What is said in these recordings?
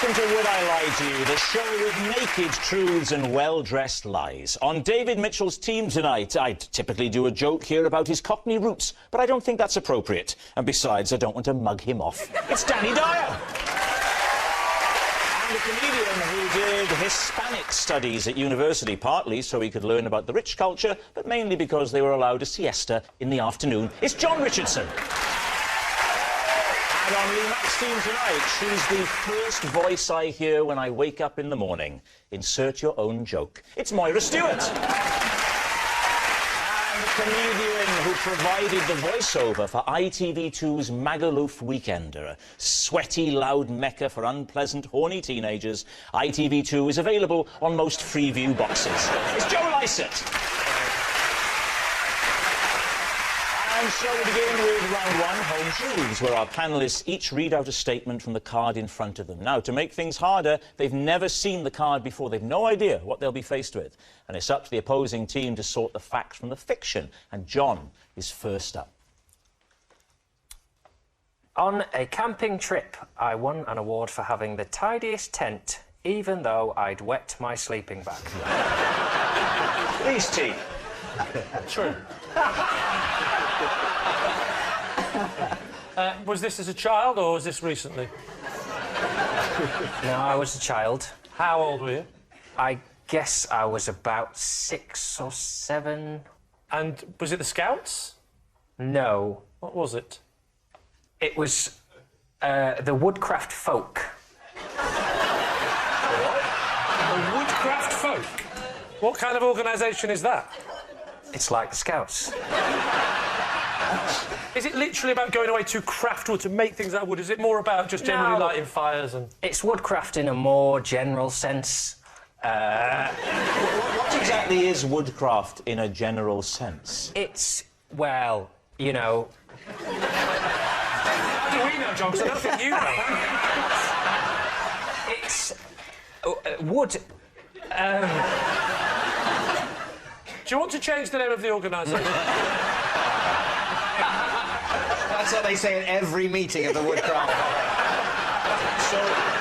Welcome to Would I Lie to You, the show with naked truths and well-dressed lies. On David Mitchell's team tonight, I'd typically do a joke here about his Cockney roots, but I don't think that's appropriate. And besides, I don't want to mug him off. It's Danny Dyer! And a comedian who did Hispanic studies at university, partly so he could learn about the rich culture, but mainly because they were allowed a siesta in the afternoon. It's John Richardson. And on Mack's team tonight, she's the first voice I hear when I wake up in the morning. Insert your own joke. It's Moira Stewart. And the comedian who provided the voiceover for ITV2's Magaluf Weekender, a sweaty, loud mecca for unpleasant, horny teenagers. ITV2 is available on most Freeview boxes. It's Joe Lycett. And so we begin with round one, Home Truths, where our panellists each read out a statement from the card in front of them. Now, to make things harder, they've never seen the card before. They've no idea what they'll be faced with. And it's up to the opposing team to sort the facts from the fiction. And John is first up. On a camping trip, I won an award for having the tidiest tent, even though I'd wet my sleeping bag. Please, T. True. Was this as a child or was this recently? No, I was a child. How old were you? I guess I was about 6 or 7. And was it the Scouts? No. What was it? It was the Woodcraft Folk. The Woodcraft Folk? What kind of organisation is that? It's like the Scouts. Is it literally about going away to craft wood, to make things out of wood? Is it more about just generally lighting fires and... It's woodcraft in a more general sense. What exactly is woodcraft in a general sense? It's, well, you know... How do we know, John? 'Cause I don't think you know. It's... wood... Do you want to change the name of the organisation? That's what they say at every meeting of the Woodcraft.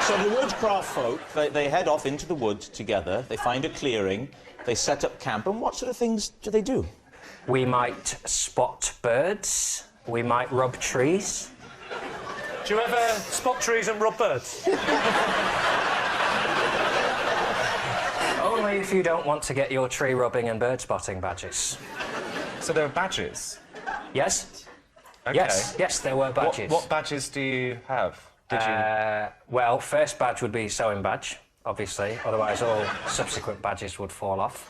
So the woodcraft folk, they head off into the woods together, they find a clearing, they set up camp, and what sort of things do they do? We might spot birds, we might rub trees. Do you ever spot trees and rub birds? Only if you don't want to get your tree rubbing and bird spotting badges. So there are badges? Yes? Okay. Yes, there were badges. What badges do you have? Did you... Well, first badge would be sewing badge, obviously, otherwise all subsequent badges would fall off.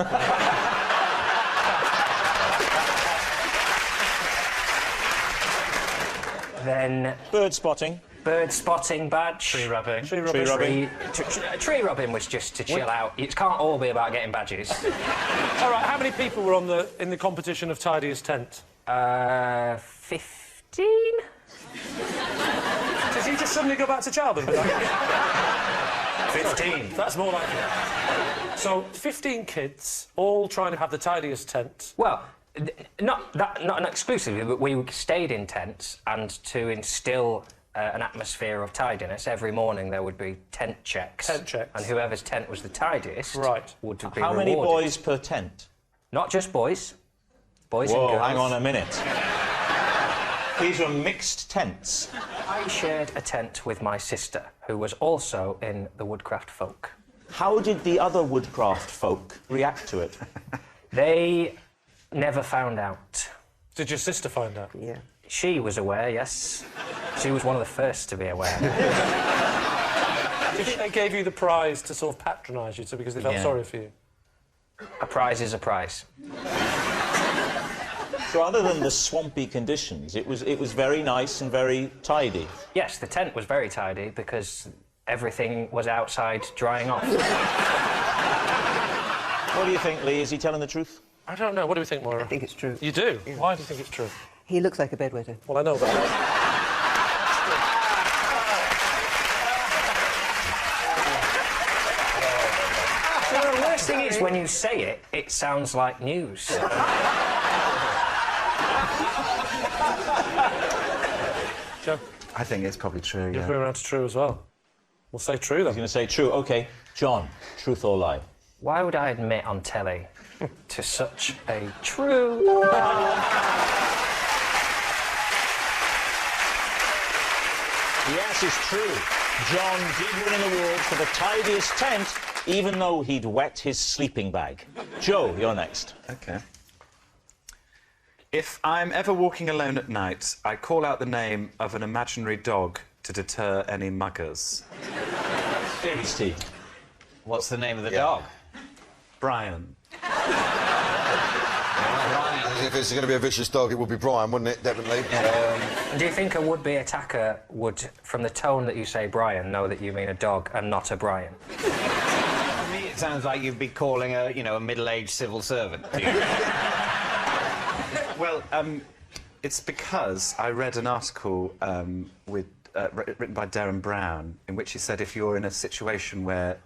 Then... Bird spotting. Bird spotting badge. Tree rubbing. Tree rubbing. Tree rubbing was just to chill out. It can't all be about getting badges. All right, how many people were in the competition of tidiest tent? 15? Does he just suddenly go back to childhood? 15. That's more like it. So, 15 kids, all trying to have the tidiest tent. Well, not exclusively, but we stayed in tents, and to instill an atmosphere of tidiness, every morning there would be tent checks. Tent checks. And whoever's tent was the tidiest would be How rewarded. many boys per tent? Not just boys. Boys Whoa, and girls. hang on a minute. These were mixed tents. I shared a tent with my sister, who was also in the Woodcraft Folk. How did the other woodcraft folk react to it? They never found out. Did your sister find out? Yeah. She was aware, yes. She was one of the first to be aware. Do you think they gave you the prize to sort of patronise you, because they felt sorry for you? A prize is a prize. So other than the swampy conditions, it was very nice and very tidy. Yes, the tent was very tidy because everything was outside drying off. What do you think, Lee? Is he telling the truth? I don't know. What do we think, Moira? I think it's true. You do? Yeah. Why do you think it's true? He looks like a bedwetter. Well, I know that. Well, the worst thing is, when you say it, it sounds like news. Joe? I think it's probably true, You're yeah. going around to true as well. We'll say true, then. He's going to say true. OK. John, truth or lie? Why would I admit on telly to such a true... Yes, it's true. John did win an award for the tidiest tent, even though he'd wet his sleeping bag. Joe, you're next. OK. If I'm ever walking alone at night, I call out the name of an imaginary dog to deter any muggers. Steve. What's the name of the dog? Brian. If it's going to be a vicious dog, it would be Brian, wouldn't it? Definitely. Do you think a would-be attacker would, from the tone that you say Brian, know that you mean a dog and not a Brian? To me, it sounds like you'd be calling a, you know, a middle-aged civil servant. Well, it's because I read an article written by Darren Brown in which he said if you're in a situation where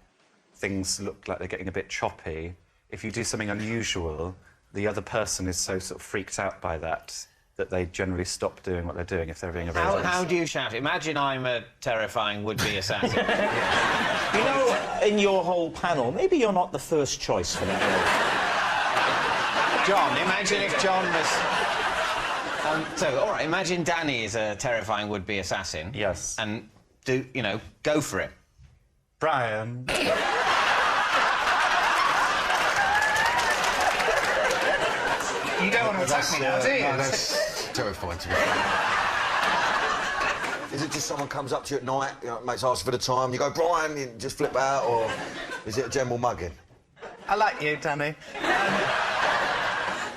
things look like they're getting a bit choppy, if you do something unusual, the other person is so sort of freaked out by that they generally stop doing what they're doing if they're being a very... How do you shout? Imagine I'm a terrifying would-be assassin. You know, in your whole panel, maybe you're not the first choice for that. John, imagine if John was... so, all right, imagine Danny is a terrifying would-be assassin. Yes. And, you know, go for it. Brian. You don't want to attack me now, do you? No, that's terrifying to me. Is it just someone comes up to you at night, you know, makes ask for the time, you go, Brian, you just flip out, or is it a general mugging? I like you, Danny.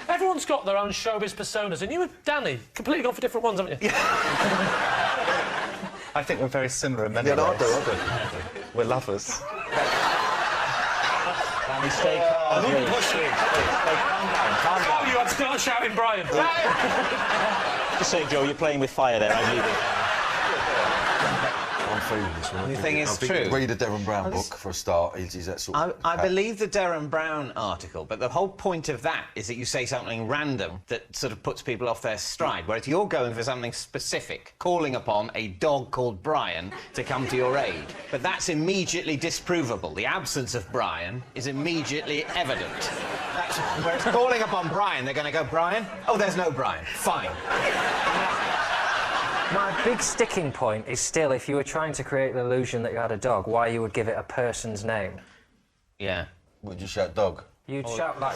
Everyone's got their own showbiz personas, and you and Danny completely gone for different ones, haven't you? I think we're very similar in many ways. I do. We're lovers. Danny, stay calm. Calm down. Oh, you had to start shouting Brian. Just say, Joe, you're playing with fire there. I'm leaving. I'm feeling this one. You think it's true? Read a Darren Brown book for a start. He's that sort of... I believe the Darren Brown article, but the whole point of that is that you say something random that sort of puts people off their stride, whereas you're going for something specific, calling upon a dog called Brian to come to your aid. But that's immediately disprovable. The absence of Brian is immediately evident. Whereas calling upon Brian, they're going to go, Brian? Oh, there's no Brian. Fine. My big sticking point is still, if you were trying to create the illusion that you had a dog, why you would give it a person's name. Yeah. Would you shout dog? You'd shout like...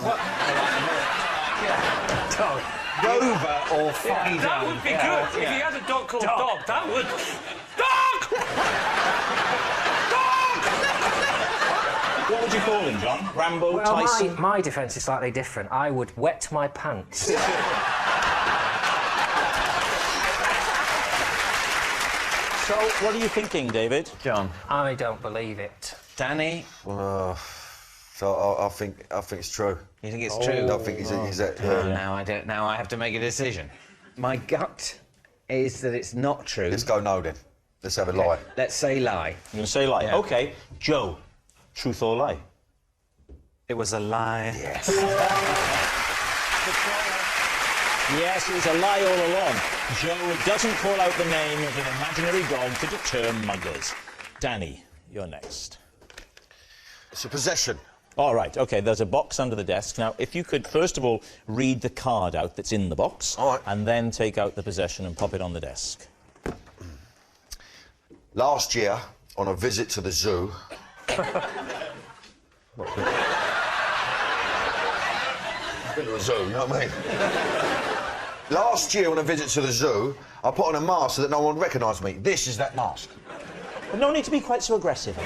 Dog. Rover or Fido. That would be good. If he had a dog called Dog, that would... Dog! What would you call him, John? Rambo, Well, Tyson? my defence is slightly different. I would wet my pants. So, what are you thinking, David? John. I don't believe it. Danny. So I think it's true. You think it's true? I think he's that... Now I have to make a decision. My gut is that it's not true. Let's go no then. Let's have a lie. Let's say lie. You're going to say lie? Yeah. OK. Joe, truth or lie? It was a lie. Yes. Yes, it was a lie all along. Joe doesn't call out the name of an imaginary dog to deter muggers. Danny, you're next. It's a possession. All right, OK, there's a box under the desk. Now, if you could, first of all, read the card out that's in the box, all right, and then take out the possession and pop it on the desk. Last year, on a visit to the zoo... Been to a zoo, you know what I mean? Last year, on a visit to the zoo, I put on a mask so that no one would recognise me. This is that mask. But no need to be quite so aggressive. Did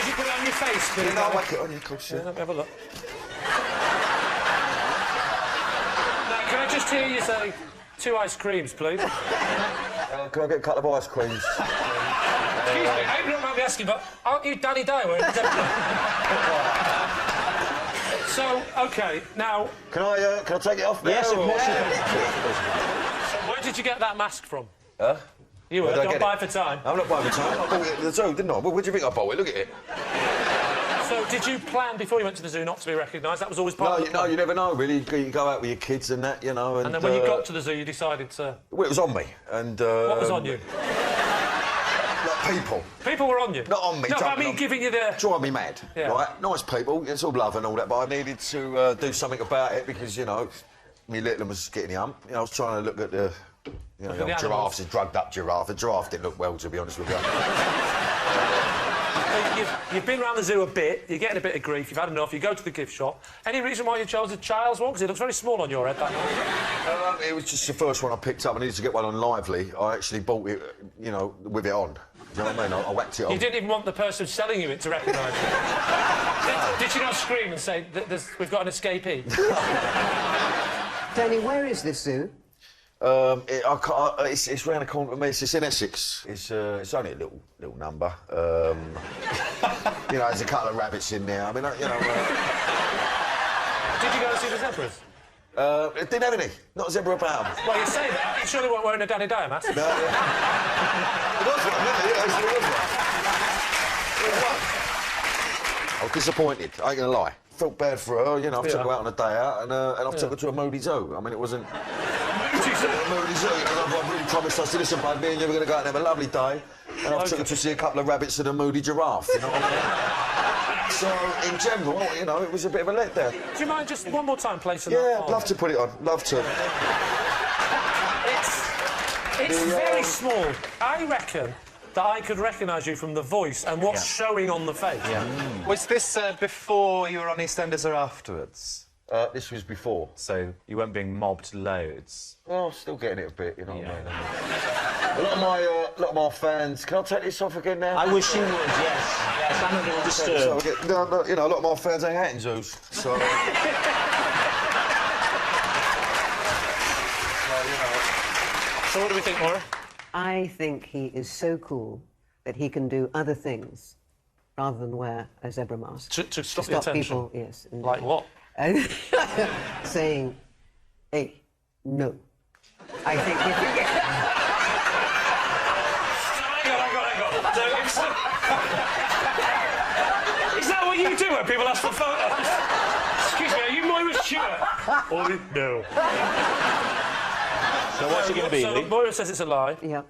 you put it on your face? Yeah, no, I'll whack it on you, of course, yeah. Let me have a look. Now, can I just hear you say 2 ice creams, please? Can I get a couple of ice creams? Excuse me, I hope you don't mind me asking, but aren't you Danny Dyer? So, OK, now... Can I take it off now? Yes, of course. Where did you get that mask from? Huh? You were, Where did I don't get buy it? for time. I'm not buying the time. I bought it at the zoo, didn't I? Well, where do you think I bought it? Look at it. So, did you plan before you went to the zoo not to be recognised? That was always part of the No, plan? you never know, really. You go out with your kids and that, you know. And then when you got to the zoo, you decided to... Well, it was on me, and... What was on you? Like people. People were on you? Not on me. No, but I mean on, giving you the... Drive me mad, Yeah. right? Nice people, it's all love and all that, but I needed to do something about it because, you know, me little one was getting the hump. You know, I was trying to look at the... You know, Look at the giraffes, a drugged-up giraffe. A giraffe didn't look well, to be honest with you. You've been around the zoo a bit, you're getting a bit of grief, you've had enough, you go to the gift shop. Any reason why you chose a child's one? Because it looks very small on your head, that one. It was just the first one I picked up. I needed to get one on Lively. I actually bought it, you know, with it on. Do you know what I mean? I whacked it on. You didn't even want the person selling you it to recognise you. Did she not scream and say, we've got an escapee? Danny, where is this zoo? It's round the corner from me. It's in Essex. It's only a little number. You know, there's a couple of rabbits in there. I mean, you know. Did you go and see the zebras? It didn't have any. Not a zebra about 'em. Well, you say that. You surely weren't wearing a Danny Dyer mask? No, yeah. It was one, wasn't it? It was one. It was one. I was disappointed. I ain't gonna lie. Felt bad for her. You know, I took her out on a day out and I took her to a moody zoo. I mean, it wasn't. Moody zoo. I really promised. I said, listen, babe, me and you were going to go out and have a lovely day. And I took her to see a couple of rabbits and a moody giraffe. You know what I mean? So, in general, you know, it was a bit of a letdown. Do you mind just one more time placing that Yeah, on? I'd love to put it on. Love to. It's very small. I reckon that I could recognise you from the voice and what's showing on the face. Yeah. Was this before you were on EastEnders or afterwards? This was before. So you weren't being mobbed loads? Well, still getting it a bit, you know what I mean? A lot of my fans... Can I take this off again now? I wish you would, yes. Yes, I'm a little disturbed. No, you know, a lot of my fans hang out in zoos, so... So what do we think, Maura? I think he is so cool that he can do other things rather than wear a zebra mask. To stop the attention? People, yes. And Like what? saying, hey, no. I think if you get... Hang on. Is that what you do when people ask for photos? Excuse me, are you Moira Stewart? Or no? So what's it going to be, So Lee? Moira says it's a lie. Yeah.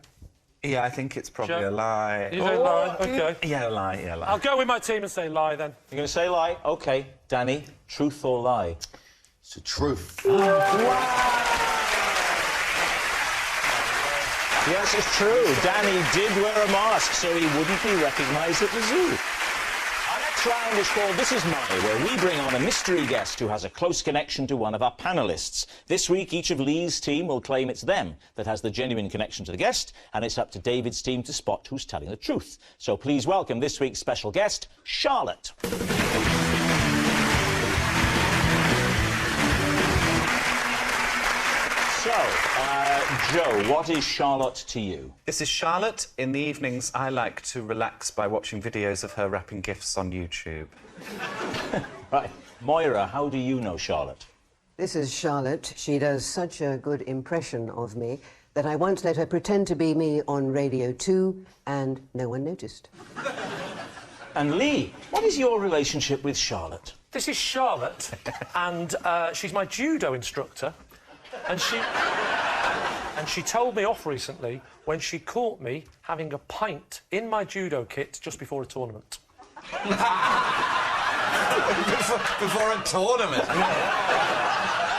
Yeah, I think it's probably Joe? a lie. You say lie? OK. Yeah, a lie, yeah, a lie. I'll go with my team and say lie, then. You're going to say lie? OK. Danny, truth or lie? It's the truth. Yes, it's true. Danny did wear a mask, so he wouldn't be recognised at the zoo. Our next round is called This Is My, where we bring on a mystery guest who has a close connection to one of our panellists. This week, each of Lee's team will claim it's them that has the genuine connection to the guest, and it's up to David's team to spot who's telling the truth. So please welcome this week's special guest, Charlotte. So, Joe, what is Charlotte to you? This is Charlotte. In the evenings, I like to relax by watching videos of her wrapping gifts on YouTube. Right. Moira, how do you know Charlotte? This is Charlotte. She does such a good impression of me that I once let her pretend to be me on Radio 2 and no one noticed. And Lee, what is your relationship with Charlotte? This is Charlotte, and she's my judo instructor. And she told me off recently when she caught me having a pint in my judo kit just before a tournament. Before a tournament?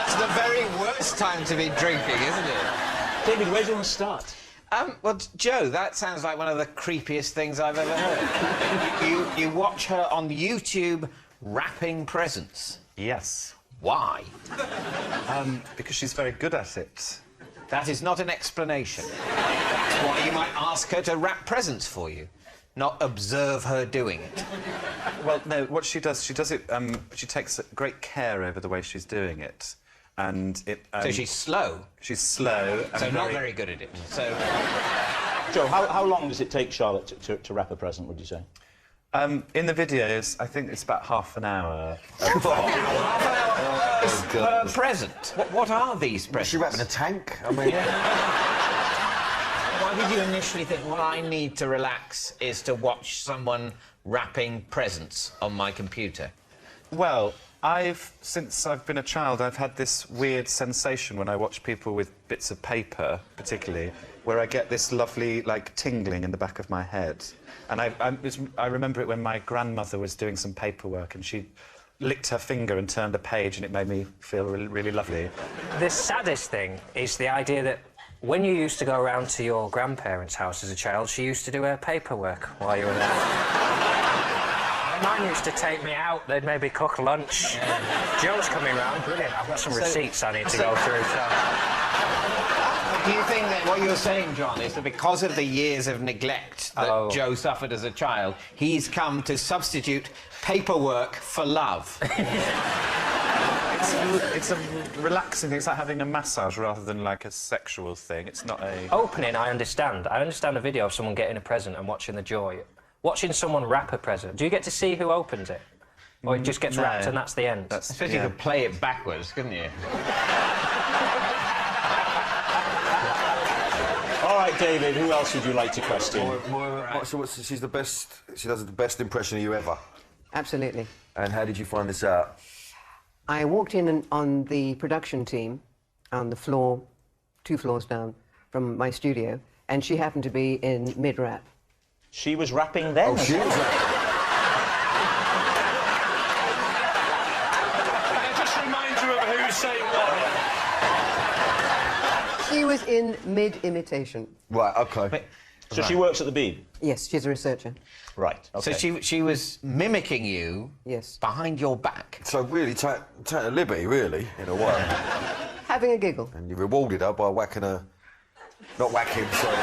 It's the very worst time to be drinking, isn't it? David, where do you want to start? Well, Joe, that sounds like one of the creepiest things I've ever heard. You watch her on YouTube wrapping presents. Yes. Why? Because she's very good at it. That is not an explanation. That's why you might ask her to wrap presents for you, not observe her doing it. Well, no, what she does it, she takes great care over the way she's doing it. And it... So she's slow? She's slow. And So not very good at it. So... Joe, how long does it take Charlotte to wrap a present, would you say? In the videos, I think it's about half an hour. Per present? What are these presents? Is she wrapping a tank? I mean... did you initially think, well, I need to relax is to watch someone wrapping presents on my computer? Well, since I've been a child, I've had this weird sensation when I watch people with bits of paper, particularly, where I get this lovely, like, tingling in the back of my head. And I remember it when my grandmother was doing some paperwork and she licked her finger and turned a page and it made me feel really, really lovely. The saddest thing is the idea that when you used to go around to your grandparents' house as a child, she used to do her paperwork while you were there. Mine used to take me out, they'd maybe cook lunch. Joe's coming round, brilliant. I've got some receipts I need to go through, Do you think that what you're saying, John, is that because of the years of neglect that Joe suffered as a child, he's come to substitute paperwork for love? It's a relaxing thing. It's like having a massage rather than, like, a sexual thing. It's not a... Opening, I understand. I understand a video of someone getting a present and watching the joy. Watching someone wrap a present, do you get to see who opens it? Or it just gets wrapped and that's the end? I suppose you could play it backwards, couldn't you? All right, David, who else would you like to question? She's the best. She does the best impression of you ever. Absolutely. And how did you find this out? I walked in on the production team on the floor, 2 floors down from my studio, and she happened to be in mid-rap. She was rapping then. Oh, she was rapping. Just remind you of who's saying what. She was in mid-imitation. Right, OK. So she works at the Beeb? Yes, she's a researcher. Right, OK. So she was mimicking you Yes. behind your back? So really taking a liberty, really, in a way. Having a giggle. And you rewarded her by whacking her... Not whacking, sorry.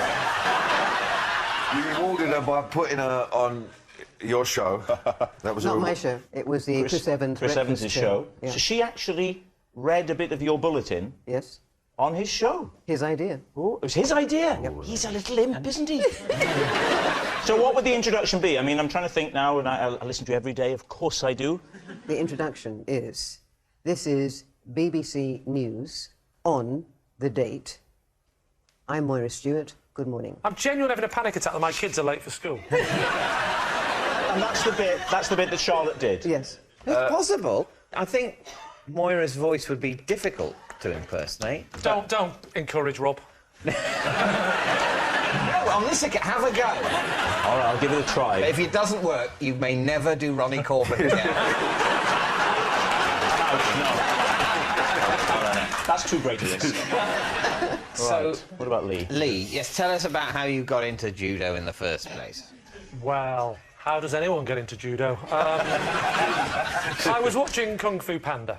You rewarded her by putting her on your show. That was Not my show. It was the Chris Evans breakfast show. Yeah. So she actually read a bit of your bulletin Yes. on his show. His idea. Oh, it was his idea. Yep. He's a little imp, isn't he? So what would the introduction be? I mean, I'm trying to think now, and I listen to you every day. Of course I do. The introduction is, this is BBC News on the date. I'm Moira Stewart. Good morning. I'm genuinely having a panic attack that my kids are late for school. And that's the bit that Charlotte did. Yes. It's possible. I think Moira's voice would be difficult to impersonate. Don't encourage Rob. No, on this occasion, have a go. All right, I'll give it a try. But if it doesn't work, you may never do Ronnie Corbett again. No. That's too great a risk. So, what about Lee? Lee, yes, tell us about how you got into judo in the first place. Well, how does anyone get into judo? I was watching Kung Fu Panda.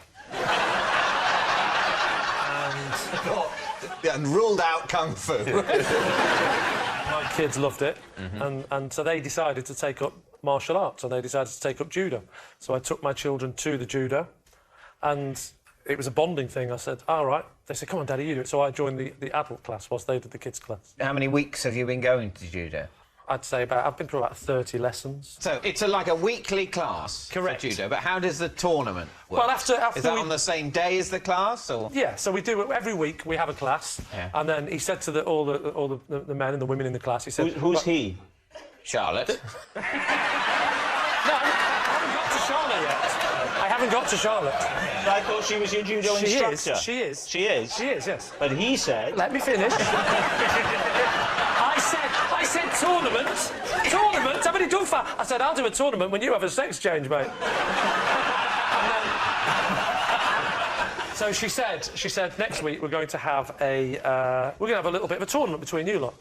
And ruled out Kung Fu. My kids loved it, and so they decided to take up martial arts, and they decided to take up judo. So I took my children to the judo, and it was a bonding thing. I said, all right. They said, come on, Daddy, you do it. So I joined the adult class whilst they did the kids' class. How many weeks have you been going to judo? I'd say I've been through about 30 lessons. So it's like a weekly class Correct. for judo, but how does the tournament work? Well, after Is that on the same day as the class, or...? Yeah, so we do it every week. We have a class, and then he said to all the men and the women in the class, he said... Who's he? Charlotte. No, I haven't got to Charlotte yet. I haven't got to Charlotte. I thought she was your judo instructor. She is. She is? She is, yes. But he said... Let me finish. I said tournament. Tournament? How many done for? I said, I'll do a tournament when you have a sex change, mate. So she said, next week we're going to have a little bit of a tournament between you lot.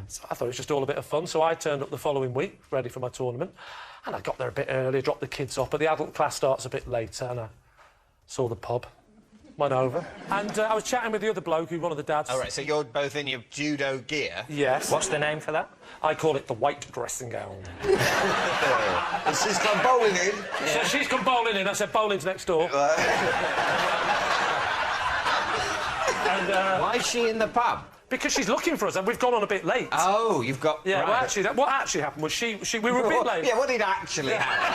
So I thought it was just all a bit of fun, so I turned up the following week, ready for my tournament, and I got there a bit early, dropped the kids off, but the adult class starts a bit later, and I saw the pub, went over, and I was chatting with the other bloke, who's one of the dads. All right, so you're both in your judo gear. Yes. What's the name for that? I call it the white dressing gown. And she's come bowling in. So she's come bowling in, I said, bowling's next door. And, Why is she in the pub? because she's looking for us, and we've gone on a bit late. Oh, you've got... Yeah, right. well, actually, what actually happened was we were a bit late. Yeah, what did actually happen?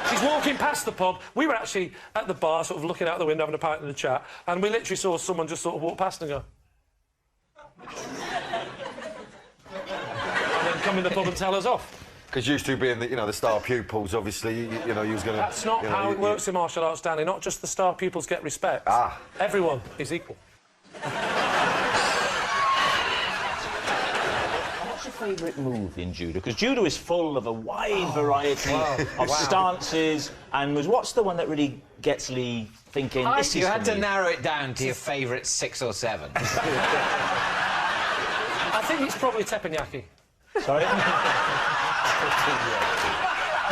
She's walking past the pub. We were actually at the bar, sort of looking out the window, having a pint and a chat, and we literally saw someone just sort of walk past and go... And then come in the pub and tell us off. Because used to being the, the star pupils, obviously, you know, you was going to... That's not how it works in martial arts, Danny. Not just the star pupils get respect. Ah. Everyone is equal. What's your favourite move in judo? Because judo is full of a wide variety of stances, and what's the one that really gets Lee thinking, this is You had for to me? narrow it down to your favourite 6 or 7. I think it's probably teppanyaki. Sorry?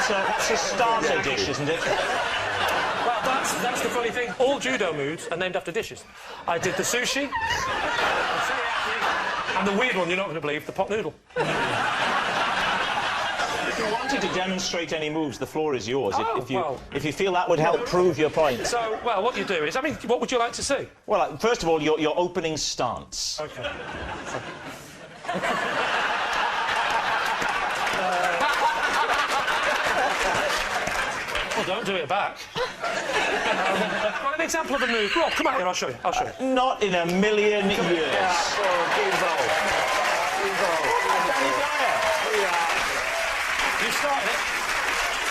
That's a starter dish, isn't it? Well, that's the funny thing. All judo moves are named after dishes. I did the sushi, and the weird one you're not going to believe, the pot noodle. If you wanted to demonstrate any moves, the floor is yours. Oh, if you feel that would help prove your point. So, well, what you do is, I mean, what would you like to see? Well, first of all, your opening stance. OK. Well, don't do it back. Well, an example of a move. Rob, come out here, I'll show you. Not in a million years. Danny Dyer. You started it.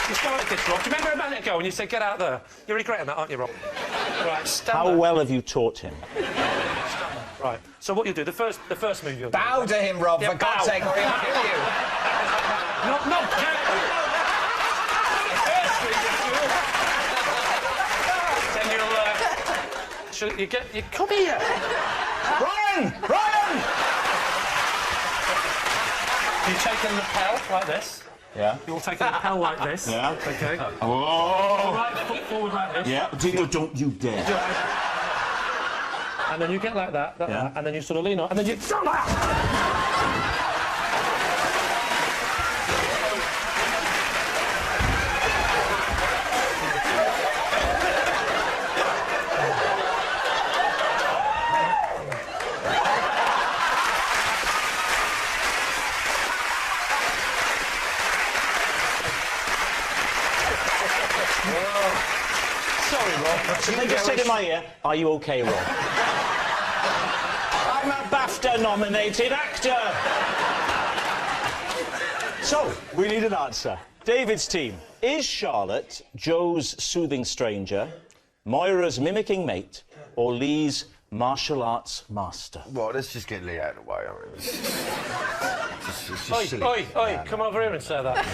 You started this, Rob. Do you remember a minute ago when you said, get out there? You're regretting that, aren't you, Rob? Right, stand How there. well have you taught him? Right, so what you do, the first move you'll do. Bow to him, Rob, Yeah, for God's bow. sake, or he'll kill you. Then you come here. Brian! Brian! You take a lapel like this. Yeah. You'll take a lapel like this. Yeah. Okay. Oh! Right foot forward like this. Yeah. Don't you dare. And then you get like that, Yeah. and then you sort of lean on, and then you... Sorry, Rob. And they just said in my ear, are you OK, Rob? I'm a BAFTA-nominated actor! So, we need an answer. David's team. Is Charlotte Joe's soothing stranger, Moira's mimicking mate, or Lee's martial arts master? Well, let's just get Lee out of the way. I mean, it's just silly. Oi, come over here and say that.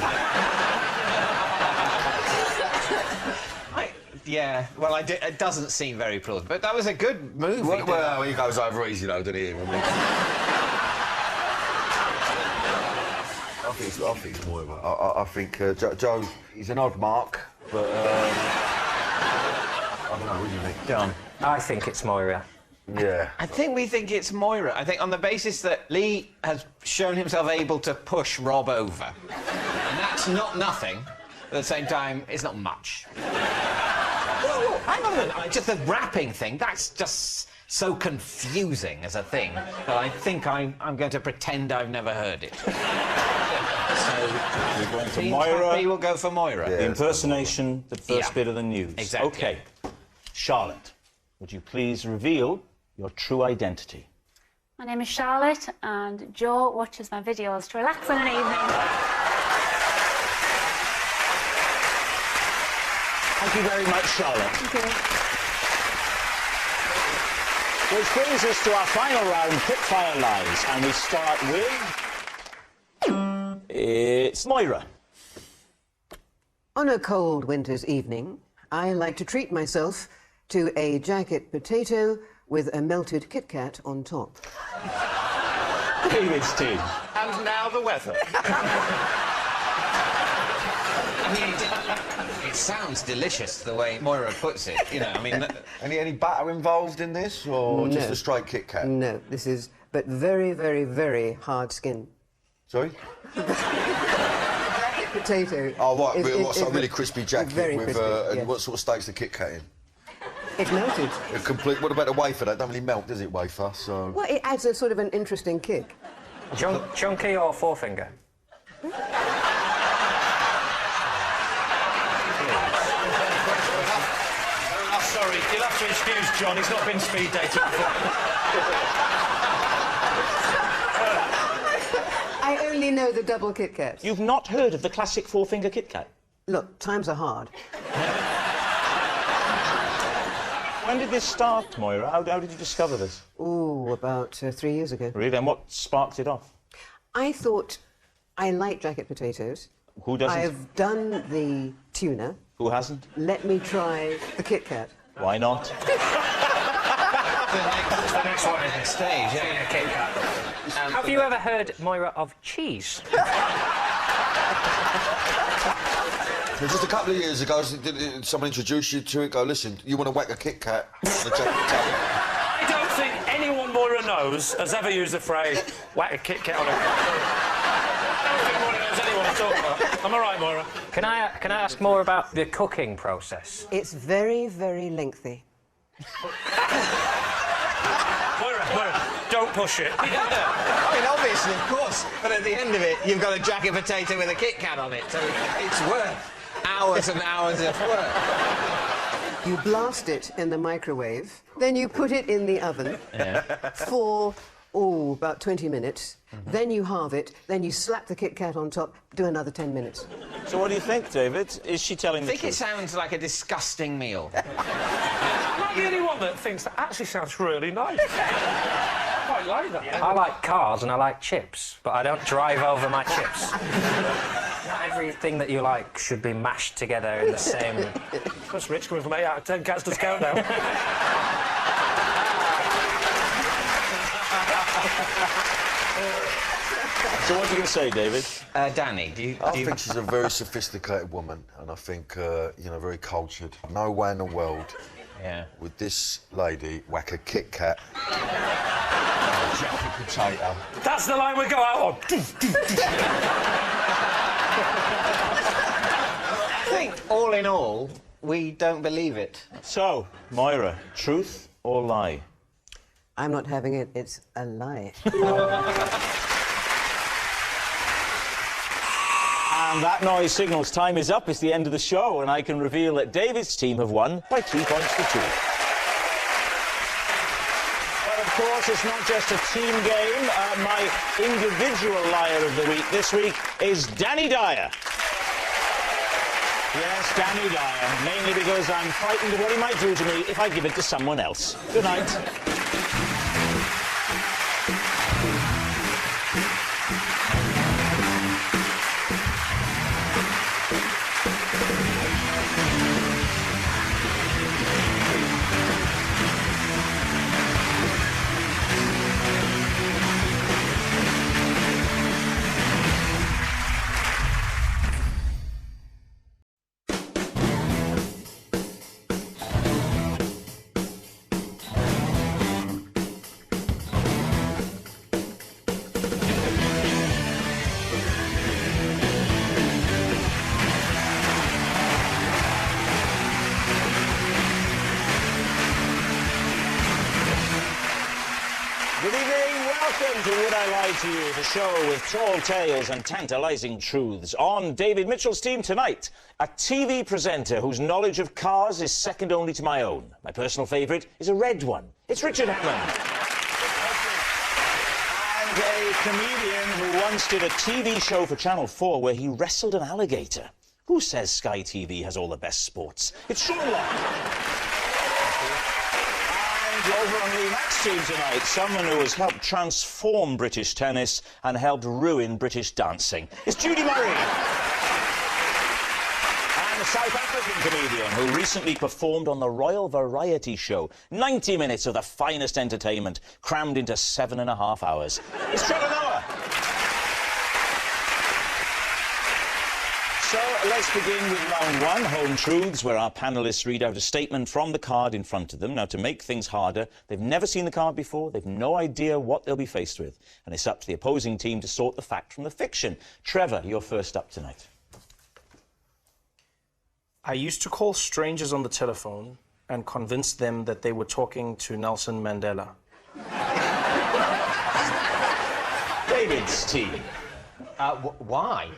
Yeah, well, it doesn't seem very plausible, but that was a good move. Well, he goes over easy, though, doesn't he? I mean, I think it's Moira. I think Joe, he's an odd mark, but I don't know, what do you think? John. I think it's Moira. Yeah. I think we think it's Moira. I think on the basis that Lee has shown himself able to push Rob over. And that's not nothing. At the same time, it's not much. Whoa, hang on a minute. Just the rapping thing, that's just so confusing as a thing that I think I'm going to pretend I've never heard it. So, We're going for Team Moira. Happy will go for Moira. The impersonation, the first Yeah. bit of the news. Exactly. OK. Charlotte, would you please reveal your true identity? My name is Charlotte, and Joe watches my videos to relax on an evening. Thank you very much, Charlotte. Thank you. Which brings us to our final round, quickfire lies, and we start with... It's Moira. On a cold winter's evening, I like to treat myself to a jacket potato with a melted Kit Kat on top. David's team. And now the weather. I mean, it sounds delicious the way Moira puts it. You know, I mean, Any butter involved in this, or just No. a straight Kit Kat? No, this is, but very, very, very hard skin. Sorry? Potato. Oh, what? is- What's is a really crispy jacket very with, crispy, and yes. what sort of state's the Kit Kat in? It's melted. A complete. What about the wafer? That don't really melt, does it, wafer? So. Well, it adds a sort of an interesting kick. Chunky or forefinger? Sorry, you'll have to excuse John, he's not been speed dated before. I only know the double Kit Kats. You've not heard of the classic four-finger Kit Kat? Look, times are hard. When did this start, Moira? How did you discover this? Ooh, about 3 years ago. Really? And what sparked it off? I thought I like jacket potatoes. Who doesn't? I've done the tuna. Who hasn't? Let me try the Kit Kat. Why not? The next one is the stage, yeah. Kit Kat. Have you ever heard, Moira, of cheese? Just a couple of years ago, someone introduced you to it. Go, listen, you want to whack a Kit Kat on the jacket potato? I don't think anyone Moira knows has ever used the phrase whack a Kit Kat on a... I don't think Moira knows anyone to talk about. Am I right, Moira? Can I ask more about the cooking process? It's very, very lengthy. Moira, don't push it. I mean, obviously, of course, but at the end of it, you've got a jacket potato with a Kit Kat on it, so it's worth hours and hours of work. You blast it in the microwave, then you put it in the oven for, about 20 minutes. Then you halve it, then you slap the Kit Kat on top, do another 10 minutes. So what do you think, David? Is she telling the I think it truth? sounds like a disgusting meal. I'm not the only one that thinks that actually sounds really nice. I quite like that. I like cars and I like chips, but I don't drive over my chips. Not everything that you like should be mashed together in the same... That's Rich coming from 8 out of 10 cats does countdown. So what are you going to say, David? Danny, do you... I think she's a very sophisticated woman, and I think, very cultured. No way in the world would this lady whack a Kit Kat on a jacket potato. That's the line we go out on. I think, all in all, we don't believe it. So, Moira, truth or lie? I'm not having it, it's a lie. And that noise signals time is up. It's the end of the show, and I can reveal that David's team have won by 3 points to 2. But of course, it's not just a team game. My individual liar of the week this week is Danny Dyer. Yes, Danny Dyer, mainly because I'm frightened of what he might do to me if I give it to someone else. Good night. Good evening, welcome to Would I Lie to You, the show with tall tales and tantalising truths. On David Mitchell's team tonight, a TV presenter whose knowledge of cars is second only to my own. My personal favourite is a red one. It's Richard Hammond. And a comedian who once did a TV show for Channel 4 where he wrestled an alligator. Who says Sky TV has all the best sports? It's Sean Locke. Over on the Mack's team tonight, someone who has helped transform British tennis and helped ruin British dancing. It's Judy Murray. And a South African comedian who recently performed on the Royal Variety Show. 90 minutes of the finest entertainment crammed into 7.5 hours. It's Trevor. So let's begin with round one, Home Truths, where our panellists read out a statement from the card in front of them. Now, to make things harder, they've never seen the card before, they've no idea what they'll be faced with, and it's up to the opposing team to sort the fact from the fiction. Trevor, you're first up tonight. I used to call strangers on the telephone and convince them that they were talking to Nelson Mandela. David's team. Why?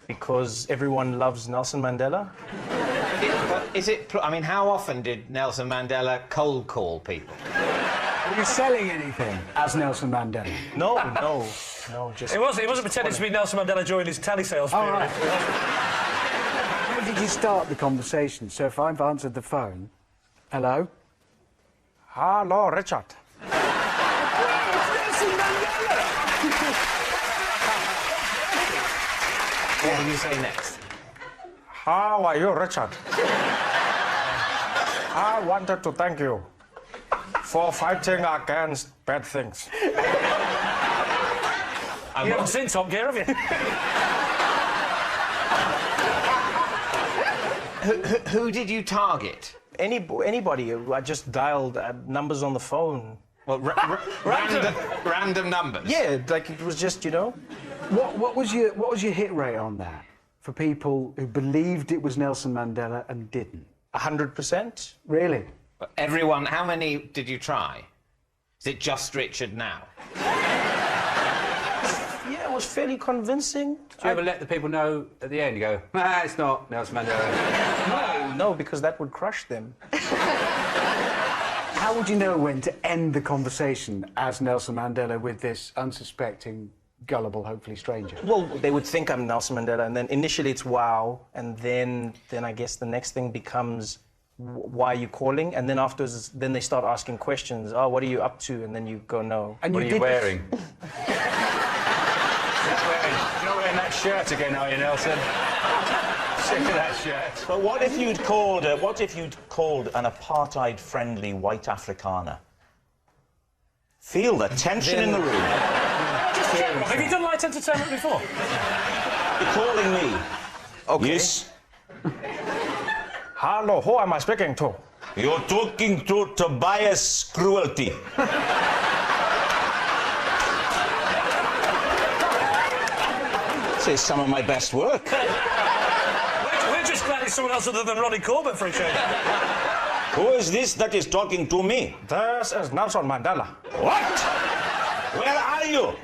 Because everyone loves Nelson Mandela. I mean, how often did Nelson Mandela cold call people? Are you selling anything as Nelson Mandela? No, no, no. Just He wasn't pretending to be Nelson Mandela during his telesales All period. right. How did you start the conversation? So if I've answered the phone, hello? hello, Richard. What will you say next? How are you, Richard? I wanted to thank you for fighting against bad things. You haven't seen Top Gear, have you? Who did you target? Anybody. I just dialed numbers on the phone. Well, random numbers. Yeah, like it was just, you know. What was your hit rate on that for people who believed it was Nelson Mandela and didn't? 100%. Really? Everyone, how many did you try? Is it just Richard now? Yeah, it was fairly convincing. Do you ever let the people know at the end? You go, it's not Nelson Mandela. No, because that would crush them. How would you know when to end the conversation as Nelson Mandela with this unsuspecting, gullible, hopefully stranger? Well, they would think I'm Nelson Mandela, and then initially it's wow, and then I guess the next thing becomes why are you calling? And then afterwards, then they start asking questions. Oh, what are you up to? And then you go, no. And What are you wearing? You're not wearing that shirt again, are you, Nelson? Sick of that shirt. But what if you'd called an apartheid-friendly white Afrikaner? Feel the tension in the room. Have you done light entertainment before? You're calling me. Okay. Yes. Hello, who am I speaking to? You're talking to Tobias Cruelty. This is some of my best work. We're just glad it's someone else other than Ronnie Corbett for a change. Who is this that is talking to me? This is Nelson Mandela. What? Where are you?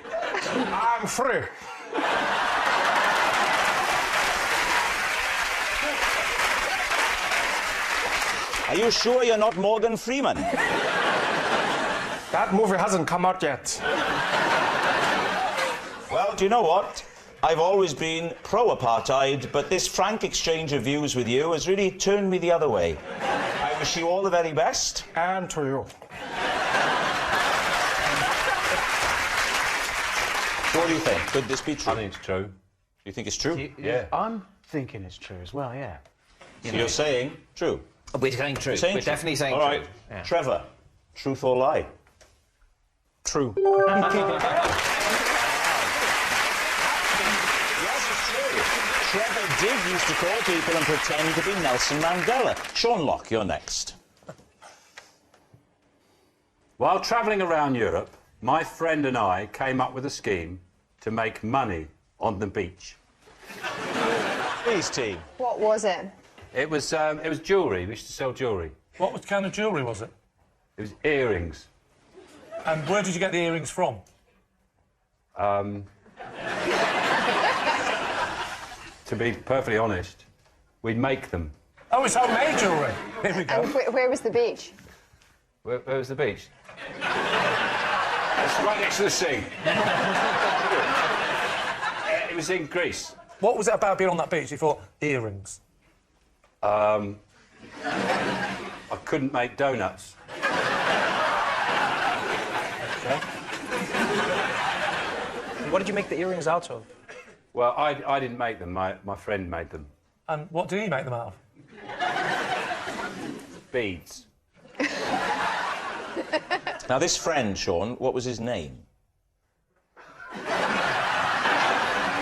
I'm free. Are you sure you're not Morgan Freeman? That movie hasn't come out yet. Well, do you know what? I've always been pro-apartheid, but this frank exchange of views with you has really turned me the other way. I wish you all the very best. And to you. So what do you think? Could this be true? I think it's true. You think it's true? Yeah. I'm thinking it's true as well, yeah. So you're saying true? We're saying true. You're saying We're true. definitely saying all true. right. Yeah. Trevor, truth or lie? True. Trevor did used to call people and pretend to be Nelson Mandela. Sean Locke, you're next. While travelling around Europe, my friend and I came up with a scheme to make money on the beach. Please, team. What was it? It was jewellery. We used to sell jewellery. What kind of jewellery was it? It was earrings. And where did you get the earrings from? To be perfectly honest, we make them. Oh, it's homemade jewellery. Here we go. And where was the beach? Where was the beach? It's right next to the sea. It was in Greece. What was it about being on that beach? You thought, earrings. I couldn't make donuts. Okay. What did you make the earrings out of? Well, I didn't make them. My friend made them. And what do you make them out of? Beads. Now, this friend, Sean, what was his name?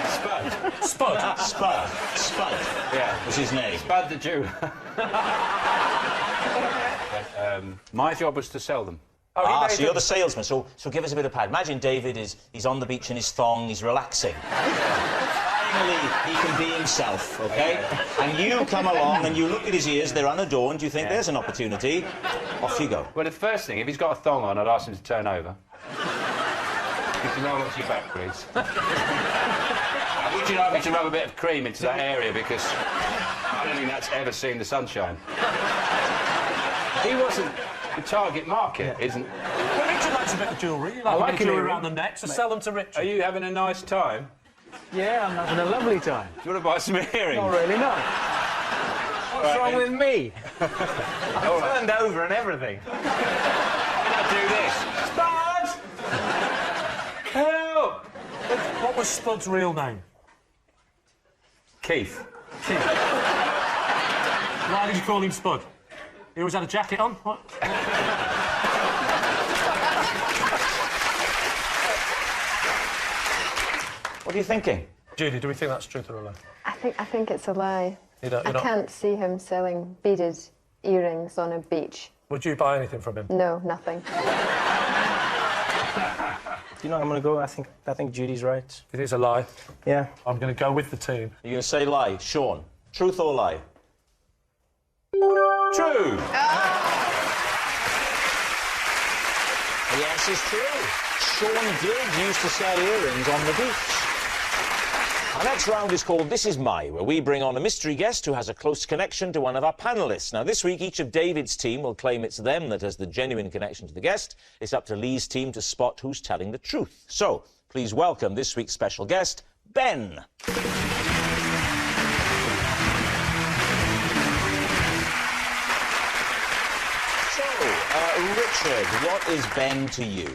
Spud. Spud. Spud. Spud. Yeah. Was his name? Spud the Jew. My job was to sell them. Oh, So you're the salesman. So give us a bit of pad. Imagine David he's on the beach in his thong, he's relaxing. Finally, he can be himself, OK? And you come along and you look at his ears, they're unadorned, you think there's an opportunity, off you go. Well, the first thing, if he's got a thong on, I'd ask him to turn over. If you roll onto your back, please. Would you like me to rub a bit of cream into that area, because I don't think that's ever seen the sunshine. He wasn't the target market, isn't... Well, Richard likes a bit of jewellery. You like I like a bit of jewellery it. around the neck, so sell them to Richard. Are you having a nice time? Yeah, I'm having a lovely time. Do you want to buy some earrings? Not really, no. What's wrong with me? I'm turned over and everything. Can I do this? Spud! Help! What was Spud's real name? Keith. Why did you call him Spud? He always had a jacket on? What? What are you thinking? Judy, do we think that's truth or a lie? I think it's a lie. You don't- I you're not- can't see him selling beaded earrings on a beach. Would you buy anything from him? No, nothing. You know, I'm going to go. I think Judy's right. You think it's a lie? Yeah. I'm going to go with the team. You're going to say lie. Sean, truth or lie? True! Yes, it's true. Sean did used to sell earrings on the beach. Our next round is called This Is My, where we bring on a mystery guest who has a close connection to one of our panellists. Now, this week, each of David's team will claim it's them that has the genuine connection to the guest. It's up to Lee's team to spot who's telling the truth. So, please welcome this week's special guest, Ben. Richard, what is Ben to you?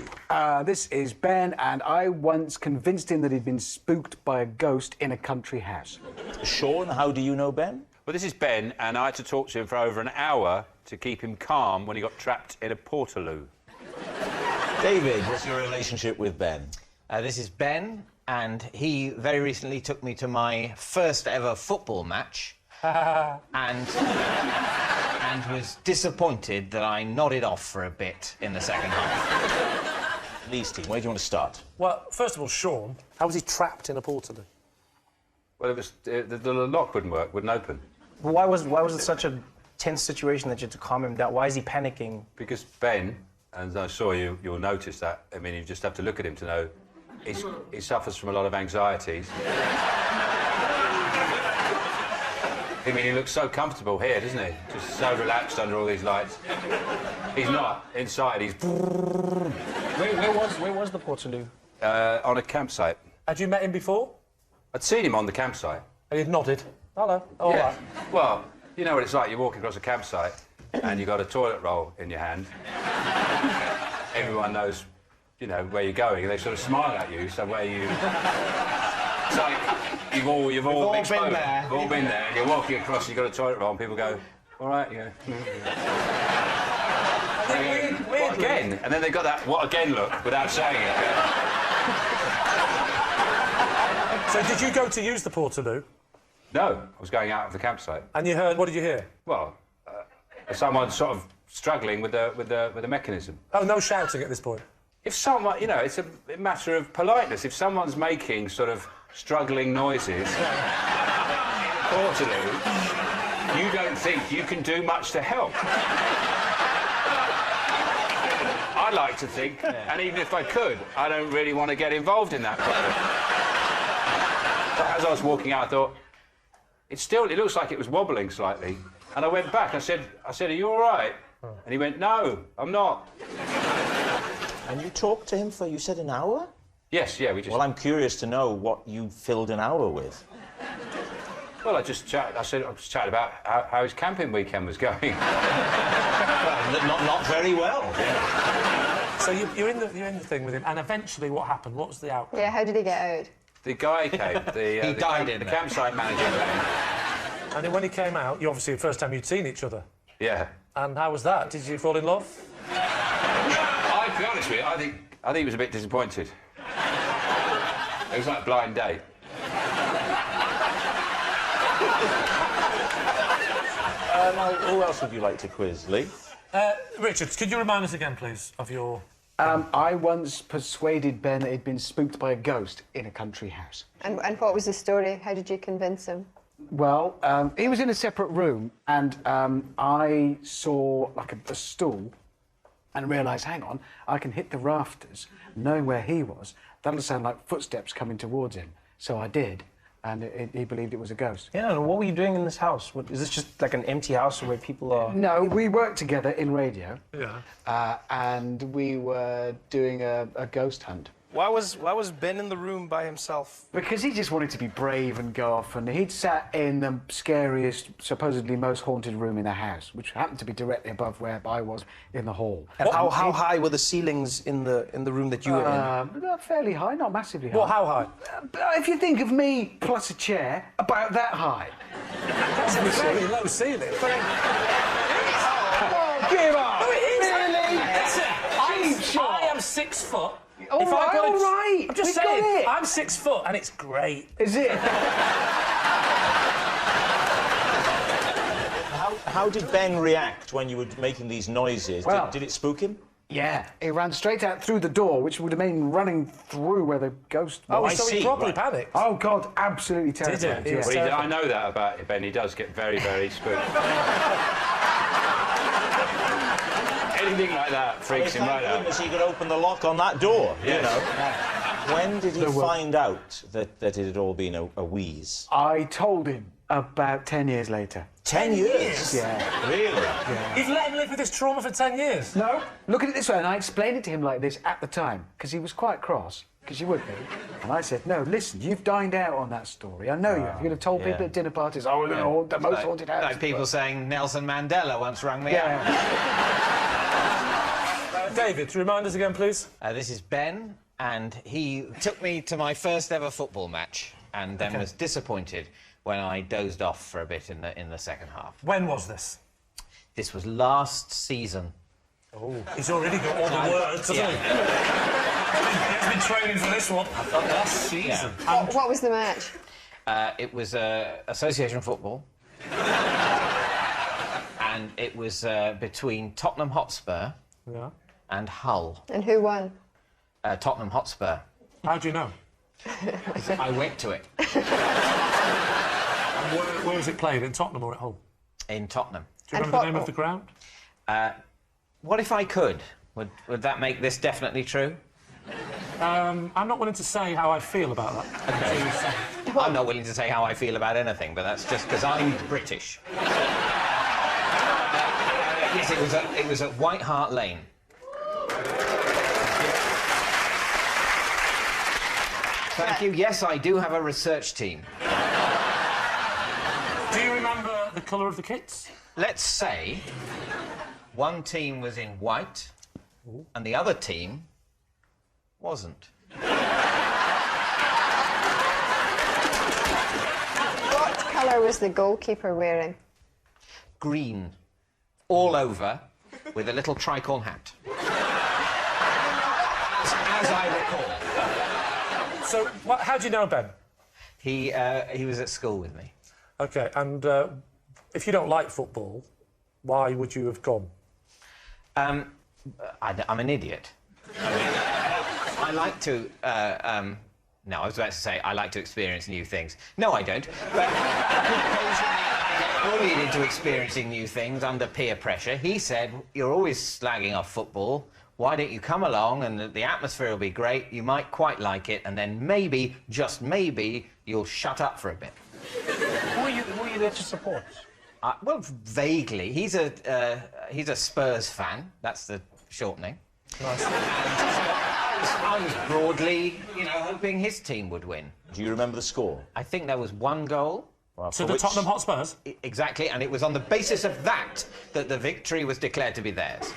This is Ben, and I once convinced him that he'd been spooked by a ghost in a country house. Sean, how do you know Ben? Well, this is Ben, and I had to talk to him for over an hour to keep him calm when he got trapped in a portaloo. David, what's your relationship with Ben? This is Ben, and he very recently took me to my first ever football match. and was disappointed that I nodded off for a bit in the second half. Lee's team, where do you want to start? Well, first of all, Sean, how was he trapped in a portaloo? Well, it was the lock wouldn't work, wouldn't open. But why was it such a tense situation that you had to calm him down? Why is he panicking? Because Ben, and I'm sure you'll notice that. I mean, you just have to look at him to know he suffers from a lot of anxieties. I mean, he looks so comfortable here, doesn't he? Just so relaxed under all these lights. He's not. Inside, he's... Where was the portaloo? on a campsite. Had you met him before? I'd seen him on the campsite. And he'd nodded. Hello. All right. Well, you know what it's like. You walk across a campsite and you've got a toilet roll in your hand. Everyone knows, you know, where you're going. They sort of smile at you, so where you... It's like you've all been there. You've all been there, and you're walking across, you've got a toilet roll, and people go, all right, yeah. What again? And then they've got that what again look without saying it. So did you go to use the portaloo? No, I was going out of the campsite. And you heard, what did you hear? Well, someone sort of struggling with the mechanism. Oh, no shouting at this point? If someone, you know, it's a matter of politeness. If someone's making sort of struggling noises, portaloo, you don't think you can do much to help. I like to think, and even if I could, I don't really want to get involved in that problem. But as I was walking out, I thought, it looks like it was wobbling slightly. And I went back, I said, are you all right? And he went, no, I'm not. And you talked to him for, you said, an hour? Yes, yeah, we just... Well, I'm curious to know what you filled an hour with. Well, I just chatted about how his camping weekend was going. Well, not very well. Yeah. So you're in the thing with him, and eventually what happened? What was the outcome? Yeah, how did he get out? The guy came, he died in the there. campsite manager came. And then when he came out, you obviously the first time you'd seen each other. Yeah. And how was that? Did you fall in love? To be honest with you, I think he was a bit disappointed. It was like a blind date. Now, who else would you like to quiz, Lee? Richard, could you remind us again, please, of your... I once persuaded Ben that he'd been spooked by a ghost in a country house. And what was the story? How did you convince him? Well, he was in a separate room, and I saw, like, a stool and realised, hang on, I can hit the rafters, knowing where he was. That'll sound like footsteps coming towards him. So I did. and he believed it was a ghost. Yeah, and what were you doing in this house? Is this just like an empty house where people are... No, we worked together in radio. Yeah. And we were doing a ghost hunt. Why was Ben in the room by himself? Because he just wanted to be brave and go off, and he'd sat in the scariest, supposedly most haunted room in the house, which happened to be directly above where I was in the hall. And how high were the ceilings in the room that you were in? Fairly high, not massively high. Well, how high? If you think of me plus a chair, about that high. That's a very low ceiling. Oh, give up! No, it is. Really? Listen, I am 6 foot. All right. I'm just We got saying, it. I'm 6 foot and it's great. Is it? How did Ben react when you were making these noises? Well, did it spook him? Yeah, he ran straight out through the door, which would have been running through where the ghost was. So he probably panicked. Oh, God, absolutely terrified. Did it? Yeah. Well, I know that about Ben. He does get very, very spooked. Anything like that freaks him right out. Goodness, he could open the lock on that door, you know. When did he find out that it had all been a wheeze? I told him about 10 years later. 10 years? Yeah. Really? Yeah. You've let him live with this trauma for 10 years? No, look at it this way, and I explained it to him like this at the time, because he was quite cross, because you would be. And I said, no, listen, you've dined out on that story. I know you have. You'd have told people at dinner parties, oh, no, the most haunted house. Like people saying Nelson Mandela once rang me up. David, remind us again, please. This is Ben, and he took me to my first ever football match, and then was disappointed when I dozed off for a bit in the second half. When was this? This was last season. Oh, he's already got all the words, hasn't he? He's been training for this one. I thought last season. Yeah. What was the match? It was association football. And it was between Tottenham Hotspur and Hull. And who won? Tottenham Hotspur. How do you know? I went to it. Where was it played? In Tottenham or at Hull? In Tottenham. Do you remember the name of the ground? What if I could? Would that make this definitely true? I'm not willing to say how I feel about that. Okay. I'm not willing to say how I feel about anything, but that's just because I'm British. Yes, it was at White Hart Lane. Thank you. Yes, I do have a research team. Do you remember the colour of the kits? Let's say one team was in white and the other team wasn't. What colour was the goalkeeper wearing? Green. All over, with a little tricorn hat. As I recall. So, how do you know Ben? He was at school with me. OK, and if you don't like football, why would you have gone? I'm an idiot. I like to... no, I was about to say I like to experience new things. No, I don't. But occasionally I get bullied into experiencing new things under peer pressure. He said, you're always slagging off football. Why don't you come along and the atmosphere will be great, you might quite like it, and then maybe, just maybe, you'll shut up for a bit. Who are you there to support? Well, vaguely. He's a Spurs fan. That's the shortening. Nice. I was broadly, hoping his team would win. Do you remember the score? I think there was one goal. Well, to the Tottenham Hotspurs? Exactly, and it was on the basis of that the victory was declared to be theirs.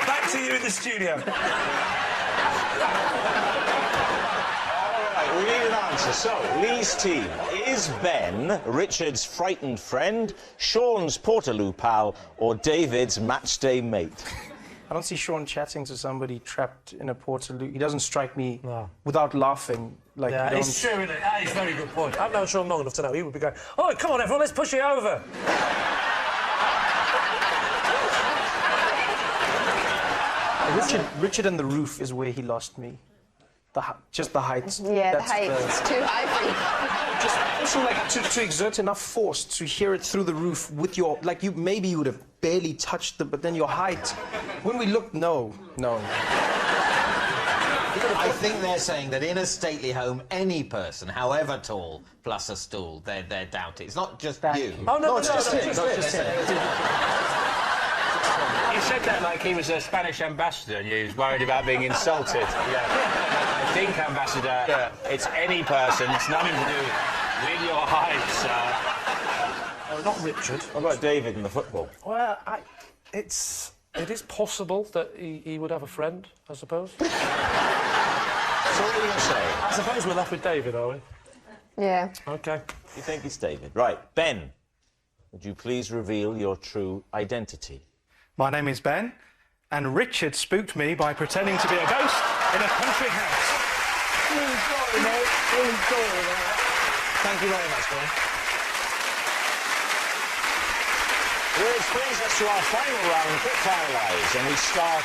Back to you in the studio. We need an answer. So, Lee's team. Is Ben Richard's frightened friend, Sean's Portaloo pal, or David's matchday mate? I don't see Sean chatting to somebody trapped in a Portaloo. He doesn't strike me without laughing. Like, Yeah, it's true, isn't it? That is a very good point. I've known Sean long enough to know he would be going, oh, come on, everyone, let's push it over. Richard and the Roof is where he lost me. Just the height. Yeah, the That's height. It's too high for you. Just also like to exert enough force to hear it through the roof with your maybe you would have barely touched it, but then your height. When we looked, no. I think they're saying that in a stately home, any person, however tall, plus a stool, they're doubted. It's not just you. Oh, no, It's just him. You said that like he was a Spanish ambassador and you was worried about being insulted. I think, Ambassador, it's any person. It's nothing to do with your height, sir. Not Richard. What about David in the football? Well, it is possible that he would have a friend, I suppose. So what are you going to say? I suppose we're left with David, are we? Yeah. OK. You think it's David? Right. Ben, would you please reveal your true identity? My name is Ben, and Richard spooked me by pretending to be a ghost in a country house. Thank you very much, Ben. Which brings us to our final round, quick fire lies, and we start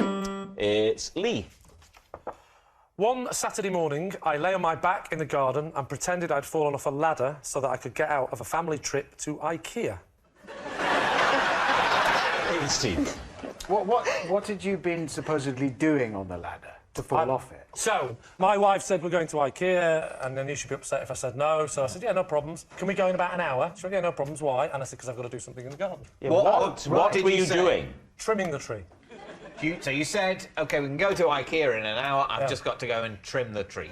with... It's Lee. One Saturday morning, I lay on my back in the garden and pretended I'd fallen off a ladder so that I could get out of a family trip to IKEA. Even Steve. What had you been supposedly doing on the ladder to fall off it? So, my wife said we're going to IKEA, and then you should be upset if I said no. So I said, yeah, no problems. Can we go in about an hour? She went, yeah, no problems. Why? And I said, because I've got to do something in the garden. Yeah, what were you doing? Trimming the tree. So you said, OK, we can go to IKEA in an hour. I've just got to go and trim the tree.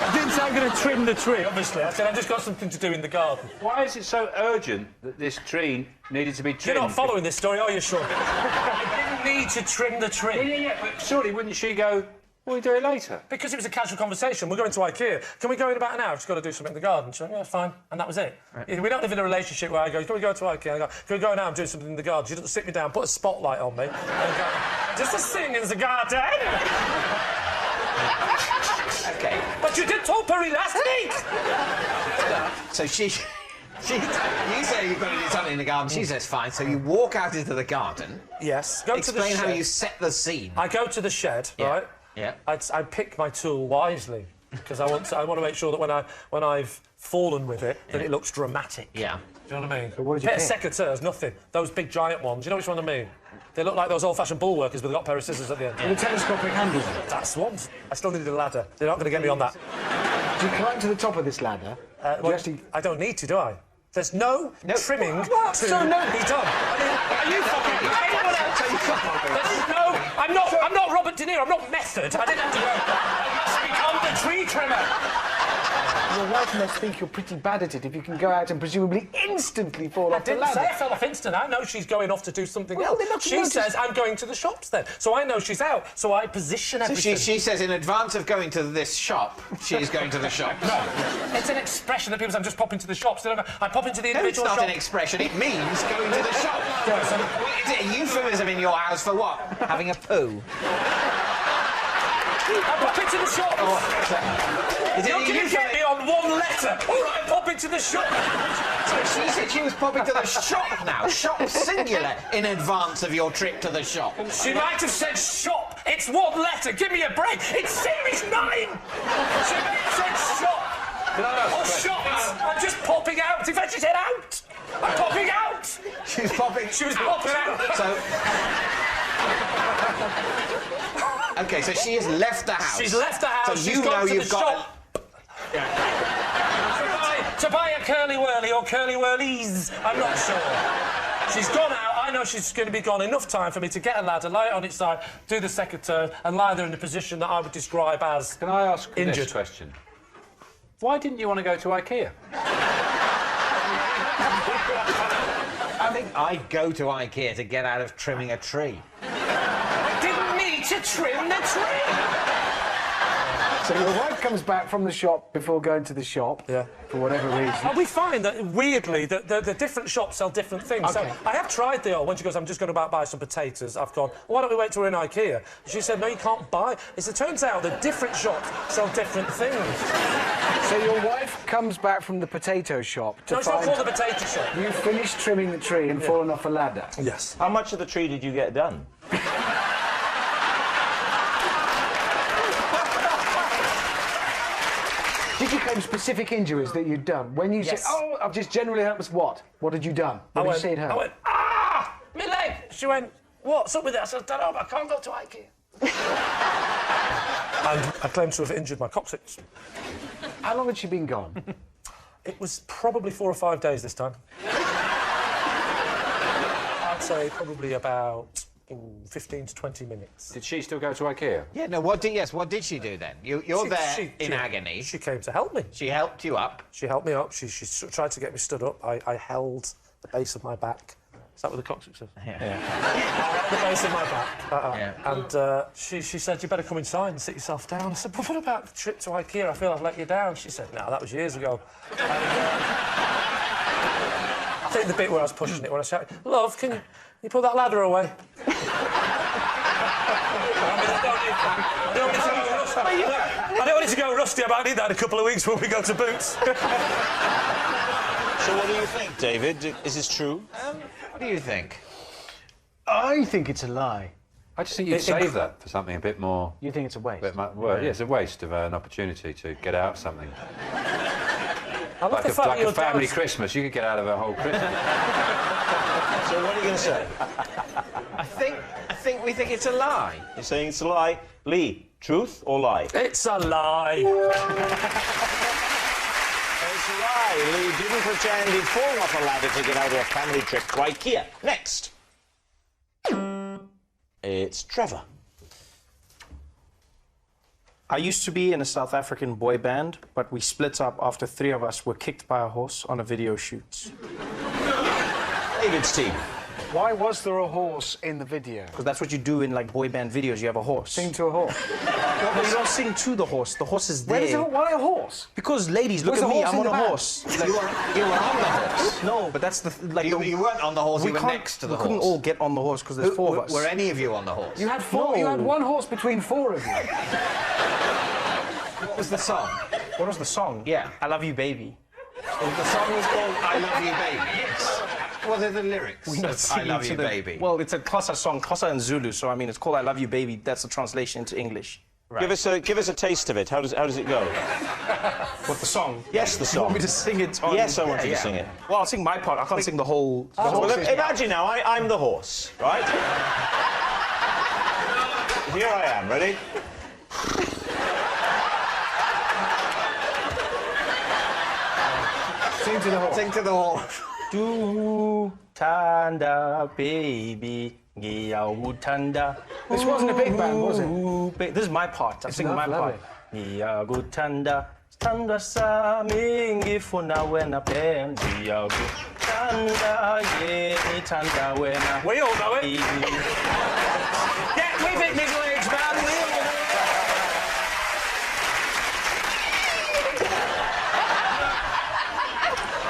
I didn't say I'm going to trim the tree, obviously. I said I've just got something to do in the garden. Why is it so urgent that this tree needed to be trimmed? You're not following this story, are you, Sean? I didn't need to trim the tree. Yeah, but surely wouldn't she go, we'll do it later? Because it was a casual conversation. We're going to IKEA. Can we go in about an hour? She's got to do something in the garden. She went, yeah, fine. And that was it. Right. We don't live in a relationship where I go, can we go to IKEA? I go, can we go now and do something in the garden? She doesn't sit me down, put a spotlight on me, and go, just a thing in the garden. OK. But you did talk Perry last week! So you say you've got to do something in the garden. She says, fine. So you walk out into the garden. Yes. Explain how you set the scene. I go to the shed, right? Yeah. I pick my tool wisely because I want to make sure that when I've fallen with it, that it looks dramatic. Yeah. Do you know what I mean? So what did you pick? Secateurs, nothing. Those big giant ones. You know which one I mean? They look like those old-fashioned bull workers, but they've got a pair of scissors at the end. With the telescopic handles. That's one. I still needed a ladder. They're not going to get me on that. Do you climb to the top of this ladder? I don't need to, do I? There's no trimming to so no. be done. I mean, are you fucking... Anyone else? I'm not Robert De Niro. I'm not Method. I didn't have to go... I must become the tree trimmer. Your wife must think you're pretty bad at it if you can go out and presumably instantly fall off the ladder. I didn't say I fell off instant. I know she's going off to do something else. She says I'm going to the shops then. So I know she's out. So I position everything. So she says in advance of going to this shop, she's going to the shop. No. It's an expression that people say I'm just popping to the shops. I pop into the individual shop. It's not an expression. It means going to the shop. Is it a euphemism in your house for what? Having a poo? I pop into the shop. You're going to get me on one letter. All right, pop into the shop. So she said she was popping to the shop now. Shop singular in advance of your trip to the shop. She might have said shop. It's one letter. Give me a break. It's series 9. She may have said shop. Or shops. I'm just popping out. In fact, she said out. I'm popping out. She was popping out. So... OK, so she has left the house. She's left the house. So you know you've got... To buy a curly whirly or curly whirlies. I'm not sure. She's gone out. I know she's going to be gone enough time for me to get a ladder, lay it on its side, do the secateur, and lie there in the position that I would describe as Can I ask injured. this question? Why didn't you want to go to IKEA? I think I'd go to IKEA to get out of trimming a tree. I didn't need to trim the tree! So your wife comes back from the shop before going to the shop, for whatever reason. And we find that, weirdly, that the different shops sell different things. Okay. So I have tried the old, when she goes, I'm just going to buy some potatoes, I've gone, why don't we wait till we're in IKEA? She said, no, you can't buy. It turns out that different shops sell different things. So your wife comes back from the potato shop to No, it's not called the potato shop. You finished trimming the tree and fallen off a ladder. Yes. How much of the tree did you get done? Did you claim specific injuries that you'd done? When you said, oh, I've just generally hurt myself, what? What had you done? What did you say it hurt? I went, ah! My leg! She went, what's up with it? I said, I don't know, but I can't go to IKEA. And I claim to have injured my coccyx. How long had she been gone? It was probably 4 or 5 days this time. I'd say probably about 15 to 20 minutes. Did she still go to IKEA? Yeah, no, what did she do then? You're there in agony. She came to help me. She helped you up. She helped me up. She tried to get me stood up. I held the base of my back. Is that what the coccyx is? Yeah. The base of my back. And she said, you better come inside and sit yourself down. I said, but what about the trip to IKEA? I feel I've let you down. She said, no, that was years ago. And, I think the bit where I was pushing it, when I shouted, love, can you put that ladder away? I don't want it to go rusty. I might need that in a couple of weeks when we go to Boots. So what do you think, David? Is this true? What do you think? I think it's a lie. I just think you'd save that for something a bit more... You think it's a waste? Well, yeah, it's a waste of an opportunity to get out something. Like a family Christmas, you could get out of a whole Christmas. So what are you going to say? I think we think it's a lie. You're saying it's a lie. Lee, truth or lie? It's a lie. It's a lie. Lee didn't pretend he'd fallen off a ladder to get out of a family trip to IKEA. Next. It's Trevor. I used to be in a South African boy band, but we split up after 3 of us were kicked by a horse on a video shoot. David's team. Why was there a horse in the video? Because that's what you do in, like, boy band videos. You have a horse. Sing to a horse. No, you don't sing to the horse. The horse is there. Why a horse? Because, ladies, look at me. I'm on a horse. Like, you were on the horse. No, but that's the... Like, you weren't on the horse, you were next to the horse. We couldn't all get on the horse because there's 4 of us. Were any of you on the horse? You had 4. No. You had 1 horse between 4 of you. What was the song? What was the song? Yeah. I Love You, Baby. The song was called I Love You, Baby. Yes. What are the lyrics of I Love You, Baby? Well, it's a Xhosa song, Xhosa and Zulu, so, I mean, it's called I Love You, Baby. That's the translation into English. Right. Give us a taste of it. How does it go? What, the song? Yes, the song. You want me to sing it on... Yes, I want you to sing it. Well, I'll sing my part. I can't sing the whole... Well, imagine now, I'm the horse, right? Here I am, ready? Sing to the horse. Sing to the horse. Do tanda baby, tanda. This wasn't a big band, was it? This is my part. I'm singing my part. Tanda tanda sa mingi funa wena pen. Tanda ye tanda wena. We all know it. Get with it, middle-aged man. We all know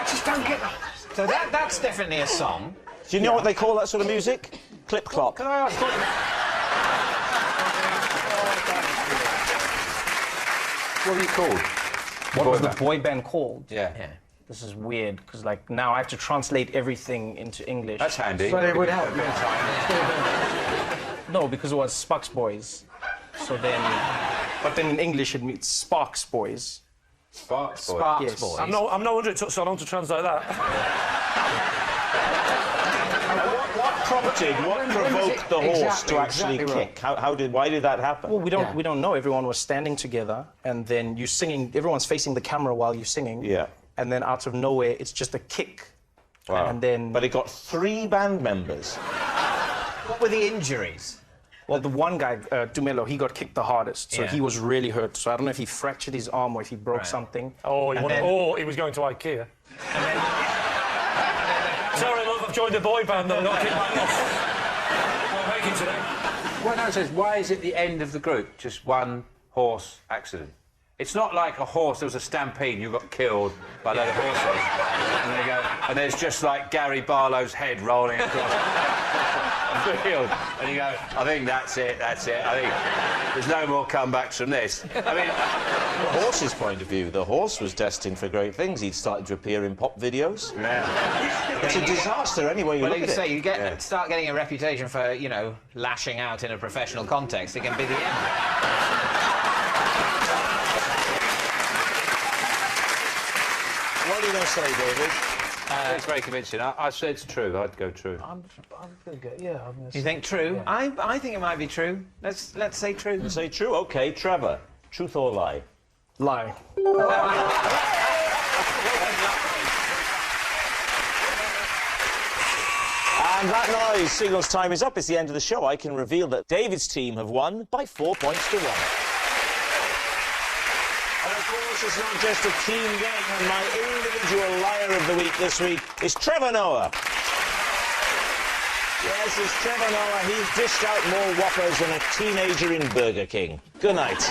it. Just don't get that. So that's definitely a song. Do you know what they call that sort of music? Clip-clop. Can I ask What were you called? What was the boy band called? Yeah. This is weird, because, like, now I have to translate everything into English. That's handy. But it would help. No, because it was Sparks Boys. So then... But then in English it means Sparks Boys. Sparks Boys. Sparks Boys. I'm no wonder it took so long to translate that. What provoked the horse to actually kick? Why did that happen? Well, we don't know. Everyone was standing together, and then you're singing. Everyone's facing the camera while you're singing. Yeah. And then out of nowhere, it's just a kick. Wow. And then. But it got 3 band members. What were the injuries? Well, the one guy, Tumelo, he got kicked the hardest, so Yeah. he was really hurt. So I don't know if he fractured his arm or if he broke something. Oh, he was going to IKEA. Sorry, love, I've joined a boy band that I'm not kicked my off. Well, thank you today. Well, no, it says, why is it the end of the group? Just one horse accident. It's not like a horse, there was a stampede and you got killed by a load of horses. And there you go. And there's just like Gary Barlow's head rolling across the field. And you go, I think that's it. I think there's no more comebacks from this. I mean, from the horse's point of view, the horse was destined for great things. He'd started to appear in pop videos. Yeah. It's a disaster anyway you look at it. Well, you start getting a reputation for, you know, lashing out in a professional context. It can be the end. you going to say, David? It's very convincing. I said it's true. I'd go true. I'm gonna go. Yeah, I'm gonna. You think true? Yeah. I think it might be true. Let's say true. Say true. OK, Trevor. Truth or lie? Lie. And that noise signals time is up. It's the end of the show. I can reveal that David's team have won by 4 points to 1. And of course, it's not just a team game. And my individual liar of the week this week is Trevor Noah. Yes, it's Trevor Noah. He's dished out more Whoppers than a teenager in Burger King. Good night.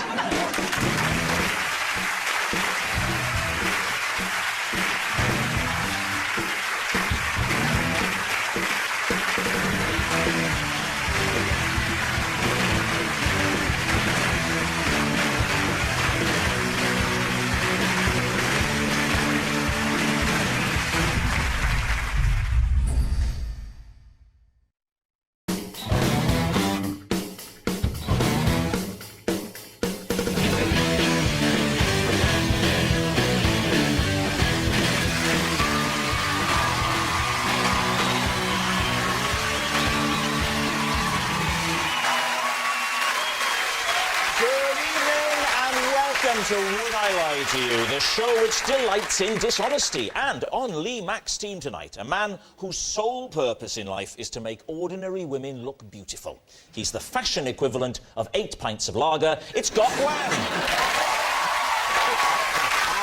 Welcome to Would I Lie to You, the show which delights in dishonesty. And on Lee Mack's team tonight, a man whose sole purpose in life is to make ordinary women look beautiful. He's the fashion equivalent of 8 pints of lager. It's Got Wham!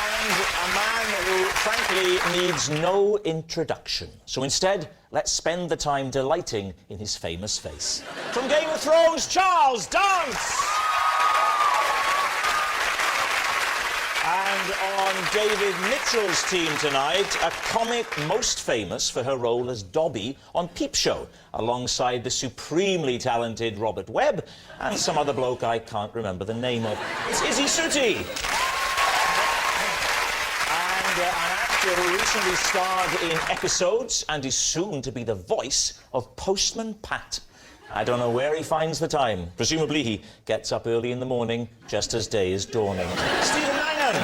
And a man who, frankly, needs no introduction. So instead, let's spend the time delighting in his famous face. From Game of Thrones, Charles Dance! And on David Mitchell's team tonight, a comic most famous for her role as Dobby on Peep Show, alongside the supremely talented Robert Webb and some other bloke I can't remember the name of. It's Izzy Sooty! And an actor who recently starred in episodes and is soon to be the voice of Postman Pat. I don't know where he finds the time. Presumably he gets up early in the morning just as day is dawning. Stephen Langan!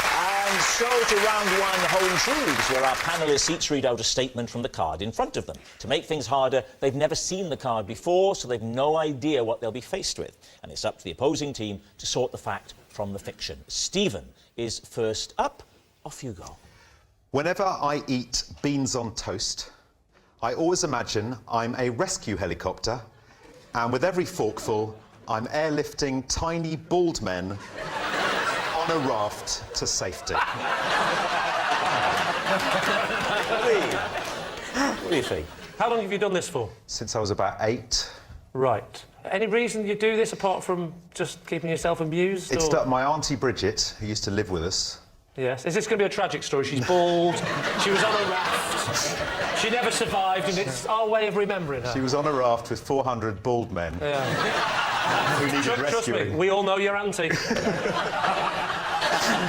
And so to round one, Home Truths, where our panellists each read out a statement from the card in front of them. To make things harder, they've never seen the card before, so they've no idea what they'll be faced with. And it's up to the opposing team to sort the fact from the fiction. Stephen is first up. Off you go. Whenever I eat beans on toast, I always imagine I'm a rescue helicopter, and with every forkful, I'm airlifting tiny bald men on a raft to safety. What do you think? How long have you done this for? Since I was about 8. Right. Any reason you do this apart from just keeping yourself amused? It or... started my auntie Bridget, who used to live with us. Yes. Is this going to be a tragic story? She's bald, she was on a raft, she never survived, and it's our way of remembering her. She was on a raft with 400 bald men. Yeah. Who needed Trust rescuing. me, we all know your auntie.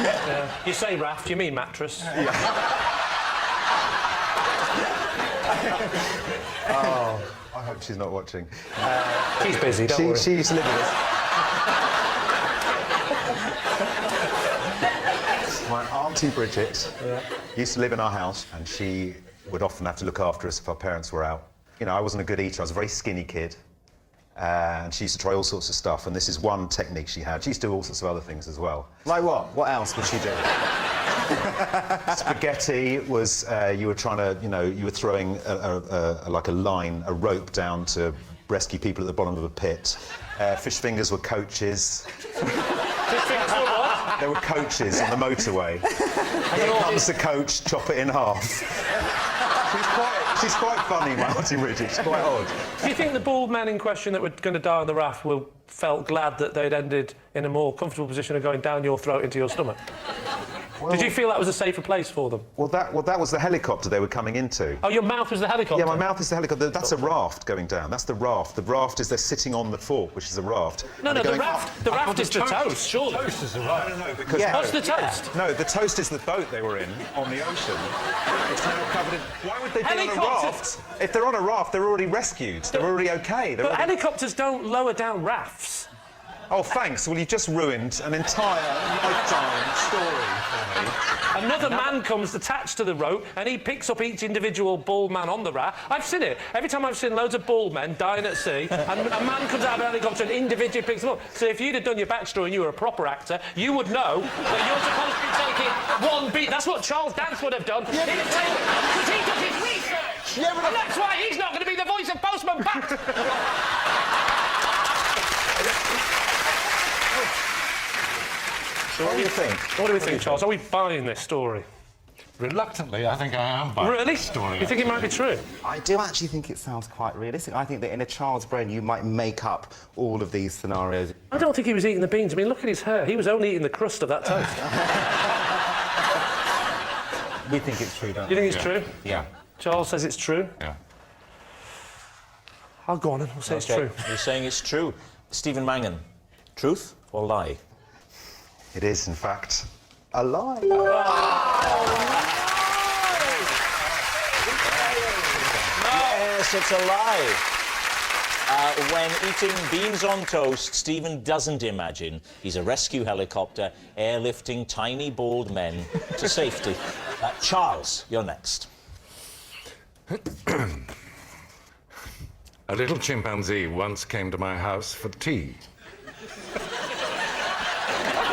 Yeah. You say raft, you mean mattress. Yeah. Oh, I hope she's not watching. She's busy, don't worry. She used to live with us. My auntie Bridget used to live in our house, and she would often have to look after us if our parents were out. You know, I wasn't a good eater. I was a very skinny kid. And she used to try all sorts of stuff, and this is one technique she had. She used to do all sorts of other things as well. Like what? What else would she do? Spaghetti was, you were trying to, you know, you were throwing like a line, a rope down to rescue people at the bottom of a pit. Fish fingers were coaches. Fish fingers were what? There were coaches on the motorway. Here comes the coach, chop it in half. She's quite funny, my auntie Bridget. She's quite odd. Do you think the bald men in question that were going to die on the raft felt glad that they'd ended in a more comfortable position of going down your throat into your stomach? Well, did you feel that was a safer place for them? Well, that was the helicopter they were coming into. Oh, your mouth was the helicopter? Yeah, my mouth is the helicopter. That's a raft going down. That's the raft. The raft is they're sitting on the fork, which is a raft. No, the raft is the toast, surely. The toast is the raft. No, because... Yeah. What's the toast? No, the toast is the boat they were in on the ocean. It's now covered in... Why would they be on a raft? If they're on a raft, they're already rescued. They're already OK. But helicopters don't lower down rafts. Oh, thanks. Well, you just ruined an entire lifetime story for me. Another man comes attached to the rope and he picks up each individual bald man on the raft. I've seen it. Every time I've seen loads of bald men dying at sea, and a man comes out of a helicopter and individually picks them up. So if you'd have done your backstory and you were a proper actor, you would know that you're supposed to be taking one beat. That's what Charles Dance would have done. He'd have taken, because he does his research. Yeah, and that's why he's not going to be the voice of Postman Pat. So what do you think? What do we think, Charles? Are we buying this story? Reluctantly, I think I am buying Really? this story. You think it might be true? I do actually think it sounds quite realistic. I think that in a child's brain you might make up all of these scenarios. I don't think he was eating the beans. I mean, look at his hair. He was only eating the crust of that toast. We think it's true, don't we? You think it's true? Yeah. Charles says it's true? Yeah. I'll go on and we'll say it's true. You're saying it's true. Stephen Mangan, truth or lie? It is, in fact, a lie. Yes, it's a lie. When eating beans on toast, Stephen doesn't imagine he's a rescue helicopter airlifting tiny bald men to safety. Charles, you're next. A little chimpanzee once came to my house for tea.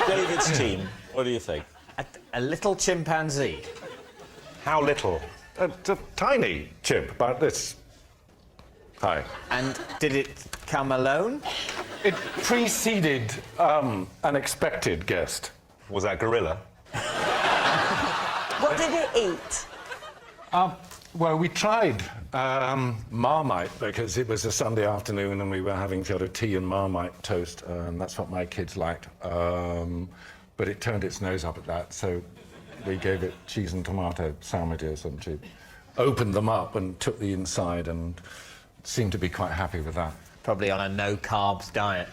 David's team, what do you think? A little chimpanzee. How little? A tiny chimp, about this high. And did it come alone? It preceded an expected guest. Was that gorilla? What did it eat? Well, we tried Marmite because it was a Sunday afternoon and we were having sort of tea and Marmite toast, and that's what my kids liked. But it turned its nose up at that, so we gave it cheese and tomato sandwiches, and she opened them up and took the inside and seemed to be quite happy with that. Probably on a no-carbs diet.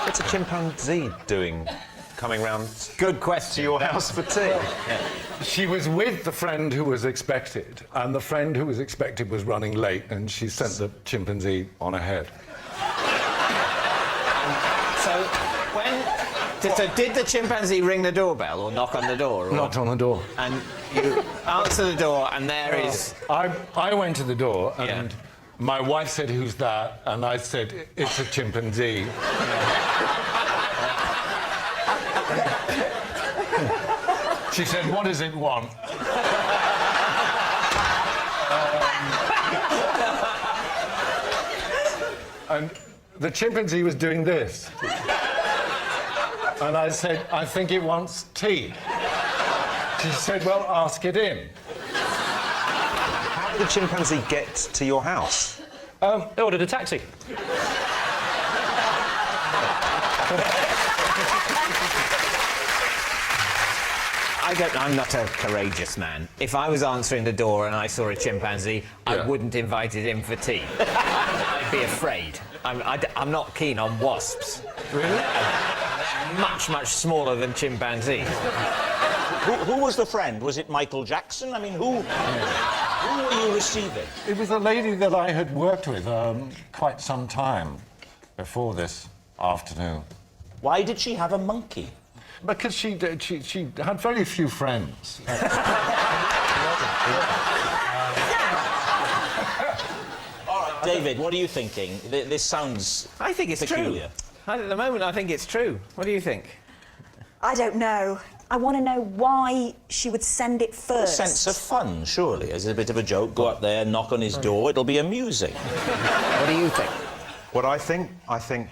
What's a chimpanzee doing, coming round Good question. to your house for tea? Yeah. She was with the friend who was expected, and the friend who was expected was running late, and she sent the chimpanzee on ahead. So did the chimpanzee ring the doorbell or knock on the door? Or... Knocked on the door. And you answer the door, and there is... I went to the door, and my wife said, "Who's that?" And I said, "It's a chimpanzee." She said, "What does it want?" And the chimpanzee was doing this. And I said, "I think it wants tea." She said, "Well, ask it in." How did the chimpanzee get to your house? They ordered a taxi. I'm not a courageous man. If I was answering the door and I saw a chimpanzee, I wouldn't invite it in for tea. I'd be afraid. I'm not keen on wasps. Really? Much, much smaller than chimpanzees. Who was the friend? Was it Michael Jackson? I mean, who were you receiving? It was a lady that I had worked with quite some time before this afternoon. Why did she have a monkey? Because she had very few friends. David, what are you thinking? This sounds I think it's peculiar. true. At the moment, I think it's true. What do you think? I don't know. I want to know why she would send it first. A sense of fun, surely. As a bit of a joke, go up there, knock on his door, it'll be amusing. What do you think? What I think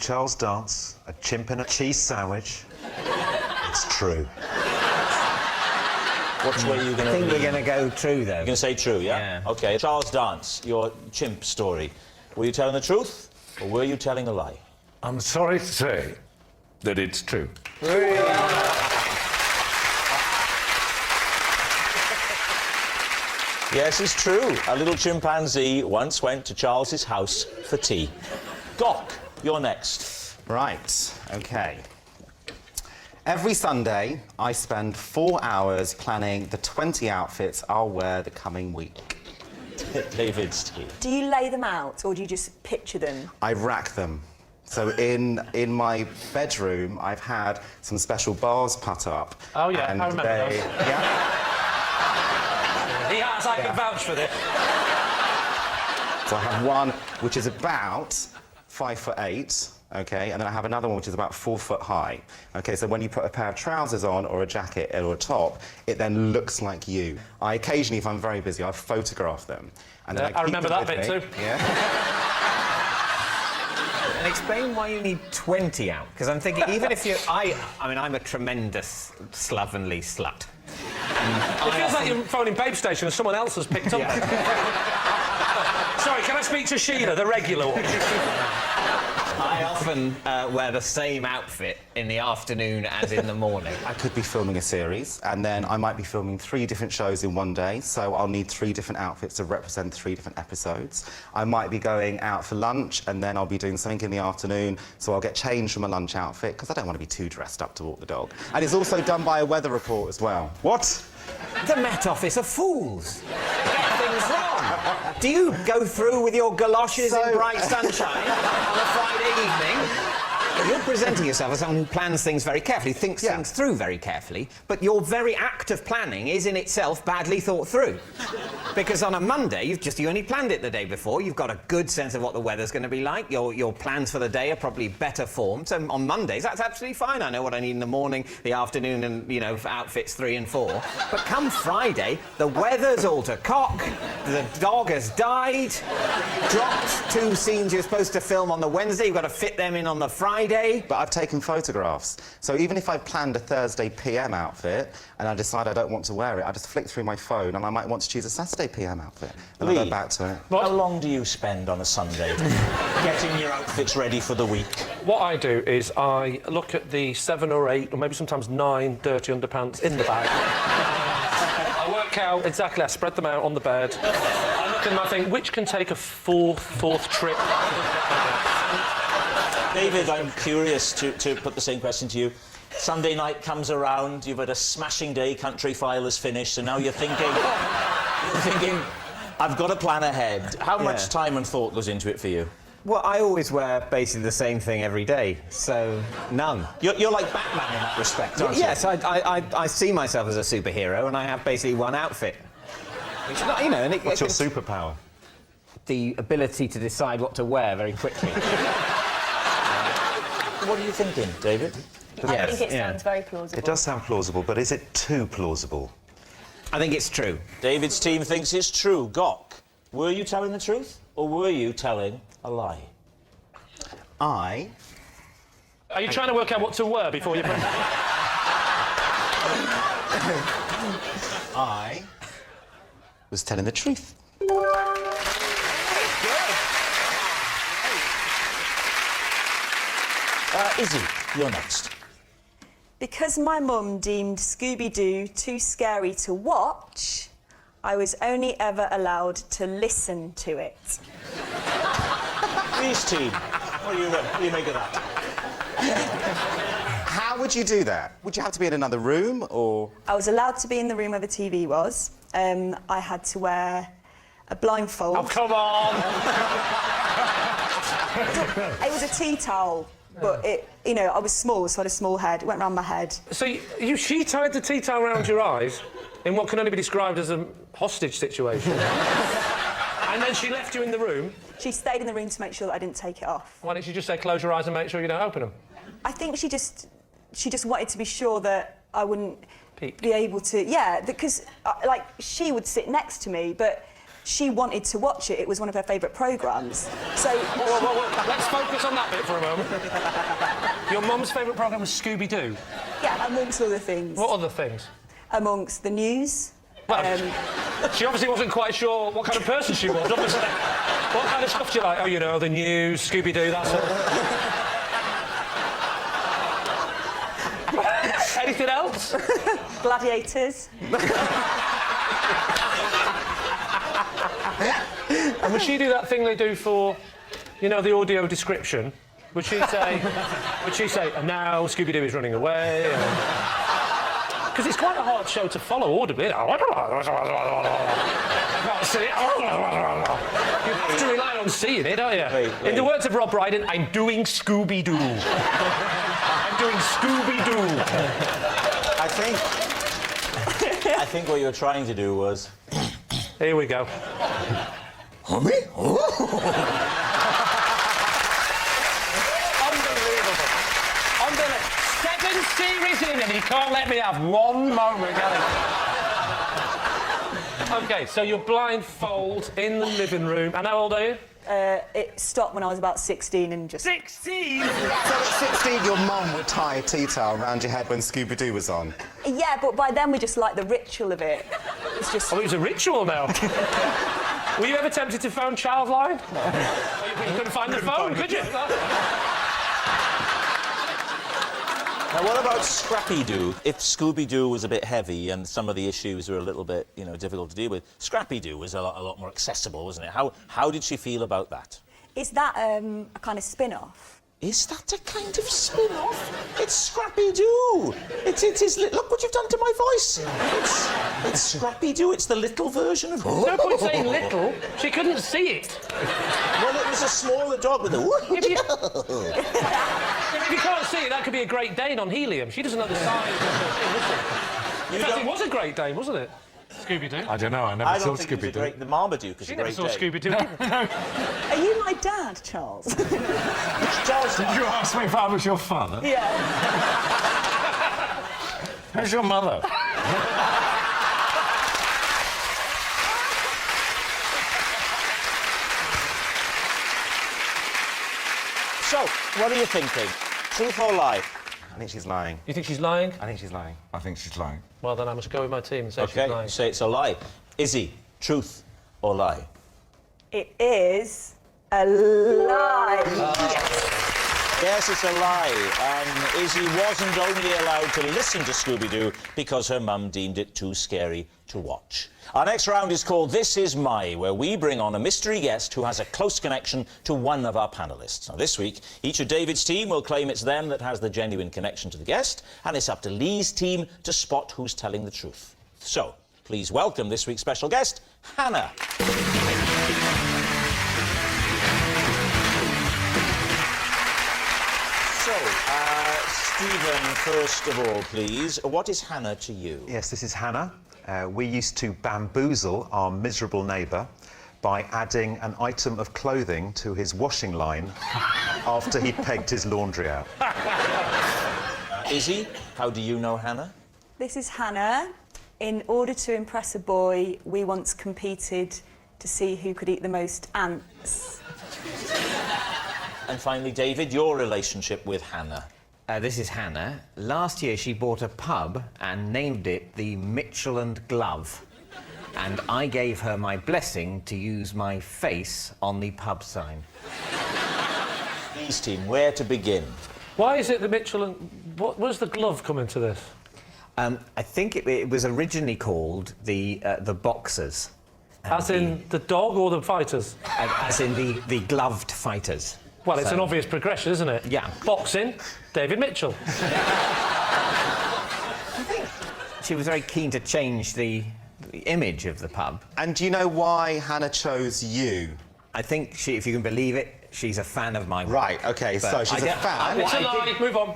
Charles Dance, a chimp in a cheese sandwich. It's true. Which way are you going to I think we're going to go true, though. You're going to say true, yeah? OK. Charles Dance, your chimp story. Were you telling the truth, or were you telling a lie? I'm sorry to say that it's true. Yes, it's true. A little chimpanzee once went to Charles's house for tea. Gok, you're next. Right, OK. Every Sunday, I spend 4 hours planning the 20 outfits I'll wear the coming week. David's tea. Do you lay them out, or do you just picture them? I rack them So in my bedroom, I've had some special bars put up. Oh, yeah, and I remember those. Yeah. He has, I can vouch for this. So I have one which is about 5'8", okay, and then I have another one which is about 4 foot high. Okay, so when you put a pair of trousers on or a jacket or a top, it then looks like you. I occasionally, if I'm very busy, I photograph them. And then I remember that bit too. Yeah. And explain why you need 20 out, because I'm thinking, even if you... I mean, I'm a tremendous slovenly slut. It feels like you're phoning Babe Station and someone else has picked up. Sorry, can I speak to Sheila, the regular one? I often wear the same outfit in the afternoon as in the morning. I could be filming a series, and then I might be filming 3 different shows in one day, so I'll need 3 different outfits to represent 3 different episodes. I might be going out for lunch, and then I'll be doing something in the afternoon, so I'll get changed from a lunch outfit, because I don't want to be too dressed up to walk the dog. And it's also done by a weather report as well. What? The Met Office are fools. Get things wrong. Do you go through with your galoshes in bright sunshine on a Friday evening? You're presenting yourself as someone who plans things very carefully, thinks things through very carefully, but your very act of planning is in itself badly thought through. Because on a Monday, you only planned it the day before, you've got a good sense of what the weather's going to be like, your plans for the day are probably better formed, so on Mondays, that's absolutely fine. I know what I need in the morning, the afternoon, and, you know, outfits 3 and 4. But come Friday, the weather's all to cock, the dog has died, dropped 2 scenes you're supposed to film on the Wednesday, you've got to fit them in on the Friday. But I've taken photographs. So even if I've planned a Thursday PM outfit and I decide I don't want to wear it, I just flick through my phone and I might want to choose a Saturday PM outfit. And I'll go back to it. How long do you spend on a Sunday getting your outfits ready for the week? What I do is I look at the 7 or 8, or maybe sometimes 9 dirty underpants in the bag. I work out exactly, I spread them out on the bed. I look and I think, which can take a fourth trip? David, I'm curious to put the same question to you. Sunday night comes around, you've had a smashing day, Country File is finished, so now you're thinking, I've got to plan ahead. How much time and thought goes into it for you? Well, I always wear basically the same thing every day, so none. You're like Batman in that respect, aren't you? Yes, I see myself as a superhero, and I have basically one outfit. Which, you know, and what's your superpower? The ability to decide what to wear very quickly. What are you thinking, David? I think it sounds very plausible. It does sound plausible, but is it too plausible? I think it's true. David's team thinks it's true. Gok, were you telling the truth, or were you telling a lie? Are you trying to work out what to wear before you... I was telling the truth. Izzy, you're next. Because my mum deemed Scooby-Doo too scary to watch, I was only ever allowed to listen to it. Reese team, what do you make of that? How would you do that? Would you have to be in another room, or...? I was allowed to be in the room where the TV was. I had to wear a blindfold. Oh, come on! It was a tea towel. But you know, I was small, so I had a small head. It went round my head. So she tied the tea towel around your eyes in what can only be described as a hostage situation. And then she left you in the room. She stayed in the room to make sure that I didn't take it off. Why didn't she just say, close your eyes and make sure you don't open them? I think she just wanted to be sure that I wouldn't Peep. be able to... Yeah, because, like, she would sit next to me, but... She wanted to watch it. It was one of her favourite programmes. So... Whoa. Let's focus on that bit for a moment. Your mum's favourite programme was Scooby-Doo? Yeah, amongst other things. What other things? Amongst the news. Well, she obviously wasn't quite sure what kind of person she was, obviously. What kind of stuff do you like? Oh, you know, the news, Scooby-Doo, that sort of... Anything else? Gladiators. And would she do that thing they do for, you know, the audio description? Would she say, and now Scooby-Doo is running away? Because it's quite a hard show to follow audibly. I can't see it. You have to rely on seeing it, don't you? Wait. In the words of Rob Brydon, I'm doing Scooby-Doo. I'm doing Scooby-Doo. I think what you were trying to do was... Here we go. Honey? Unbelievable. 7 series in and he can't let me have one moment, can he? OK, so you're blindfold in the living room. And how old are you? It stopped when I was about 16 and just... 16? So at 16, your mum would tie a tea towel around your head when Scooby-Doo was on? Yeah, but by then we just liked the ritual of it. It's just... Oh, it was a ritual now. Were you ever tempted to phone Childline? No. You couldn't find the phone, could you? Now, what about Scrappy-Doo? If Scooby-Doo was a bit heavy and some of the issues were a little bit, you know, difficult to deal with, Scrappy-Doo was a lot more accessible, wasn't it? How did she feel about that? Is that a kind of spin-off? Is that a kind of spin-off? It's Scrappy-Doo. It is. Look what you've done to my voice. It's Scrappy-Doo. It's the little version of. No point saying little. She couldn't see it. Well, it was a smaller dog with a. If you can't see it, that could be a Great Dane on helium. She doesn't know the size of the thing, does she? In fact, it was a Great Dane, wasn't it? Scooby-Doo. I don't know. I never saw Scooby-Doo. The Marmaduke is She a never Great saw Dane. Scooby-Doo. Are you my dad, Charles? Charles, did you ask me if I was your father? Yeah. Who's your mother? So, what are you thinking? Truth or lie? I think she's lying. You think she's lying? I think she's lying. I think she's lying. Well, then I must go with my team and say she's Okay, lying. say it's a lie. Izzy, truth or lie? It is a lie. Yes, it's a lie. Izzy wasn't only allowed to listen to Scooby-Doo because her mum deemed it too scary to watch. Our next round is called This Is My, where we bring on a mystery guest who has a close connection to one of our panellists. Now, this week, each of David's team will claim it's them that has the genuine connection to the guest, and it's up to Lee's team to spot who's telling the truth. So, please welcome this week's special guest, Hannah. So, Stephen, first of all, please, what is Hannah to you? Yes, this is Hannah. We used to bamboozle our miserable neighbour by adding an item of clothing to his washing line after he pegged his laundry out. Izzy, how do you know Hannah? This is Hannah. In order to impress a boy, we once competed to see who could eat the most ants. And finally, David, your relationship with Hannah. This is Hannah. Last year she bought a pub and named it the Mitchell and Glove. And I gave her my blessing to use my face on the pub sign. Lee's team, where to begin? Why is it the Mitchell and... Where's the glove come into this? I think it was originally called the Boxers. As in the dog or the fighters? As in the gloved fighters. Well, it's an obvious progression, isn't it? Yeah. Boxing, David Mitchell. She was very keen to change the image of the pub. And do you know why Hannah chose you? I think she, if you can believe it, she's a fan of my work. Right, OK, so she's a fan. It's a lie. Move on.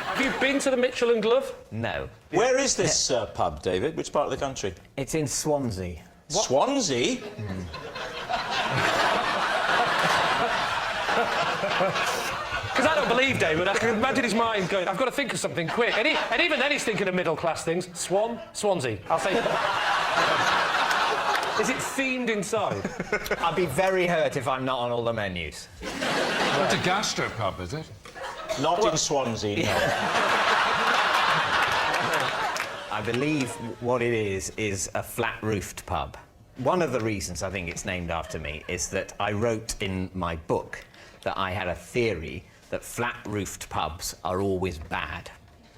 Have you been to the Mitchell and Glove? No. Where is this pub, David? Which part of the country? It's in Swansea. What? Swansea? Because I don't believe David. I can imagine his mind going, I've got to think of something quick. And even then he's thinking of middle-class things. Swansea. I'll say... Is it themed inside? I'd be very hurt if I'm not on all the menus. It's a gastropub, is it? Not in Swansea, no. I believe what it is a flat-roofed pub. One of the reasons I think it's named after me is that I wrote in my book that I had a theory that flat-roofed pubs are always bad.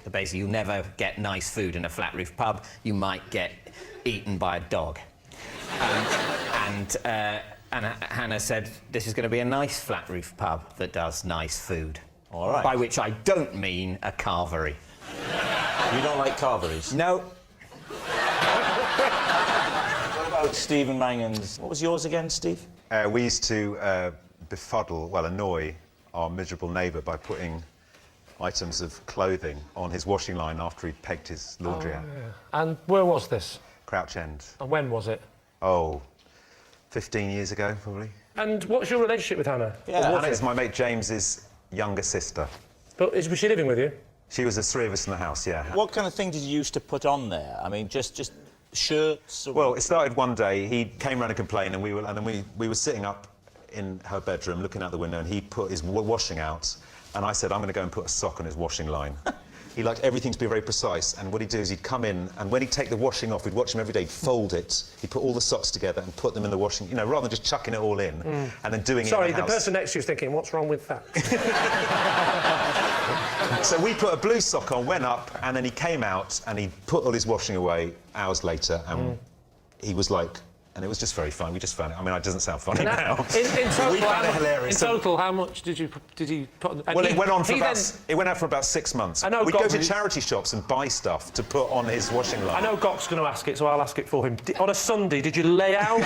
So basically, you'll never get nice food in a flat-roofed pub. You might get eaten by a dog. And Hannah said, this is going to be a nice flat-roofed pub that does nice food. All right. By which I don't mean a carvery. You don't like carveries? No. What about Stephen Mangan's? What was yours again, Steve? We used to befuddle, well, annoy our miserable neighbour by putting items of clothing on his washing line after he'd pegged his laundry out. Yeah. And where was this? Crouch End. And when was it? Oh, 15 years ago, probably. And what's your relationship with Hannah? Hannah is my mate James's younger sister. But was she living with you? She was the three of us in the house, yeah. What kind of thing did you used to put on there? I mean, just shirts? Or... Well, it started one day. He came round and complained, and we were sitting up in her bedroom, looking out the window, and he put his washing out, and I said, I'm going to go and put a sock on his washing line. He liked everything to be very precise, and what he'd do is he'd come in, and when he'd take the washing off, we'd watch him every day, he'd fold it, he'd put all the socks together and put them in the washing, you know, rather than just chucking it all in and then doing it in the house. Sorry, the person next to you is thinking, what's wrong with that? So we put a blue sock on, went up, and then he came out, and he put all his washing away hours later, and he was like... And it was just very fun. We just found it. I mean, it doesn't sound funny now. In total, we found it hilarious. In total, how much did he put? Well, it went on for it went out for about 6 months. I know. We'd go to charity shops and buy stuff to put on his washing line. I know Gok's going to ask it, so I'll ask it for him. On a Sunday, did you lay out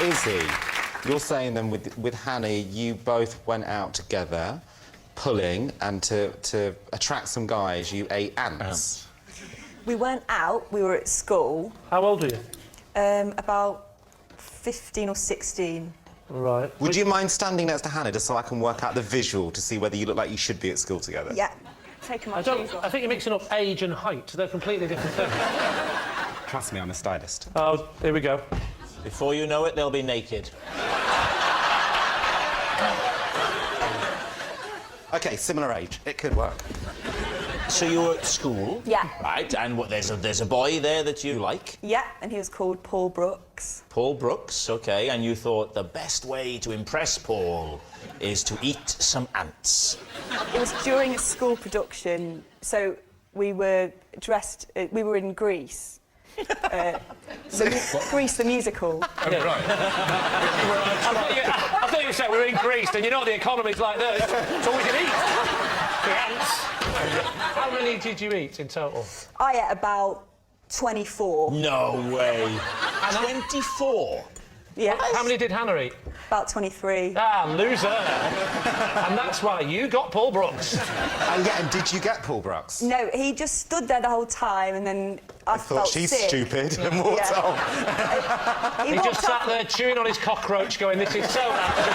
clothes? Izzy, you're saying then with Hannah, you both went out together, pulling, and to attract some guys, you ate ants. We weren't out, we were at school. How old are you? About 15 or 16. Right. Would you mind standing next to Hannah just so I can work out the visual to see whether you look like you should be at school together? Yeah. Taking my shoes off. I think you're mixing up age and height. They're completely different things. Trust me, I'm a stylist. Oh, here we go. Before you know it, they'll be naked. OK, similar age. It could work. So you were at school? Yeah. Right, and there's a boy there that you like? Yeah, and he was called Paul Brooks. Paul Brooks, OK, and you thought the best way to impress Paul is to eat some ants. It was during a school production, so we were dressed... we were in Greece. Grease the musical. Oh, right. I thought you said we were in Greece, and you know the economy's like this. It's all we can eat. The ants. How many did you eat in total? I ate about 24. No way. 24? Yeah. How many did Hannah eat? About 23. Ah, loser. And that's why you got Paul Brooks. And did you get Paul Brooks? No, he just stood there the whole time, and then I thought felt she's sick. stupid and walked off. He just sat there chewing on his cockroach going, this is so natural.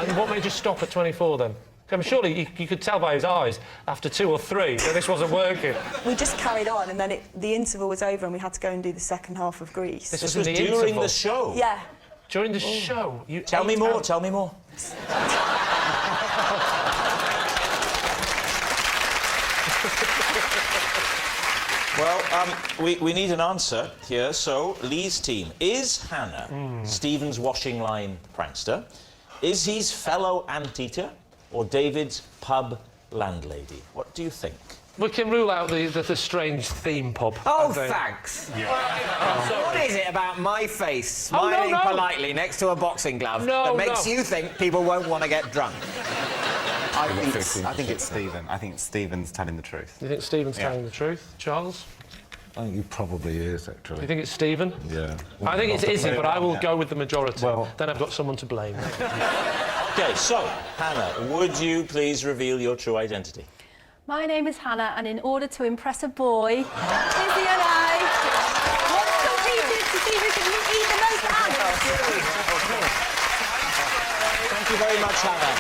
And what made you stop at 24 then? I mean, surely you could tell by his eyes after 2 or 3 that this wasn't working. We just carried on, and then the interval was over, and we had to go and do the second half of Greece. This was during the show? Yeah. During the show? Tell me more, tell me more. Well, we need an answer here. So, Lee's team. Is Hannah Stephen's washing line prankster? Is his fellow anteater? Or David's pub landlady? What do you think? We can rule out the strange theme pub. Oh, thanks. What is it about my face smiling politely next to a boxing glove that makes you think people won't want to get drunk? I think it's Stephen. I think Stephen's telling the truth. You think Stephen's telling the truth? Charles? I think he probably is, actually. You think it's Stephen? Yeah. I think it's Izzy, but I will go with the majority. Well, then I've got someone to blame. OK, so, Hannah, would you please reveal your true identity? My name is Hannah, and in order to impress a boy, Izzy and I once competed to see who can eat the most ants. Thank you very much, Hannah.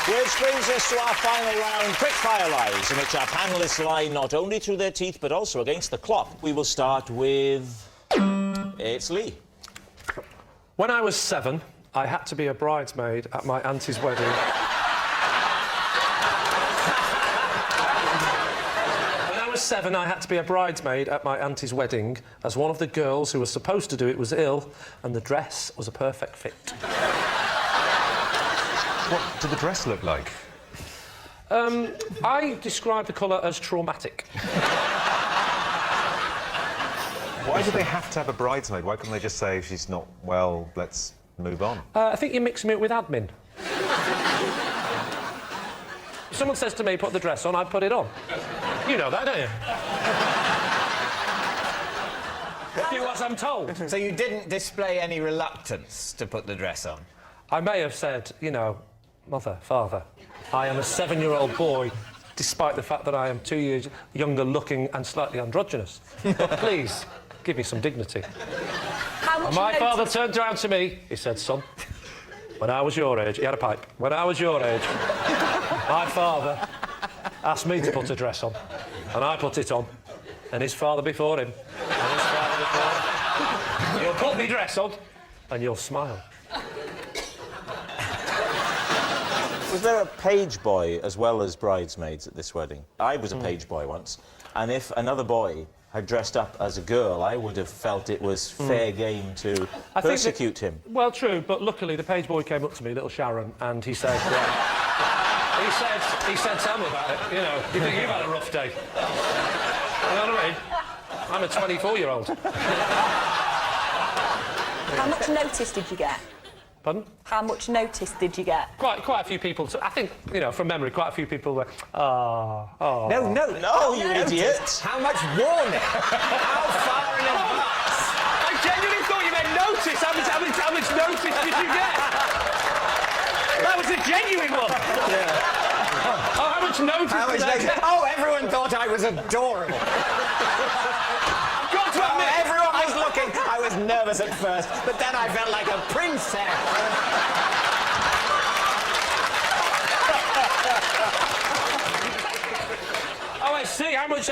Which brings us to our final round, Quickfire Lies, in which our panellists lie not only through their teeth, but also against the clock. We will start with... It's Lee. When I was 7, I had to be a bridesmaid at my auntie's wedding. When I was 7, I had to be a bridesmaid at my auntie's wedding, as one of the girls who was supposed to do it was ill, and the dress was a perfect fit. What did the dress look like? I describe the colour as traumatic. Why do they have to have a bridesmaid? Why couldn't they just say, if she's not well, let's move on? I think you're mixing it with admin. someone says to me, put the dress on, I put it on. You know that, don't you? Do as I'm told. So you didn't display any reluctance to put the dress on? I may have said, you know, mother, father, I am a 7-year-old boy, despite the fact that I am 2 years younger looking and slightly androgynous. But please, give me some dignity. And my father turned around to me, he said, son, when I was your age, he had a pipe, when I was your age, my father asked me to put a dress on, and I put it on, and his father before him, and his father before him. You'll put me dress on, and you'll smile. Was there a page boy as well as bridesmaids at this wedding? I was a page boy once, and if another boy had dressed up as a girl, I would have felt it was fair game to persecute him. Well, true, but luckily the page boy came up to me, little Sharon, and he said, he said, tell me about it, you know, you think you've had a rough day. You know what I mean? I'm a 24-year-old. How much notice did you get? Pardon? How much notice did you get? Quite a few people. I think, you know, from memory, quite a few people were, oh. No, you idiot. How much warning? How far in advance? I genuinely thought you meant notice. How much notice did you get? That was a genuine one. Yeah. Oh, how much notice did I get? Oh, everyone thought I was adorable. Got to admit, everyone was looking. I was nervous at first, but then I felt like a princess. Oh, I see. How much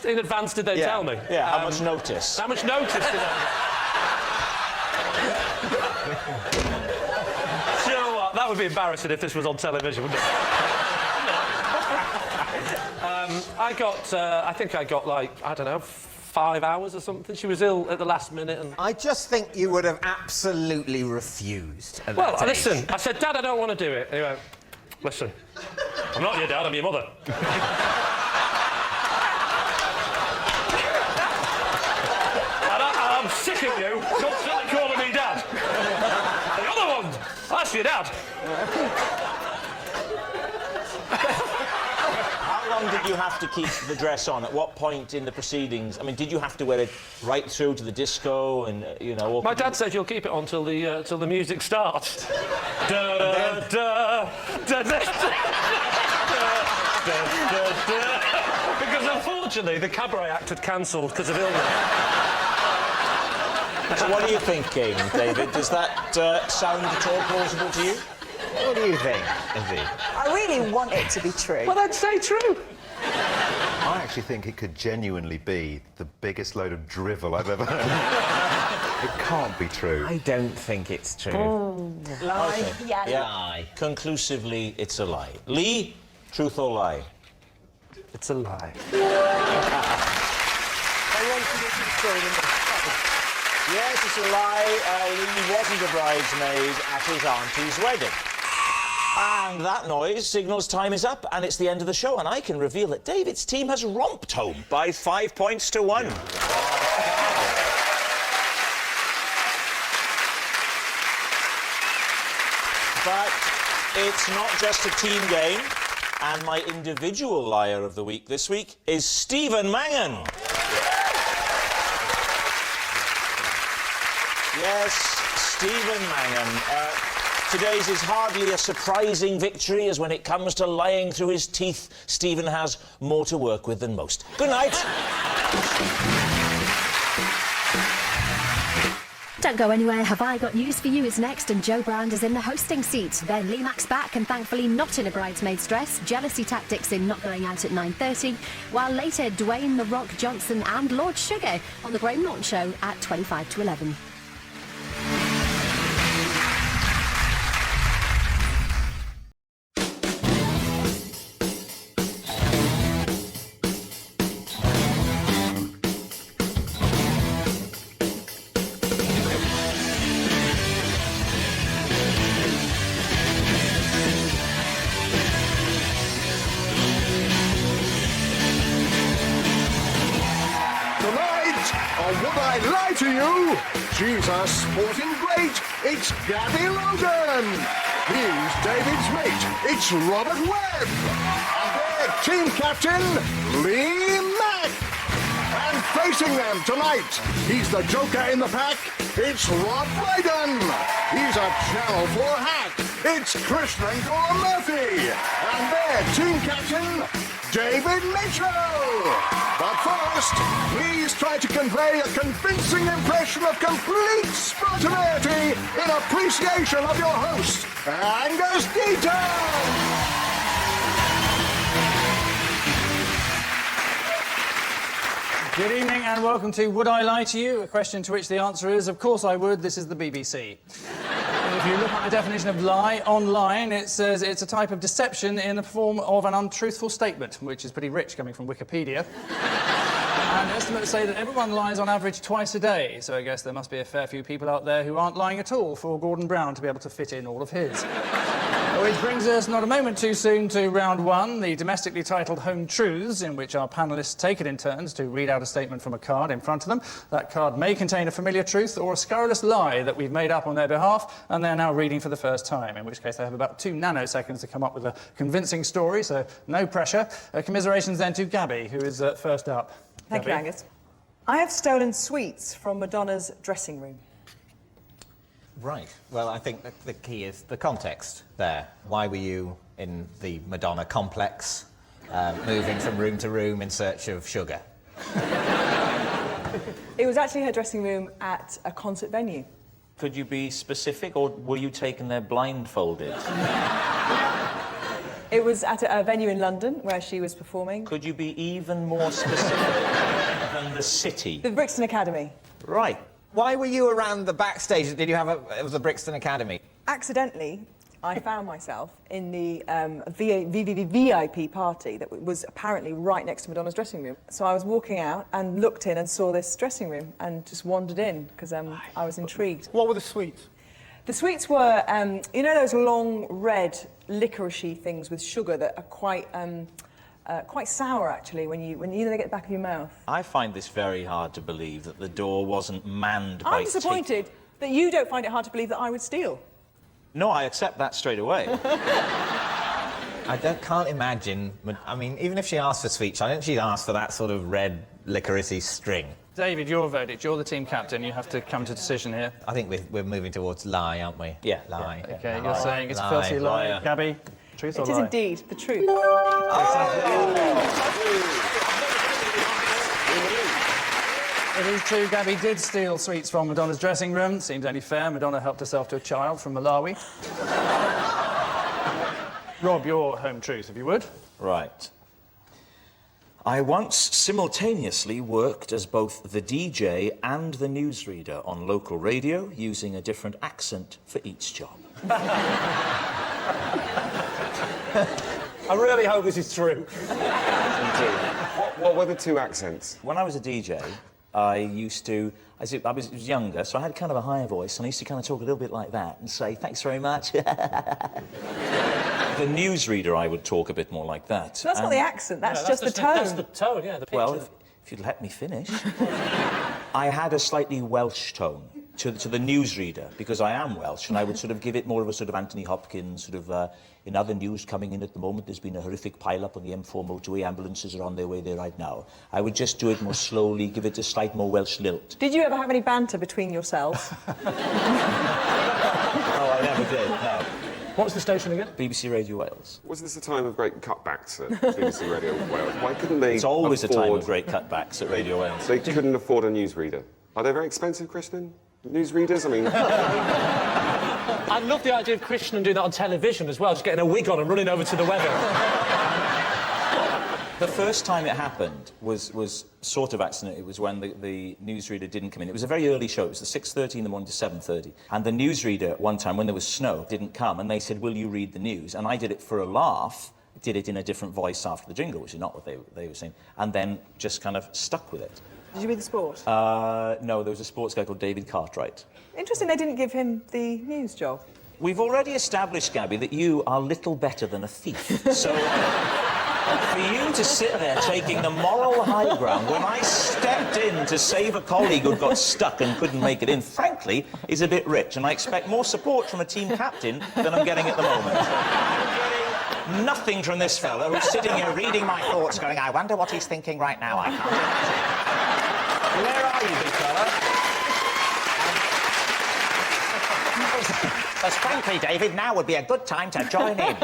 in advance did they tell me? Yeah, how much notice? How much notice did I get? You know what? That would be embarrassing if this was on television, wouldn't it? I think I got, like, I don't know, 5 hours or something. She was ill at the last minute and... I just think you would have absolutely refused at Well, that age. listen, I said, Dad, I don't want to do it. And he went, listen, I'm not your dad, I'm your mother. And I'm sick of you constantly calling me Dad. The other one, that's your dad. How long did you have to keep the dress on? At what point in the proceedings? I mean, did you have to wear it right through to the disco and, you know... My dad said you'll keep it on till the music starts. Da, da, da, da, da, da, because unfortunately the cabaret act had cancelled because of illness. So what are you thinking, David? Does that sound at all plausible to you? What do you think, Izzy? I really want it to be true. Well, I'd say true. I actually think it could genuinely be the biggest load of drivel I've ever heard. It can't be true. I don't think it's true. Lie. Okay. Yeah. Lie. Conclusively, it's a lie. Lee, truth or lie? It's a lie. Yes, it's a lie. Lee wasn't a bridesmaid at his auntie's wedding. And that noise signals time is up, and it's the end of the show, and I can reveal that David's team has romped home by 5 points to 1. But it's not just a team game, and my individual liar of the week this week is Stephen Mangan. Yes, Stephen Mangan. Today's is hardly a surprising victory, as when it comes to lying through his teeth, Stephen has more to work with than most. Good night. Don't go anywhere. Have I Got News for You is next, and Joe Brand is in the hosting seat. Then Lee Mack's back, and thankfully not in a bridesmaid's dress. Jealousy tactics in Not Going Out at 9:30. While later, Dwayne The Rock Johnson and Lord Sugar on the Graham Norton Show at 25 to 11. To you, she's a sporting great. It's Gabby Logan. He's David's mate. It's Robert Webb. And their team captain, Lee Mack. And facing them tonight, he's the joker in the pack. It's Rob Brydon. He's a Channel 4 hack. It's Krishna and Dora Murphy. And their team captain, David Mitchell. But first, please try to convey a convincing impression of complete spontaneity in appreciation of your host, Angus Deaton. Good evening and welcome to Would I Lie to You? A question to which the answer is, of course I would. This is the BBC. If you look at the definition of lie online, it says it's a type of deception in the form of an untruthful statement, which is pretty rich coming from Wikipedia. And estimates say that everyone lies on average twice a day, so I guess there must be a fair few people out there who aren't lying at all for Gordon Brown to be able to fit in all of his. Which brings us not a moment too soon to round one, the domestically titled Home Truths, in which our panellists take it in turns to read out a statement from a card in front of them. That card may contain a familiar truth or a scurrilous lie that we've made up on their behalf, and they're now reading for the first time, in which case they have about 2 nanoseconds to come up with a convincing story, so no pressure. Commiserations then to Gabby, who is first up. Thank you, Angus. I have stolen sweets from Madonna's dressing room. Right. Well, I think the key is the context there. Why were you in the Madonna complex, moving from room to room in search of sugar? It was actually her dressing room at a concert venue. Could you be specific, or were you taken there blindfolded? It was at a venue in London where she was performing. Could you be even more specific than the city? The Brixton Academy. Right. Why were you around the backstage? Did you have it was the Brixton Academy? Accidentally, I found myself in the VIP party that was apparently right next to Madonna's dressing room. So I was walking out and looked in and saw this dressing room and just wandered in because I was intrigued. What were the sweets? The sweets were, you know, those long red licoricey things with sugar that are quite sour actually when you know they get the back of your mouth. I find this very hard to believe that the door wasn't manned by... I'm disappointed that you don't find it hard to believe that I would steal. No, I accept that straight away. I can't imagine... I mean, even if she asked for sweets, I don't think she'd ask for that sort of red licoricey string. David, your verdict. You're the team captain. You have to come to a decision here. I think we're moving towards lie, aren't we? Yeah. Lie. Yeah. OK, you're saying it's a filthy lie. Gabby, truth or lie? It is indeed the truth. It is true, Gabby did steal sweets from Madonna's dressing room. Seems only fair. Madonna helped herself to a child from Malawi. Rob, your home truth, if you would. Right. I once simultaneously worked as both the DJ and the newsreader on local radio, using a different accent for each job. I really hope this is true. What were the 2 accents? When I was a DJ, I used to... I was younger, so I had kind of a higher voice, and I used to kind of talk a little bit like that and say, thanks very much. The newsreader, I would talk a bit more like that. So that's not the accent, that's just the tone. That's the tone, yeah, the pitch. Well, if you'd let me finish. I had a slightly Welsh tone to the newsreader, because I am Welsh, and I would sort of give it more of a sort of Anthony Hopkins, sort of, in other news coming in at the moment, there's been a horrific pile-up on the M4 motorway, ambulances are on their way there right now. I would just do it more slowly, give it a slight more Welsh lilt. Did you ever have any banter between yourselves? Oh, I never did, no. What's the station again? BBC Radio Wales. Was this a time of great cutbacks at BBC Radio Wales? Why couldn't they It's always a time of great cutbacks at Radio Wales. They couldn't afford a newsreader. Are they very expensive, Kristen? Newsreaders? I mean... I love the idea of Krishnan doing that on television as well, just getting a wig on and running over to the weather. The first time it happened was sort of accident. It was when the newsreader didn't come in. It was a very early show. It was the 6:30 in the morning to 7:30. And the newsreader, one time, when there was snow, didn't come. And they said, will you read the news? And I did it for a laugh, did it in a different voice after the jingle, which is not what they were saying, and then just kind of stuck with it. Did you read the sport? No, there was a sports guy called David Cartwright. Interesting they didn't give him the news job. We've already established, Gabby, that you are little better than a thief. So... For you to sit there taking the moral high ground when I stepped in to save a colleague who got stuck and couldn't make it in, frankly, is a bit rich, and I expect more support from a team captain than I'm getting at the moment. I'm getting nothing from this fella who's sitting here reading my thoughts, going, I wonder what he's thinking right now. I can't imagine. Where are you, big fella? Because frankly, David, now would be a good time to join in.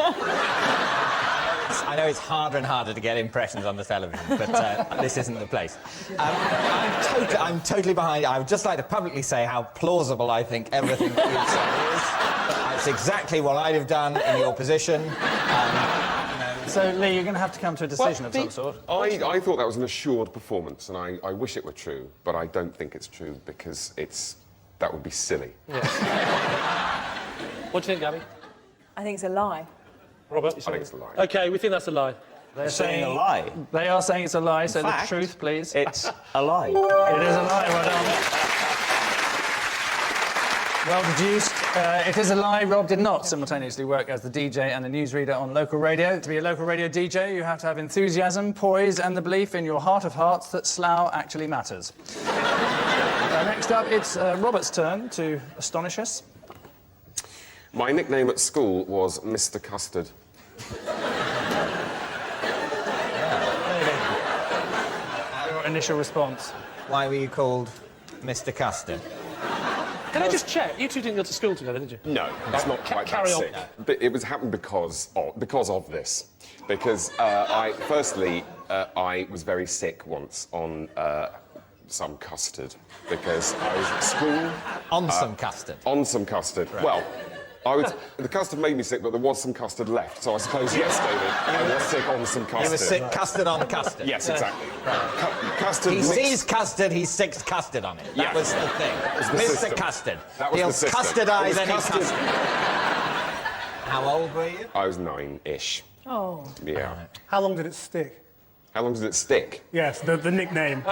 I know it's harder and harder to get impressions on the television, but this isn't the place. I'm totally behind. I would just like to publicly say how plausible I think everything that you've said is. It's exactly what I'd have done in your position. So, Lee, you're going to have to come to a decision of some sort. I thought that was an assured performance, and I wish it were true, but I don't think it's true because that would be silly. Yeah. What do you think, Gabby? I think it's a lie. Robert? I think it's a lie. OK, we think that's a lie. They're saying a lie. They are saying it's a lie, so fact, the truth, please. It's a lie. It is a lie, well done. Well deduced. It is a lie. Rob did not simultaneously work as the DJ and the newsreader on local radio. To be a local radio DJ, you have to have enthusiasm, poise, and the belief in your heart of hearts that Slough actually matters. Next up, it's Robert's turn to astonish us. My nickname at school was Mr. Custard. Your initial response. Why were you called Mr. Custard? Can I just check? You two didn't go to school together, did you? No, it's not quite carry that on. sick. But it happened because of this. Because I was very sick once on some custard because I was at school. On some custard? On some custard. Right. Well, the custard made me sick, but there was some custard left, so I suppose, yes, David, I was sick on some custard. You were sick custard on custard? Yes, exactly. Right. Custard he mixed... sees custard, he sticks custard on it. That was the thing. That was the Mr. system. Custard. That was He'll the system. custardise any custard. custard. How old were you? I was 9-ish. Oh. Yeah. How long did it stick? How long did it stick? Yes, the nickname. It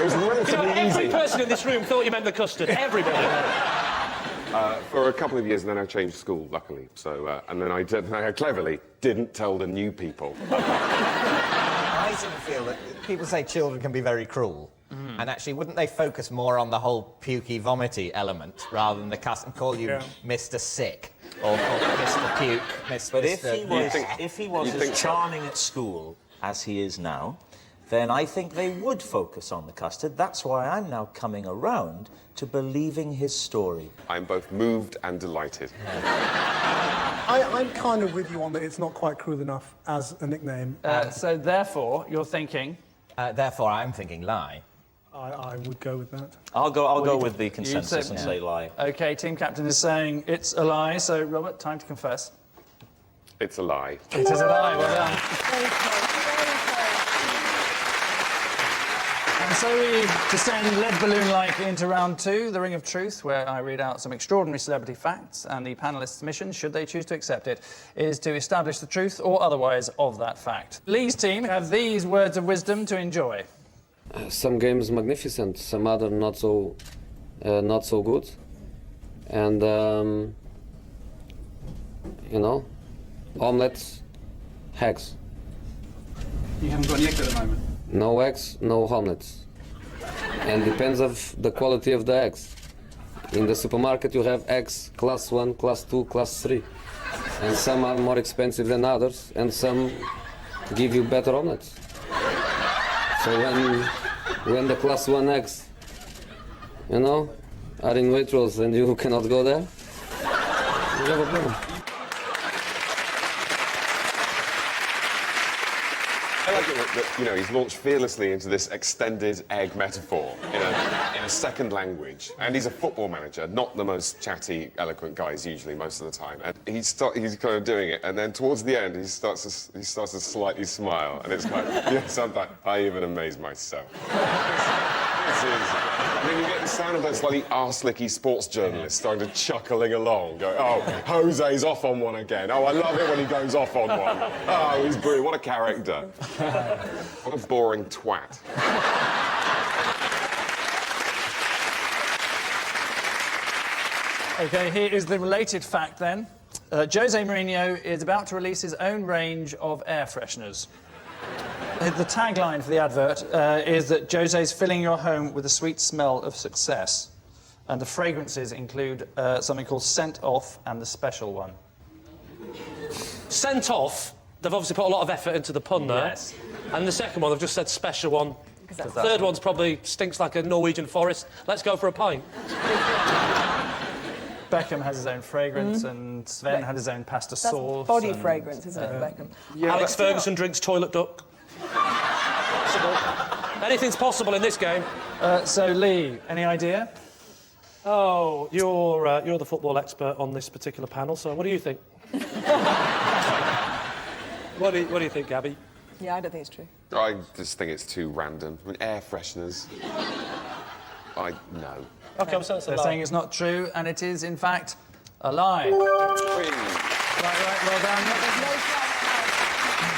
was relatively easy. Every person in this room thought you meant the custard. Everybody. For a couple of years, and then I changed school, luckily. So, and then I cleverly didn't tell the new people. I sort of feel that people say children can be very cruel. And actually, wouldn't they focus more on the whole pukey, vomity element rather than the custom call you Mr. Sick or Mr. Puke, Mr. But if he was as charming at school as he is now, then I think they would focus on the custard. That's why I'm now coming around to believing his story. I'm both moved and delighted. I'm kind of with you on that it's not quite cruel enough as a nickname. So therefore, you're thinking... therefore, I'm thinking lie. I would go with that. I'll go with the consensus and say lie. OK, team captain is saying it's a lie, so, Robert, time to confess. It's a lie. It is a lie, well done. And so we descend lead balloon-like into round 2, the Ring of Truth, where I read out some extraordinary celebrity facts, and the panellists' mission, should they choose to accept it, is to establish the truth or otherwise of that fact. Lee's team have these words of wisdom to enjoy. Some games magnificent, some other not so good, and you know, omelets, eggs. You haven't got any eggs at the moment. No eggs, no omelets, and depends of the quality of the eggs. In the supermarket, you have eggs class 1, class 2, class 3, and some are more expensive than others, and some give you better omelets. So when the class 1 eggs, you know, are in Waitrose and you cannot go there, you have a problem. I like it that, you know, he's launched fearlessly into this extended egg metaphor in a second language. And he's a football manager, not the most chatty, eloquent guy usually most of the time. And he's kind of doing it, and then towards the end, he starts to slightly smile, and it's like, yeah, sometimes I even amaze myself. I mean, you get the sound of those slightly arse-licky sports journalists starting to chuckling along, going, oh, Jose's off on one again. Oh, I love it when he goes off on one. Oh, he's brilliant. What a character. What a boring twat. OK, here is the related fact, then. Jose Mourinho is about to release his own range of air fresheners. The tagline for the advert is that Jose's filling your home with the sweet smell of success. And the fragrances include something called Scent Off and the special one. Scent Off? They've obviously put a lot of effort into the pun there. Yes. And the second one, they've just said special one. Exactly. Third one's probably stinks like a Norwegian forest. Let's go for a pint. Beckham has his own fragrance, and Sven had his own pasta That's sauce. body and, fragrance, isn't it, Beckham? Yeah, Alex Ferguson drinks toilet duck. Anything's possible in this game. So, Lee, any idea? Oh, you're the football expert on this particular panel, so what do you think? What do you think, Gabby? Yeah, I don't think it's true. I just think it's too random. I mean, air fresheners. No. OK, I'm saying it's a They're lie. saying it's not true, and it is, in fact, a lie. Right, well done.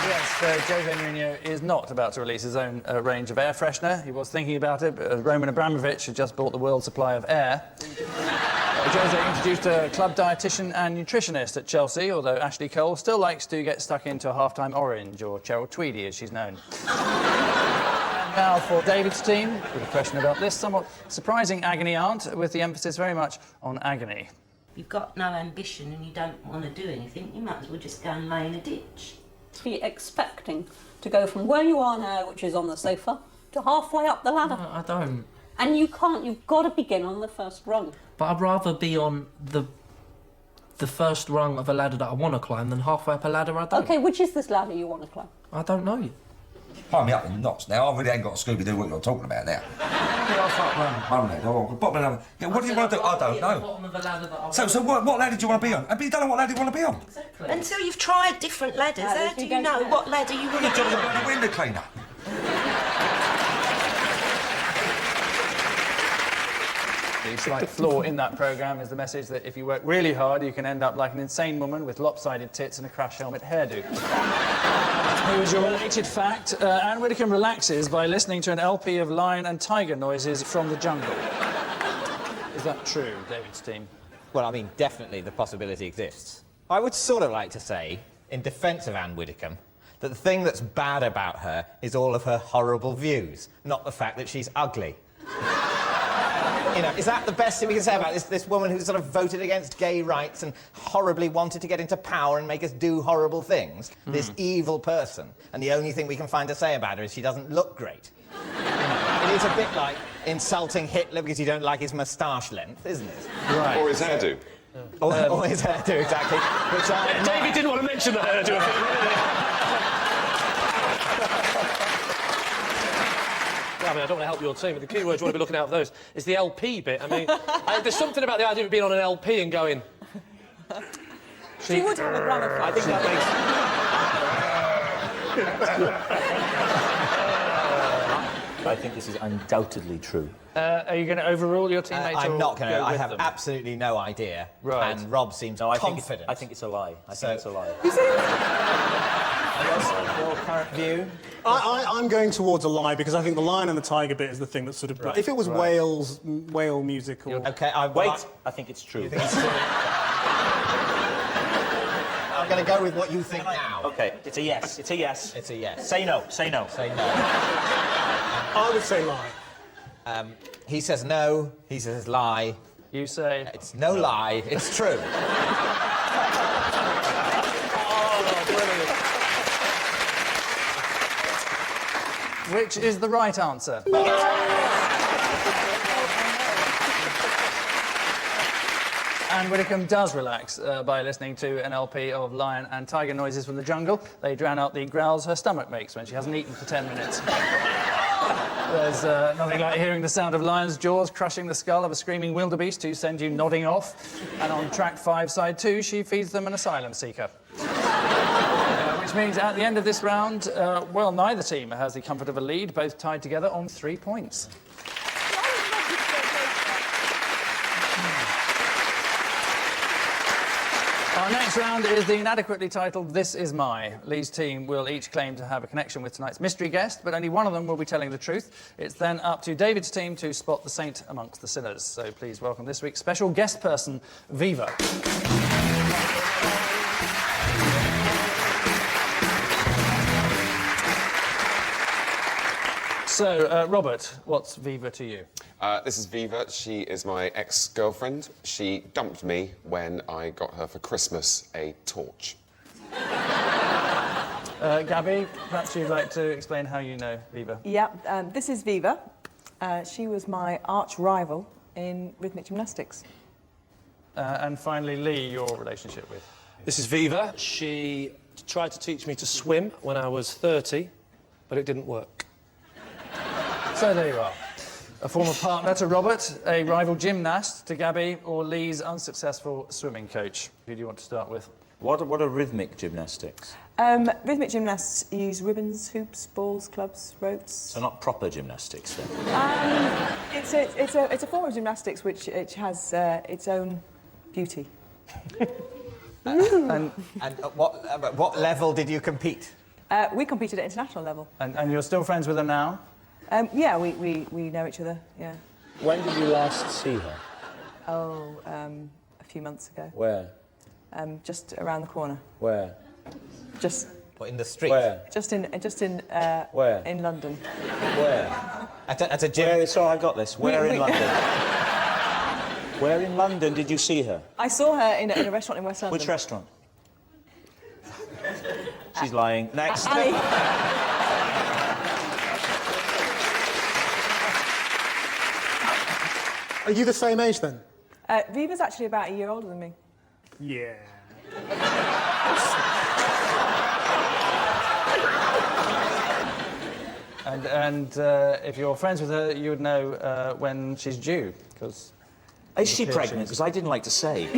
Yes, Jose Mourinho is not about to release his own range of air freshener. He was thinking about it, but Roman Abramovich had just bought the world's supply of air. Jose introduced a club dietitian and nutritionist at Chelsea, although Ashley Cole still likes to get stuck into a half-time orange, or Cheryl Tweedy, as she's known. And now for David's team, with a question about this somewhat surprising agony aunt, with the emphasis very much on agony. You've got no ambition and you don't want to do anything, you might as well just go and lay in a ditch. Be expecting to go from where you are now, which is on the sofa, to halfway up the ladder. No, I don't. And you can't, you've got to begin on the first rung. But I'd rather be on the first rung of a ladder that I want to climb than halfway up a ladder I don't. OK, which is this ladder you want to climb? I don't know yet. Tie me up in knots now. I really ain't got a Scooby-Doo what you're talking about now. One ladder. Bottom of another. Yeah, what do you want to do? I don't know. So what ladder do you want to be on? But you don't know what ladder you want to be on. Exactly. Until you've tried different ladders, how do you know what ladder you want to be on? You're the window cleaner. The slight flaw in that programme is the message that if you work really hard, you can end up like an insane woman with lopsided tits and a crash helmet hairdo. Here's your related fact. Anne Widdecombe relaxes by listening to an LP of lion and tiger noises from the jungle. Is that true, David's team? Well, I mean, definitely the possibility exists. I would sort of like to say, in defence of Anne Widdecombe, that the thing that's bad about her is all of her horrible views, not the fact that she's ugly. You know, is that the best thing we can say about this woman who's sort of voted against gay rights and horribly wanted to get into power and make us do horrible things? This evil person. And the only thing we can find to say about her is she doesn't look great. It is a bit like insulting Hitler because you don't like his moustache length, isn't it? Right. Or his hairdo. Or his hairdo, exactly. Which David didn't want to mention the hairdo, I think, really. I mean, I don't want to help your team, but the key words you want to be looking out for those is the LP bit. I mean, there's something about the idea of being on an LP and going... She would have a gramophone. I think that makes... I think this is undoubtedly true. Are you going to overrule your teammates? I'm or not going to. go I with have them? absolutely no idea. Right. And Rob seems confident. I think it's a lie. I think it's a lie. Your current view? I'm going towards a lie because I think the lion and the tiger bit is the thing that's sort of... Right. If it was whale music or... OK, Wait, I think it's true. You think it's true? I'm going to go with what you think now. OK, it's a yes. It's a yes. It's a yes. Say no. Say no. Say no. I would say lie. He says no. He says lie. You say... It's no lie. It's true. Which is the right answer? Anne Widdecombe does relax by listening to an LP of lion and tiger noises from the jungle. They drown out the growls her stomach makes when she hasn't eaten for 10 minutes. There's nothing like hearing the sound of lions' jaws crushing the skull of a screaming wildebeest to send you nodding off. And on track 5, side 2, she feeds them an asylum seeker. Which means at the end of this round, well, neither team has the comfort of a lead, both tied together on 3 points. Our next round is the inadequately titled This Is My. Lee's team will each claim to have a connection with tonight's mystery guest, but only one of them will be telling the truth. It's then up to David's team to spot the saint amongst the sinners. So please welcome this week's special guest person, Viva. So, Robert, what's Viva to you? This is Viva. She is my ex-girlfriend. She dumped me when I got her for Christmas a torch. Gabby, perhaps you'd like to explain how you know Viva. Yeah, this is Viva. She was my arch rival in rhythmic gymnastics. And finally, Lee, your relationship with. This is Viva. She tried to teach me to swim when I was 30, but it didn't work. So there you are. A former partner to Robert, a rival gymnast to Gabby, or Lee's unsuccessful swimming coach. Who do you want to start with? What are rhythmic gymnastics? Rhythmic gymnasts use ribbons, hoops, balls, clubs, ropes. So not proper gymnastics, then? It's a form of gymnastics which it has its own beauty. And at what level did you compete? We competed at international level. And you're still friends with her now? Yeah, we know each other, yeah. When did you last see her? Oh, a few months ago. Where? Just around the corner. Where? Just... What, in the street? Where? Just in Where? In London. Where? At a gym? Where, sorry, I got this. Where in London? Where in London did you see her? I saw her in a restaurant in West London. Which restaurant? She's lying. Next. Are you the same age then? Viva's actually about a year older than me. Yeah. And if you're friends with her, you would know when she's due, because... Is she pregnant? Because I didn't like to say.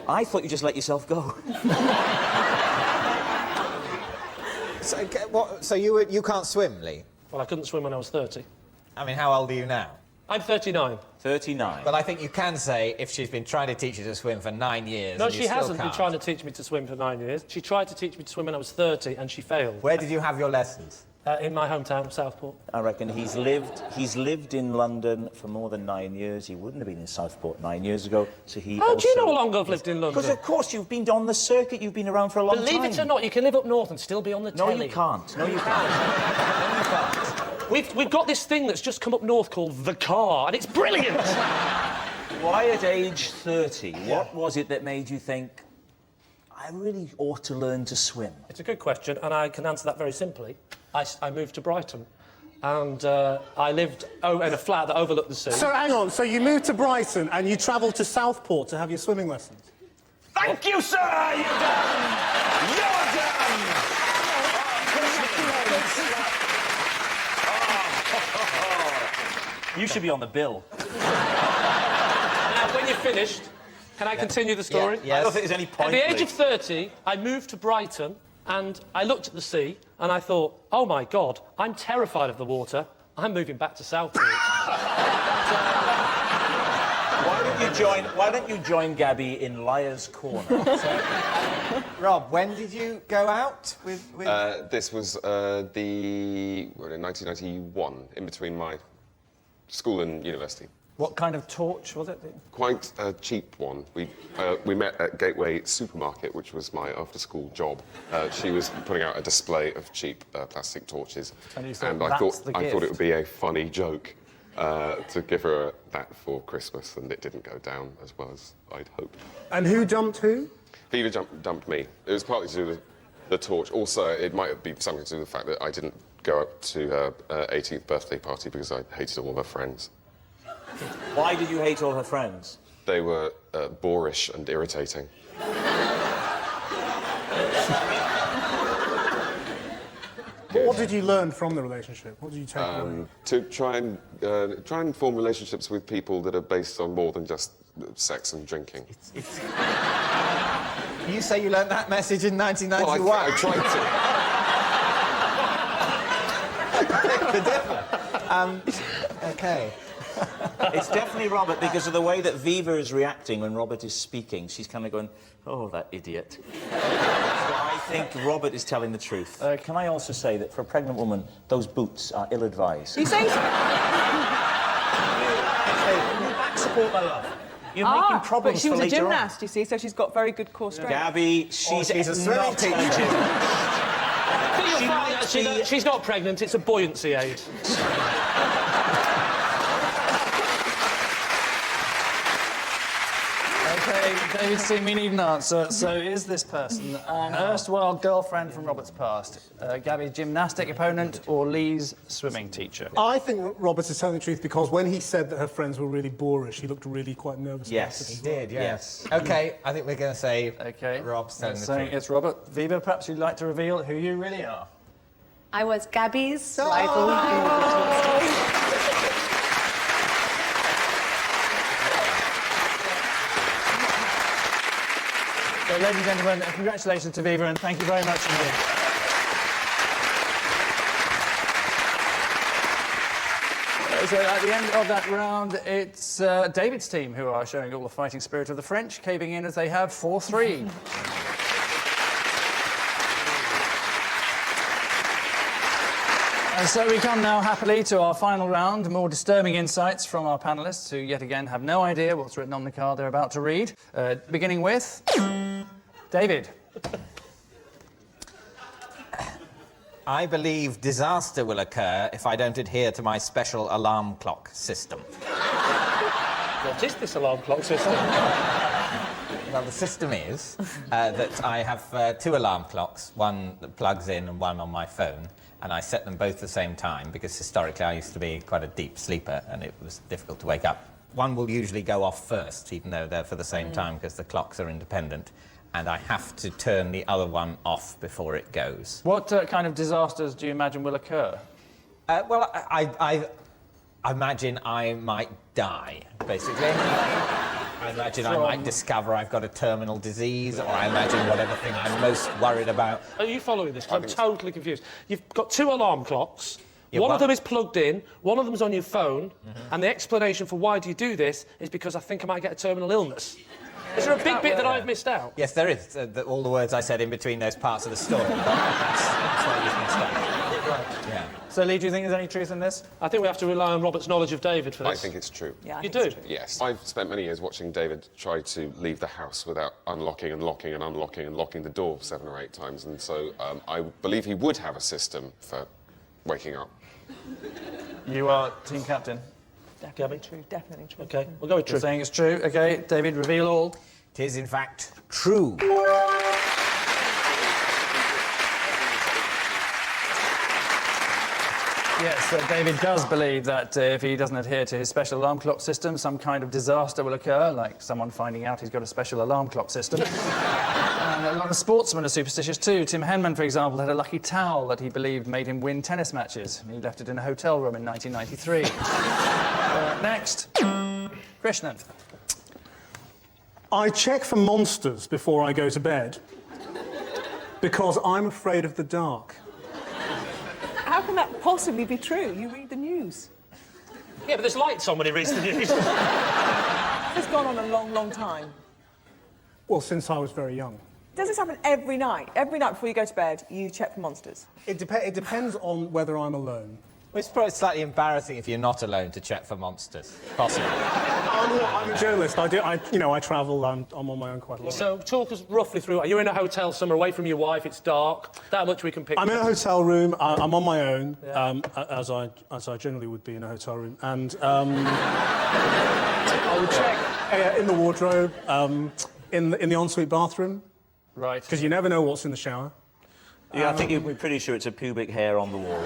I thought you just let yourself go. So you can't swim, Lee? Well, I couldn't swim when I was 30. I mean, how old are you now? I'm 39. 39. But I think you can say if she's been trying to teach you to swim for 9 years. No, and you she still hasn't been can't. trying to teach me to swim for 9 years. She tried to teach me to swim when I was 30, and she failed. Where did you have your lessons? In my hometown of Southport. I reckon he's lived in London for more than 9 years. He wouldn't have been in Southport 9 years ago, so he How do you know how long I've lived in London? Because, of course, you've been on the circuit, you've been around for a long time. Believe it or not, you can live up north and still be on the telly. No, you can't. No, you can't. No, you can't. We've got this thing that's just come up north called The Car, and it's brilliant! Why at age 30, what was it that made you think, I really ought to learn to swim? It's a good question, and I can answer that very simply. I moved to Brighton, and I lived in a flat that overlooked the sea. So hang on, so you moved to Brighton and you travelled to Southport to have your swimming lessons? Thank you, sir! You're done! You're done! You should be on the bill. Now, when you're finished, can I continue the story? Yeah, yes. I don't think there's any point. At the age of 30, I moved to Brighton, and I looked at the sea, and I thought, oh, my God, I'm terrified of the water. I'm moving back to Southport. Why don't you join Gabby in Liar's Corner? Rob, when did you go out with... This was in 1991, in between my school and university. What kind of torch was it? Quite a cheap one. We met at Gateway Supermarket, which was my after-school job. She was putting out a display of cheap plastic torches, and you thought, I thought it would be a funny joke to give her that for Christmas, and it didn't go down as well as I'd hoped. And who dumped who? Viva dumped me. It was partly to do with the torch. Also, it might be something to do with the fact that I didn't go up to her 18th birthday party because I hated all of her friends. Why did you hate all her friends? They were boorish and irritating. What did you learn from the relationship? What did you take away? To try and form relationships with people that are based on more than just sex and drinking. You say you learned that message in 1991? Well, I tried to. OK. It's definitely Robert, because of the way that Viva is reacting when Robert is speaking. She's kind of going, oh, that idiot. So I think Robert is telling the truth. Can I also say that for a pregnant woman, those boots are ill-advised. You say so? Back support, my love. You're making problems but she was for a later gymnast, you see, so she's got very good core strength. She's a swimming teacher. She's not pregnant, it's a buoyancy aid. Okay, David's team, we need an answer. So is this person an erstwhile girlfriend from Robert's past, Gabby's gymnastic opponent, or Lee's swimming teacher? I think Roberts is telling the truth because when he said that her friends were really boorish, he looked really quite nervous about it. He did, yes. OK, I think we're going to say Rob's telling the truth. It's Robert. Viva, perhaps you'd like to reveal who you really are. I was Gabby's rival. So, ladies and gentlemen, congratulations to Viva, and thank you very much indeed. So at the end of that round, it's David's team who are showing all the fighting spirit of the French, caving in as they have 4-3. And so we come now happily to our final round, more disturbing insights from our panellists, who yet again have no idea what's written on the card they're about to read. Beginning with David. I believe disaster will occur if I don't adhere to my special alarm clock system. What is this alarm clock system? Well, the system is that I have 2 alarm clocks, one that plugs in and one on my phone, and I set them both at the same time because historically I used to be quite a deep sleeper and it was difficult to wake up. One will usually go off first, even though they're for the same time because the clocks are independent, and I have to turn the other one off before it goes. What kind of disasters do you imagine will occur? Well, I imagine I might die, basically. I imagine I might discover I've got a terminal disease, or I imagine whatever thing I'm most worried about. Are you following this? I'm totally confused. You've got 2 alarm clocks. Yeah, one of them is plugged in, one of them's on your phone, and the explanation for why do you do this is because I think I might get a terminal illness. Is there a big bit that I've missed out? Yes, there is. All the words I said in between those parts of the story. That's why you've missed out. Right. Yeah. So, Lee, do you think there's any truth in this? I think we have to rely on Robert's knowledge of David for this. I think it's true. Yeah, you do? Yes. I've spent many years watching David try to leave the house without unlocking and locking and unlocking and locking the door 7 or 8 times, and so I believe he would have a system for waking up. You are team captain. Definitely true, definitely true. OK, we'll go with true. You're saying it's true. OK, David, reveal all. It is, in fact, true. Yes, David does believe that if he doesn't adhere to his special alarm clock system, some kind of disaster will occur, like someone finding out he's got a special alarm clock system. And a lot of sportsmen are superstitious too. Tim Henman, for example, had a lucky towel that he believed made him win tennis matches. He left it in a hotel room in 1993. Next, Krishnan. I check for monsters before I go to bed because I'm afraid of the dark. How can that possibly be true? You read the news. Yeah, but there's lights on when he reads the news. It's gone on a long, long time. Well, since I was very young. Does this happen every night? Every night before you go to bed, you check for monsters? It depends on whether I'm alone. Well, it's probably slightly embarrassing if you're not alone to check for monsters. Possibly. I'm a journalist. I travel. I'm on my own quite a lot. So talk us roughly through. You're in a hotel somewhere away from your wife. It's dark. That much we can pick. I'm in a hotel room. I'm on my own, as I generally would be in a hotel room, and I would check in the wardrobe, in the ensuite bathroom. Right. Because you never know what's in the shower. Yeah, I think you'd be pretty sure it's a pubic hair on the wall.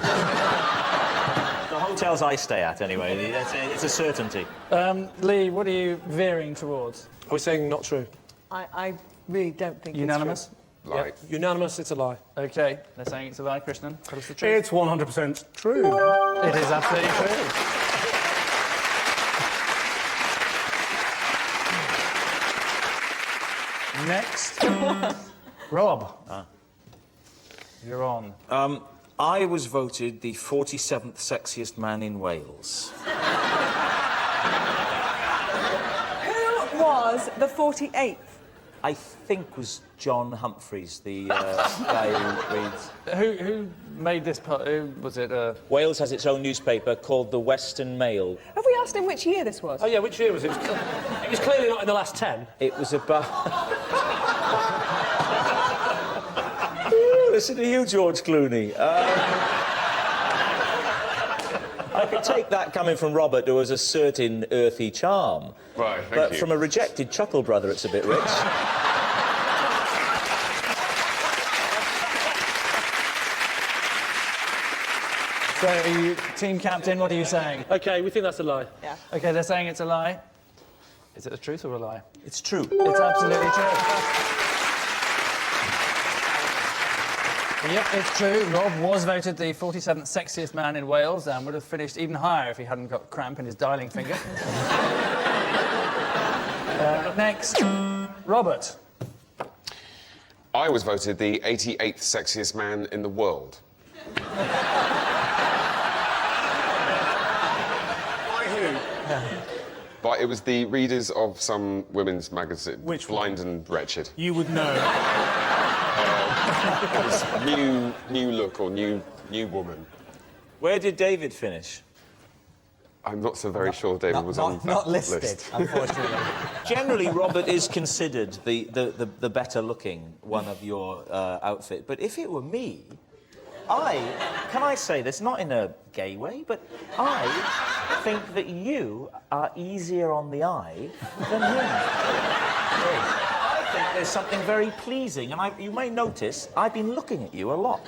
The hotels I stay at, anyway, it's a certainty. Lee, what are you veering towards? Are we saying not true? I really don't think Unanimous? it's true. Lie. Yep. Unanimous, it's a lie. OK, they're saying it's a lie, Krishnan. Tell us the truth. It's 100% true. It is absolutely true. Next, Rob. You're on. I was voted the 47th sexiest man in Wales. Who was the 48th? I think was John Humphreys, the guy who reads. Who made this part? Who was it? Wales has its own newspaper called the Western Mail. Have we asked him which year this was? Oh, yeah, which year was it? It was clearly not in the last 10. It was about... listen to you, George Clooney. I could take that coming from Robert, who has a certain earthy charm. Right, thank but you. from a rejected Chuckle Brother, it's a bit rich. So, are you team captain? What are you saying? OK, we think that's a lie. Yeah. OK, they're saying it's a lie. Is it the truth or a lie? It's true. It's absolutely true. Yep, it's true. Rob was voted the 47th sexiest man in Wales and would have finished even higher if he hadn't got cramp in his dialing finger. Next, Robert. I was voted the 88th sexiest man in the world. By who? But it was the readers of some women's magazine. Which Blind and Wretched. You would know. It was new look or new woman. Where did David finish? I'm not so very sure David was on that list. Unfortunately. Generally, Robert is considered the better looking one of your outfit. But if it were me, can I say this, not in a gay way, but I think that you are easier on the eye than him. I think there's something very pleasing, and you may notice I've been looking at you a lot.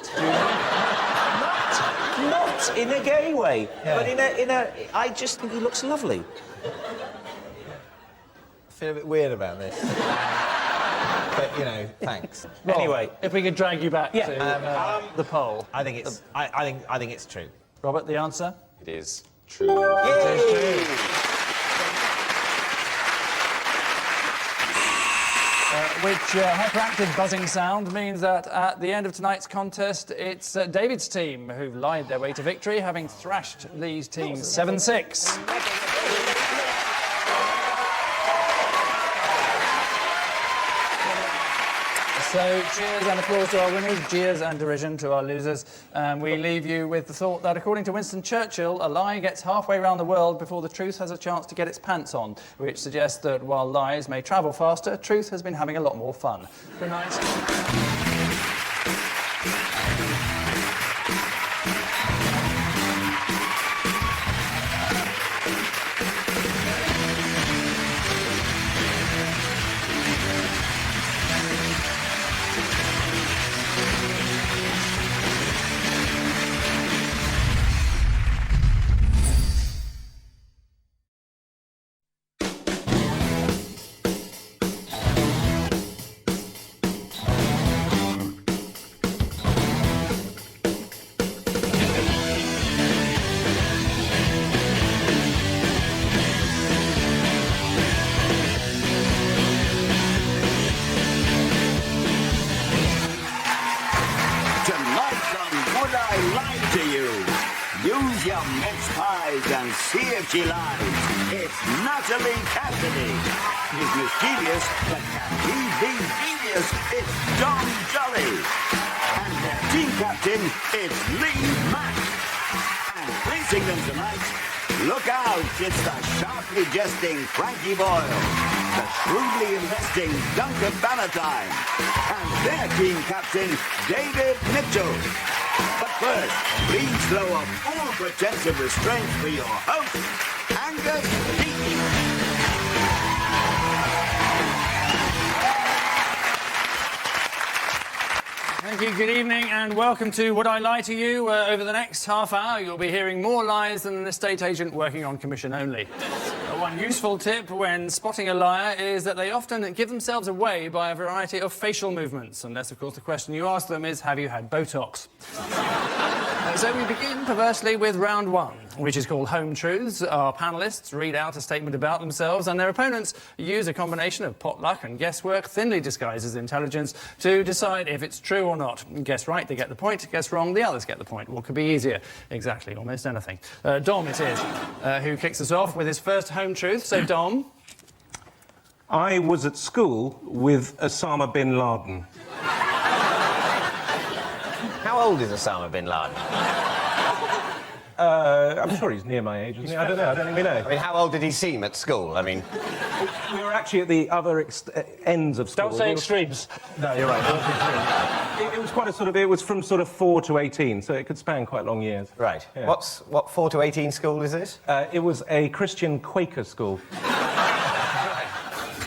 Not in a gay way, but I just think he looks lovely. I feel a bit weird about this. But, you know, thanks. Rob, anyway, if we could drag you back to the poll. I think it's I think it's true. Robert, the answer? It is true. It is true. Which hyperactive buzzing sound means that at the end of tonight's contest, it's David's team who've lied their way to victory, having thrashed Lee's team 7-6. So, cheers and applause to our winners, jeers and derision to our losers. We leave you with the thought that, according to Winston Churchill, a lie gets halfway around the world before the truth has a chance to get its pants on, which suggests that while lies may travel faster, truth has been having a lot more fun. Good night. And see if she lies. It's Natalie Cassidy. She's mischievous, but can he be genius? It's John Jolly. And their team captain, it's Lee Mack. And facing them tonight, look out, it's the sharply jesting Frankie Boyle, the shrewdly investing Duncan Valentine, and their team captain, David Mitchell. But first, please throw off all pretense of restraint for your host, Angus Deaton. Thank you, good evening, and welcome to Would I Lie to You? Over the next half hour, you'll be hearing more lies than an estate agent working on commission only. One useful tip when spotting a liar is that they often give themselves away by a variety of facial movements, unless, of course, the question you ask them is, have you had Botox? So we begin, perversely, with round one, which is called Home Truths. Our panellists read out a statement about themselves, and their opponents use a combination of potluck and guesswork, thinly disguised as intelligence, to decide if it's true or not. Guess right, they get the point. Guess wrong, the others get the point. What could be easier? Exactly, almost anything. Dom it is, who kicks us off with his first Home Truth. So, Dom. I was at school with Osama bin Laden. How old is Osama bin Laden? I'm sure he's near my age, isn't he? I don't know. I don't think we know. I mean, how old did he seem at school? I mean... We were actually at the other ends of school. Don't say extremes. No, you're right. It was quite a sort of... It was from sort of 4 to 18, so it could span quite long years. Right. Yeah. What 4 to 18 school is this? It was a Christian Quaker school.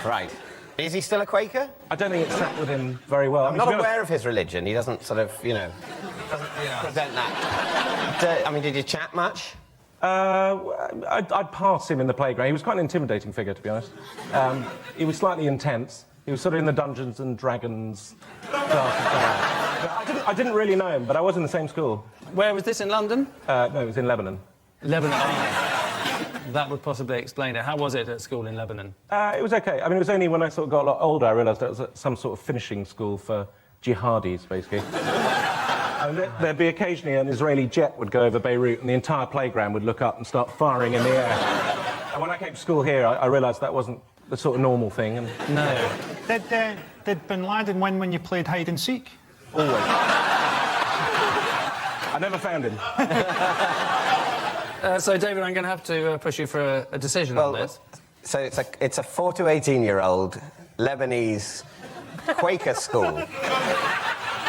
Right. Is he still a Quaker? I don't think it sat with him very well. I'm not aware of his religion. He doesn't sort of, you know, doesn't present that. I mean, did you chat much? I'd pass him in the playground. He was quite an intimidating figure, to be honest. He was slightly intense. He was sort of in the Dungeons and Dragons class. I didn't really know him, but I was in the same school. Where was this, in London? No, it was in Lebanon. Lebanon. That would possibly explain it. How was it at school in Lebanon? It was OK. I mean, it was only when I sort of got a lot older I realised it was some sort of finishing school for jihadis, basically. And there'd be occasionally an Israeli jet would go over Beirut and the entire playground would look up and start firing in the air. And when I came to school here, I realised that wasn't the sort of normal thing. And no. Did Bin Laden win when you played hide and seek? Always. I never found him. So, David, I'm going to have to push you for a decision on this. So it's a 4 to 18-year-old Lebanese Quaker school.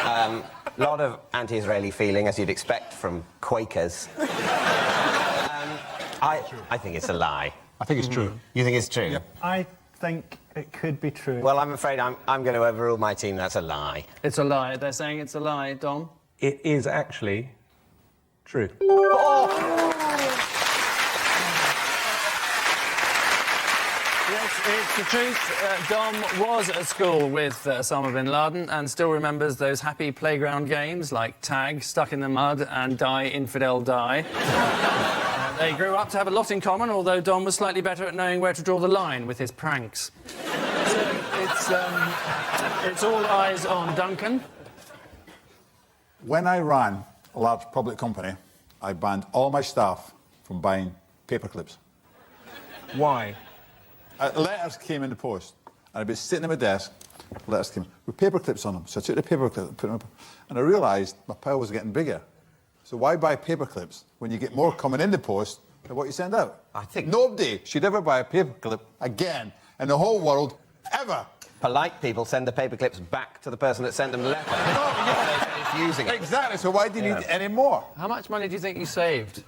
A lot of anti-Israeli feeling, as you'd expect from Quakers. I think it's a lie. I think it's true. You think it's true? Yep. I think it could be true. Well, I'm afraid I'm going to overrule my team. That's a lie. It's a lie. They're saying it's a lie. Dom? It is actually true. Yes, it's the truth. Dom was at school with Osama bin Laden and still remembers those happy playground games like tag, stuck in the mud and die, infidel, die. They grew up to have a lot in common, although Dom was slightly better at knowing where to draw the line with his pranks. So it's all eyes on Duncan. When I ran a large public company, I banned all my staff from buying paper clips. Why? Letters came in the post, and I'd be sitting at my desk, letters came with paper clips on them. So I took the paper clip and put them up, and I realised my pile was getting bigger. So why buy paper clips when you get more coming in the post than what you send out? I think... Nobody should ever buy a paper clip again in the whole world, ever. Polite people send the paper clips back to the person that sent them the letter. Using it. Exactly, so why do you need any more? How much money do you think you saved?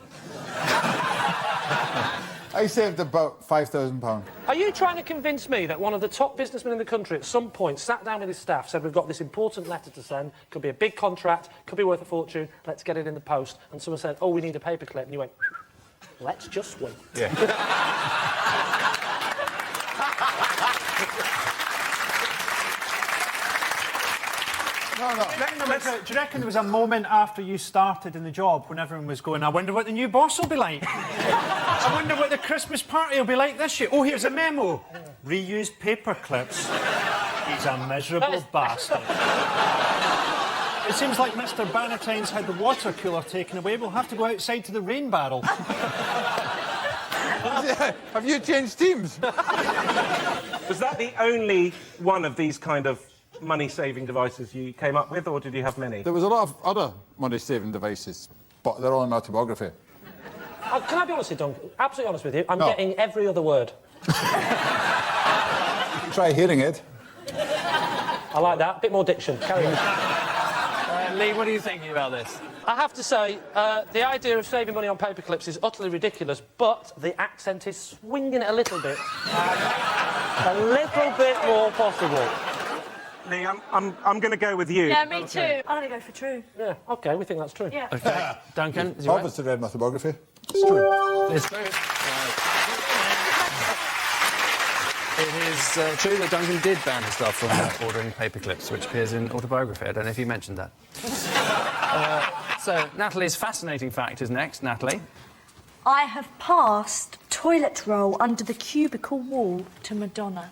I saved about £5,000. Are you trying to convince me that one of the top businessmen in the country at some point sat down with his staff, said, we've got this important letter to send, could be a big contract, could be worth a fortune, let's get it in the post, and someone said, oh, we need a paperclip, and you went, let's just wait. Yeah. No. Do you reckon there was a moment after you started in the job when everyone was going, I wonder what the new boss will be like? I wonder what the Christmas party will be like this year. Oh, here's a memo. Reuse paper clips. He's a miserable bastard. It seems like Mr. Bannatyne's had the water cooler taken away. We'll have to go outside to the rain barrel. Have you changed teams? Was that the only one of these kind of money-saving devices you came up with, or did you have many? There was a lot of other money-saving devies, but they're all in my autobiography. Can I be honest with you, Duncan? Absolutely honest with you, I'm getting every other word. Try hearing it. I like that. Bit more diction. Carry on. Lee, what are you thinking about this? I have to say, the idea of saving money on paper clips is utterly ridiculous, but the accent is swinging it a little bit. A little bit more possible. Lee, I'm going to go with you. Yeah, me too. I'm going to go for true. Yeah, OK, we think that's true. Yeah. OK. Duncan, is it right? Obviously read my autobiography. It's true. It's true. It is true that Duncan did ban his staff from ordering paper clips, which appears in autobiography. I don't know if you mentioned that. So, Natalie's fascinating fact is next. Natalie? I have passed toilet roll under the cubicle wall to Madonna.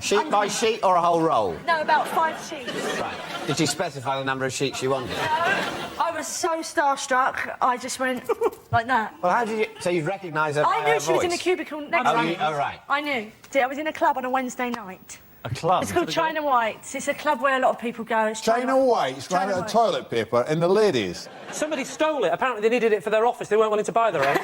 Sheet by sheet or a whole roll? No, about 5 sheets. Right. Did you specify the number of sheets you wanted? I was so starstruck, I just went like that. Well, how did you... So you'd recognise her by I knew her she was in voice? the cubicle next to me. Oh, right. I knew. I was in a club on a Wednesday night. A club? It's called China Whites. It's a club where a lot of people go. It's China Whites ran out of toilet paper in the ladies. Somebody stole it. Apparently they needed it for their office. They weren't willing to buy their own.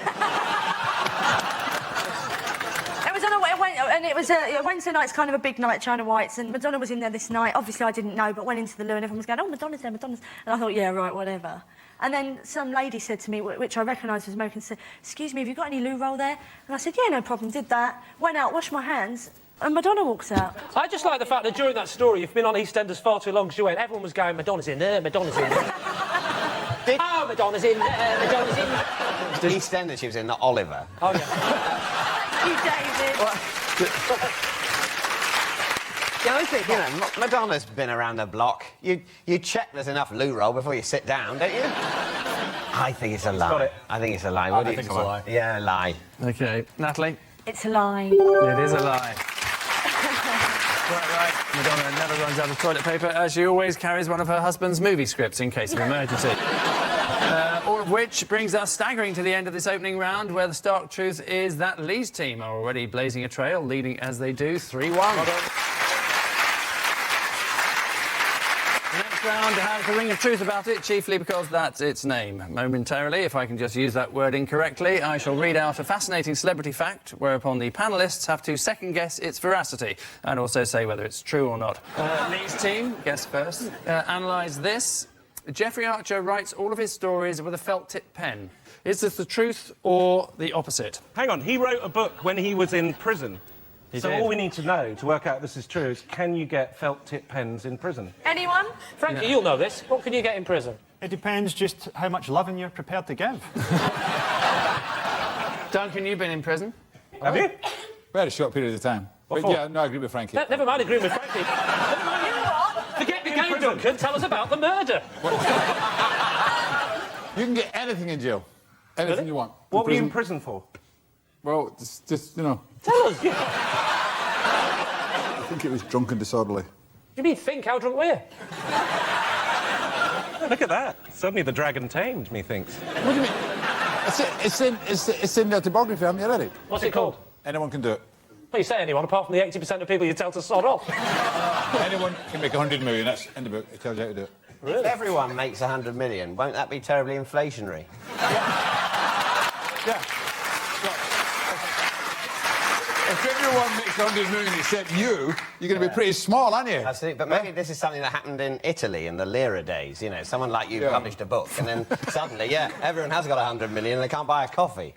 And it was Wednesday night's kind of a big night at China Whites, and Madonna was in there this night. Obviously, I didn't know, but went into the loo and everyone was going, "Oh, Madonna's there, Madonna's." And I thought, yeah, right, whatever. And then some lady said to me, which I recognised was American, said, "Excuse me, have you got any loo roll there?" And I said, "Yeah, no problem." Did that. Went out, washed my hands, and Madonna walks out. I just like the fact that during that story, you've been on EastEnders far too long, because you went, everyone was going, "Madonna's in there, Madonna's in there." Oh, Madonna's in there, Madonna's in there. EastEnders she was in, not Oliver. Oh, yeah. Thank you, David. Yeah, I think, you know, Madonna's been around the block. You check there's enough loo roll before you sit down, don't you? I think it's a lie. Got it. I think it's a lie. What do you think it's a lie. Yeah, a lie. OK. Natalie? It's a lie. It is a lie. Quite right. Madonna never runs out of toilet paper, as she always carries one of her husband's movie scripts in case of emergency. All of which brings us staggering to the end of this opening round, where the stark truth is that Lee's team are already blazing a trail, leading as they do 3-1. The next round has a ring of truth about it, chiefly because that's its name. Momentarily, if I can just use that word incorrectly, I shall read out a fascinating celebrity fact, whereupon the panellists have to second-guess its veracity, and also say whether it's true or not. Lee's team, guess first. Analyse this. Jeffrey Archer writes all of his stories with a felt-tip pen. Is this the truth or the opposite? Hang on, he wrote a book when he was in prison. So all we need to know to work out this is true is, can you get felt-tip pens in prison? Anyone? Frankie, you'll know this. What can you get in prison? It depends just how much loving you're prepared to give. Duncan, you've been in prison. Have you? Very short period of time. But yeah, no, I agree with Frankie. Never mind agreeing with Frankie. Never mind, you know what? Forget the game, Duncan. Tell us about the murder. You can get anything in jail. Anything you want. What were you in prison for? Well, just you know. Tell us. I think it was drunk and disorderly. You mean think? How drunk were you? Look at that. Suddenly the dragon tamed, methinks. What do you mean? It's in the autobiography, haven't you read it? What's it called? Anyone can do it. Well, you say anyone, apart from the 80% of people you tell to sod off. Anyone can make 100 million. That's in the book. It tells you how to do it. Really? If everyone makes 100 million, won't that be terribly inflationary? Yeah. If everyone makes 100 million except you're going to be pretty small, aren't you? Absolutely. But maybe this is something that happened in Italy in the lira days. You know, someone like you published a book, and then suddenly, everyone has got 100 million and they can't buy a coffee.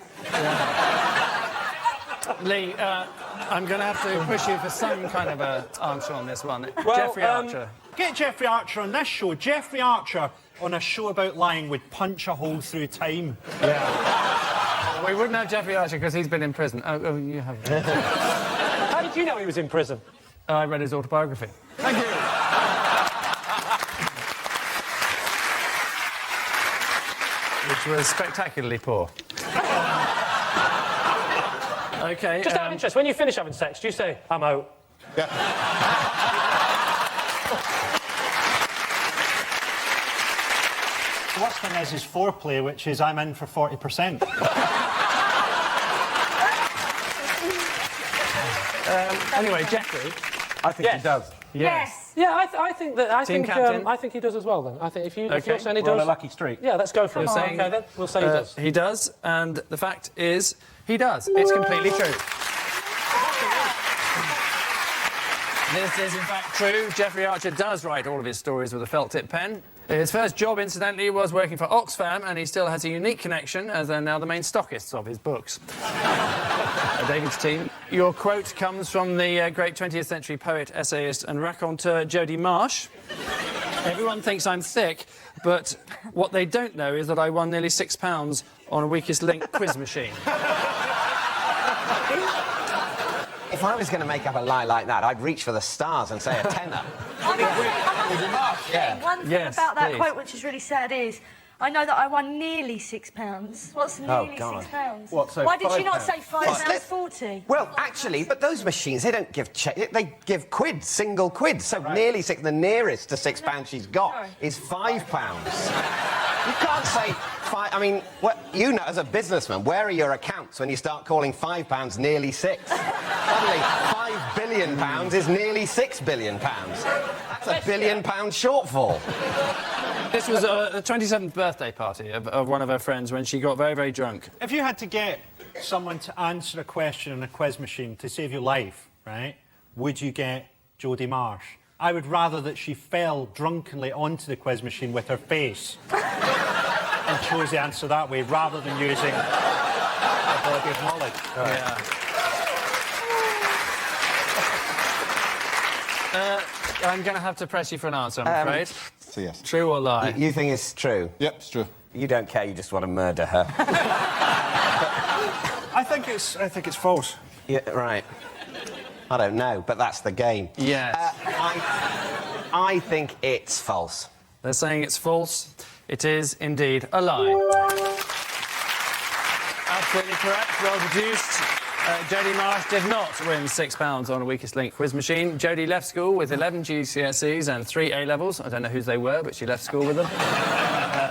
Lee, I'm going to have to push you for some kind of an answer on this one. Well, Jeffrey Archer. Get Jeffrey Archer on this show. Jeffrey Archer on a show about lying would punch a hole through time. Yeah. We wouldn't have Jeffrey Archer because he's been in prison. Oh, you have. How did you know he was in prison? I read his autobiography. Thank you. Which was spectacularly poor. OK. Just out of interest, when you finish having sex, do you say, "I'm out"? Yeah. The worst thing is foreplay, which is I'm in for 40%. Anyway, Jeffrey. I think he does. Yes. Yeah, I think that. I Team think captain. I think he does as well. Then I think if you're saying he We're on does, a lucky streak. yeah, let's go for it. You're saying- Okay, then we'll say he does. He does, and the fact is, he does. It's completely true. This is, in fact, true. Jeffrey Archer does write all of his stories with a felt-tip pen. His first job, incidentally, was working for Oxfam, and he still has a unique connection, as they're now the main stockists of his books. David's team. Your quote comes from the great 20th century poet, essayist and raconteur Jodie Marsh. Everyone thinks I'm thick, but what they don't know is that I won nearly £6 on a Weakest Link quiz machine. If I was going to make up a lie like that, I'd reach for the stars and say a tenner. One thing about that quote which is really sad is, I know that I won nearly £6. What's nearly £6? What, so why did she not £5? say £5.40? Well, actually, but those machines, they don't give they give quid, single quid. So nearly six. The nearest to £6 she's got is £5. You can't say five. I mean, you know, as a businessman, where are your accounts when you start calling £5 nearly £6? Suddenly, £5 £5 billion is nearly £6 billion. That's a £1 billion shortfall. This was a 27th birthday party of one of her friends when she got very, very drunk. If you had to get someone to answer a question on a quiz machine to save your life, right, would you get Jodie Marsh? I would rather that she fell drunkenly onto the quiz machine with her face and chose the answer that way, rather than using a body of knowledge. Yeah. I'm going to have to press you for an answer, I'm afraid. So yes. True or lie? You think it's true? Yep, it's true. You don't care, you just want to murder her. I think it's false. Yeah, right. I don't know, but that's the game. Yes. I think it's false. They're saying it's false. It is indeed a lie. Absolutely correct. Well deduced. Jodie Marsh did not win £6 on a Weakest Link quiz machine. Jodie left school with 11 GCSEs and 3 A-levels. I don't know whose they were, but she left school with them.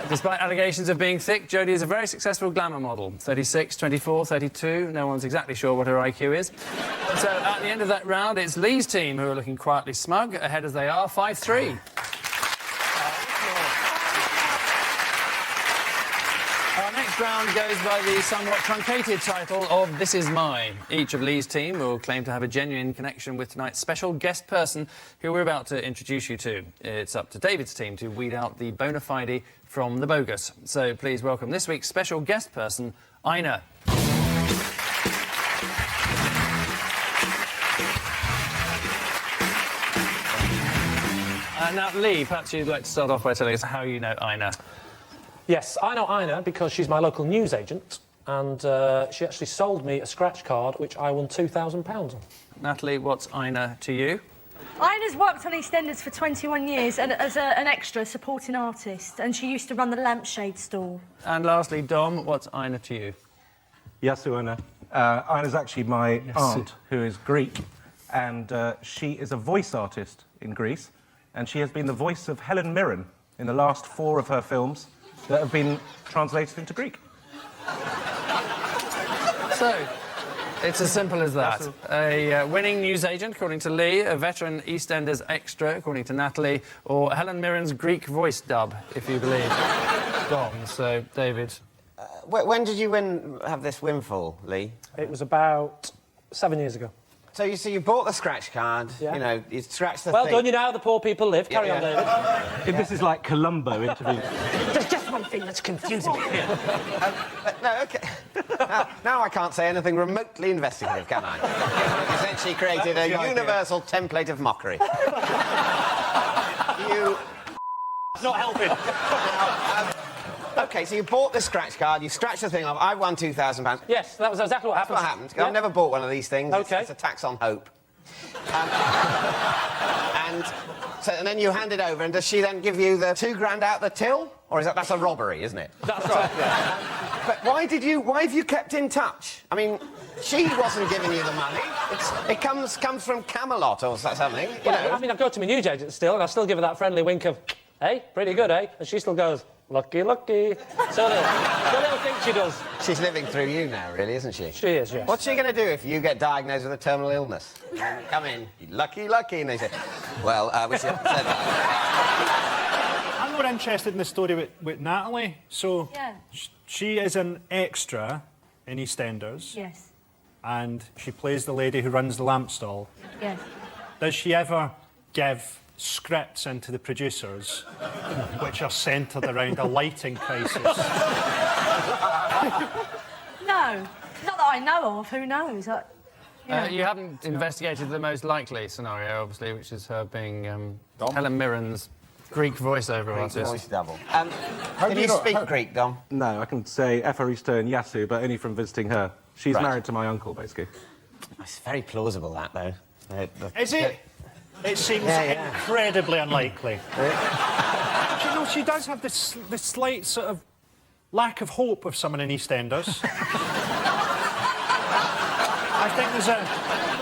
Despite allegations of being thick, Jodie is a very successful glamour model. 36, 24, 32. No one's exactly sure what her IQ is. So at the end of that round, it's Lee's team who are looking quietly smug, ahead as they are, 5-3. Our next round goes by the somewhat truncated title of This Is Mine. Each of Lee's team will claim to have a genuine connection with tonight's special guest person who we're about to introduce you to. It's up to David's team to weed out the bona fide from the bogus. So please welcome this week's special guest person, Ina. Now, Lee, perhaps you'd like to start off by telling us how you know Ina. Yes, I know Ina because she's my local newsagent, and she actually sold me a scratch card which I won £2,000 on. Natalie, what's Ina to you? Ina's worked on EastEnders for 21 years and as an extra supporting artist, and she used to run the lampshade stall. And lastly, Dom, what's Ina to you? Yasu Ina. Ina's actually my aunt, who is Greek, and she is a voice artist in Greece, and she has been the voice of Helen Mirren in the last 4 of her films that have been translated into Greek. So, it's as simple as that. A winning newsagent, according to Lee, a veteran EastEnders extra, according to Natalie, or Helen Mirren's Greek voice dub, if you believe Dom. So, David. When did you have this windfall, Lee? It was about 7 years ago. So you bought the scratch card, you know, you scratched the Well thing. done, you know how the poor people live. Carry on, David. If this is like Columbo interview. There's just one thing that's confusing me here. No, OK. Now I can't say anything remotely investigative, can I? You've essentially created a universal template of mockery. You... Not helping. OK, so you bought the scratch card, you scratched the thing off, I won £2,000. Yes, that was exactly what happened. That's what happened. I've never bought one of these things. OK. It's a tax on hope. And then you hand it over, and does she then give you the £2,000 out the till? Or that's a robbery, isn't it? That's right, yeah. But why have you kept in touch? I mean, she wasn't giving you the money. It comes from Camelot or something, you know. I mean, I've got to my newsagent still, and I still give her that friendly wink of, hey, pretty good, eh? And she still goes, lucky, lucky. So the little thing she does. She's living through you now, really, isn't she? She is, yes. What's she going to do if you get diagnosed with a terminal illness? Come in, lucky, lucky, and they say, well, we should have said that. I'm more interested in the story with Natalie. So, she is an extra in EastEnders. Yes. And she plays the lady who runs the lamp stall. Yes. Does she ever give scripts into the producers which are centred around a lighting crisis? No, not that I know of. Who knows? You haven't investigated the most likely scenario, obviously, which is her being Helen Mirren's Greek voiceover artist. Voice double. Can you speak Greek, Dom? No, I can say Epharisto and Yasu, but only from visiting her. She's married to my uncle, basically. It's very plausible, that, though. Is it? It seems incredibly unlikely. Do you know, she does have this slight sort of lack of hope of someone in EastEnders. I think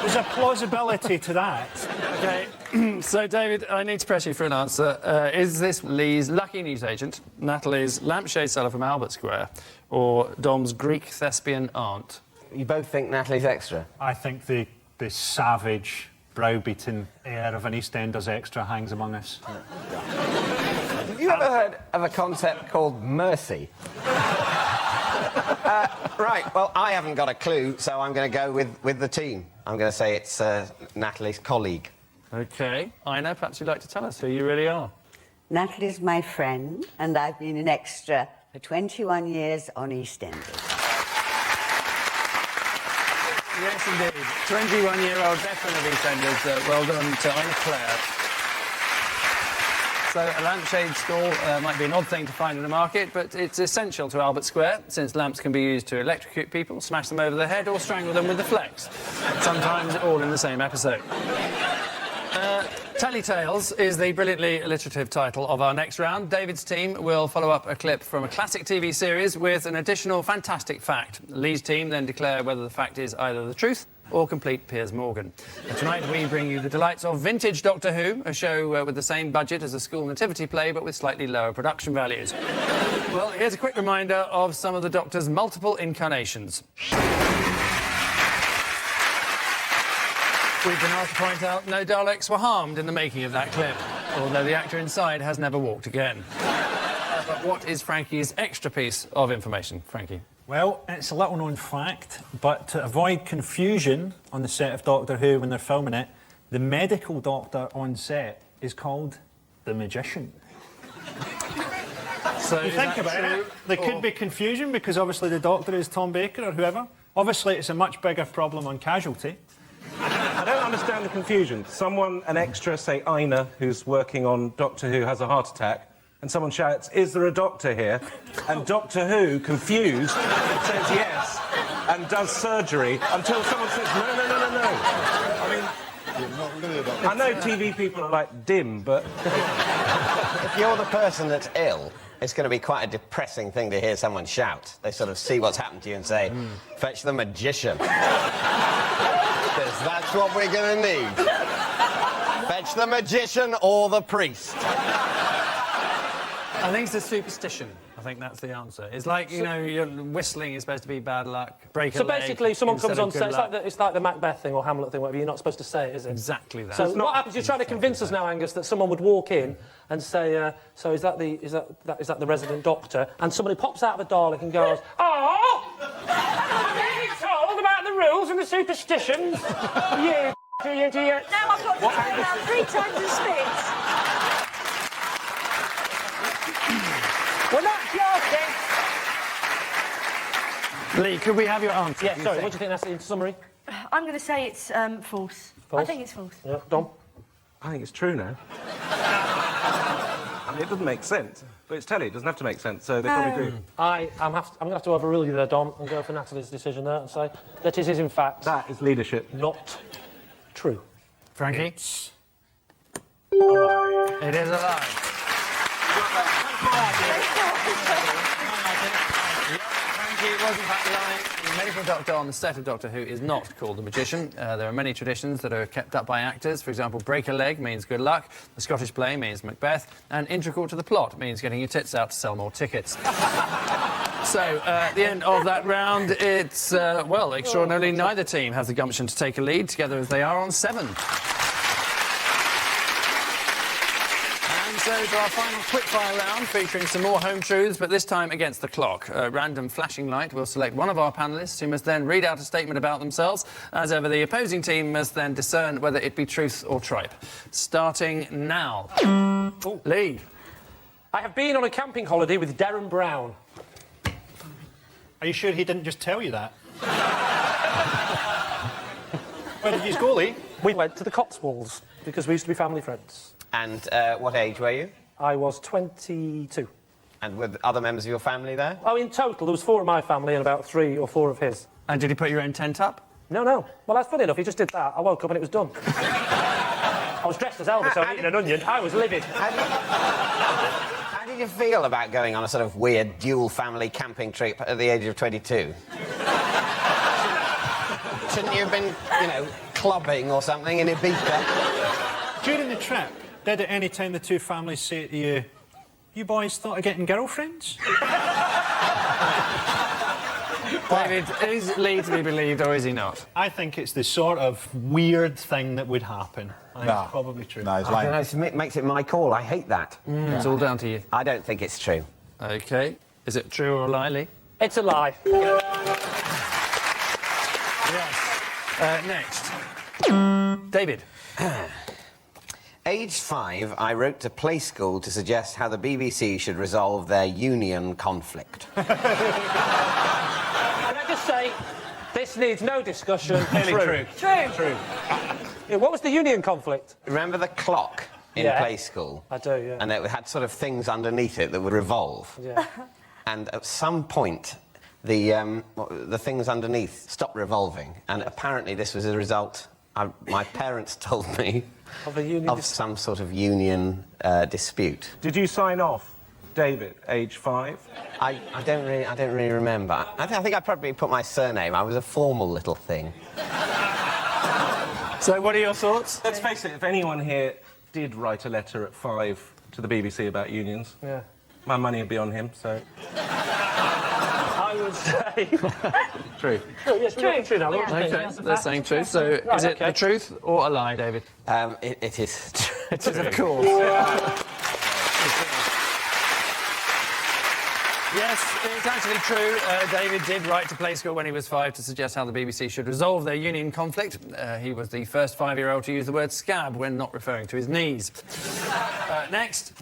there's a plausibility to that. OK, so, David, I need to press you for an answer. Is this Lee's lucky newsagent, Natalie's lampshade seller from Albert Square, or Dom's Greek thespian aunt? You both think Natalie's extra? I think they the savage, browbeaten air of an EastEnders extra hangs among us. Have you ever heard of a concept called mercy? Right, well, I haven't got a clue, so I'm going to go with the team. I'm going to say it's Natalie's colleague. OK. Ina, perhaps you'd like to tell us who you really are. Natalie's my friend, and I've been an extra for 21 years on EastEnders. Yes, indeed. 21-year-old veteran of EastEnders. Well done to Ina Clare. So a lampshade stall might be an odd thing to find in the market, but it's essential to Albert Square, since lamps can be used to electrocute people, smash them over the head, or strangle them with the flex. Sometimes all in the same episode. Telly Tales is the brilliantly alliterative title of our next round. David's team will follow up a clip from a classic TV series with an additional fantastic fact. Lee's team then declare whether the fact is either the truth or complete Piers Morgan. And tonight we bring you the delights of vintage Doctor Who, a show with the same budget as a school nativity play but with slightly lower production values. Well, here's a quick reminder of some of the Doctor's multiple incarnations. We've been asked to point out no Daleks were harmed in the making of that clip, although the actor inside has never walked again. But what is Frankie's extra piece of information, Frankie? Well, it's a little-known fact, but to avoid confusion on the set of Doctor Who when they're filming it, the medical doctor on set is called the Magician. So you think about it, there could be confusion because obviously the doctor is Tom Baker or whoever. Obviously, it's a much bigger problem on Casualty. I don't understand the confusion. Someone, an extra, say Ina, who's working on Doctor Who, has a heart attack, and someone shouts, "Is there a doctor here?" And Doctor Who, confused, says yes and does surgery until someone says, "No, no, no, no, no." I know TV people are like dim, but... If you're the person that's ill, it's going to be quite a depressing thing to hear someone shout. They sort of see what's happened to you and say, "Fetch the magician." Because that's what we're going to need. Fetch the magician or the priest. I think it's a superstition. I think that's the answer. It's like, you know, your whistling is supposed to be bad luck, break a leg. So basically, someone comes on instead of set, good luck. it's like the Macbeth thing or Hamlet thing, whatever, you're not supposed to say it, is it? Exactly that. So what happens, you're trying to convince us now, Angus, that someone would walk in and say, so is that the resident doctor? And somebody pops out of a Dalek and goes, "Oh! I'm being told about the rules and the superstitions! You idiot!" Now I've got to turn around 3 times and spit. We're not joking! Lee, could we have your answer? Yeah, sorry, what do you think that's in summary? I'm going to say it's false. I think it's false. Yeah, Dom? I think it's true now. I mean, it doesn't make sense. But it's telly, it doesn't have to make sense, so they probably agree. I'm going to have to overrule you there, Dom, and go for Natalie's decision there and say that it is, in fact... That is leadership. Not true. Frankie? It is a lie. Frankie was in fact lying. The medical doctor on the set of Doctor Who is not called the Magician. There are many traditions that are kept up by actors. For example, break a leg means good luck, the Scottish play means Macbeth, and integral to the plot means getting your tits out to sell more tickets. So, at the end of that round, it's, well, extraordinarily, neither team has the gumption to take a lead, together as they are on 7. So to our final quickfire round, featuring some more home truths, but this time against the clock. A random flashing light will select one of our panellists, who must then read out a statement about themselves. As ever, the opposing team must then discern whether it be truth or tripe. Starting now. Lee. I have been on a camping holiday with Darren Brown. Are you sure he didn't just tell you that? Where did you go, Lee? We went to the Cotswolds, because we used to be family friends. And what age were you? I was 22. And were other members of your family there? Oh, in total, there was 4 of my family and about 3 or 4 of his. And did he put your own tent up? No. Well, that's funny enough. He just did that. I woke up and it was done. I was dressed as Elvis, so eating an onion. I was livid. How did you feel about going on a sort of weird dual family camping trip at the age of 22? Shouldn't you have been, you know, clubbing or something in Ibiza? During the trip, did at any time the two families say to you, "You boys thought of getting girlfriends?" David, is Lee to be believed or is he not? I think it's the sort of weird thing that would happen. I think it's probably true. No, he's I lying. don't know, it makes it my call. I hate that. It's all down to you. I don't think it's true. OK. Is it true or a lie, Lee? It's a lie. Yes. Next. David. Aged 5, I wrote to Play School to suggest how the BBC should resolve their union conflict. Can I just say, this needs no discussion. True. True. Yeah, what was the union conflict? Remember the clock in Play School? I do, yeah. And it had sort of things underneath it that would revolve. Yeah. And at some point, the things underneath stopped revolving. And apparently this was a result, my parents told me, of some sort of union dispute. Did you sign off, David, age 5? I don't really remember. I think I probably put my surname. I was a formal little thing. So what are your thoughts? Let's face it, if anyone here did write a letter at 5 to the BBC about unions, my money would be on him, so... I would say... True. Oh, yes, true now. OK, they're saying true. So is it the truth or a lie, David? It is true. It is, of course. Yes, it's actually true. David did write to Play School when he was 5 to suggest how the BBC should resolve their union conflict. He was the first 5-year-old to use the word scab when not referring to his knees. Next.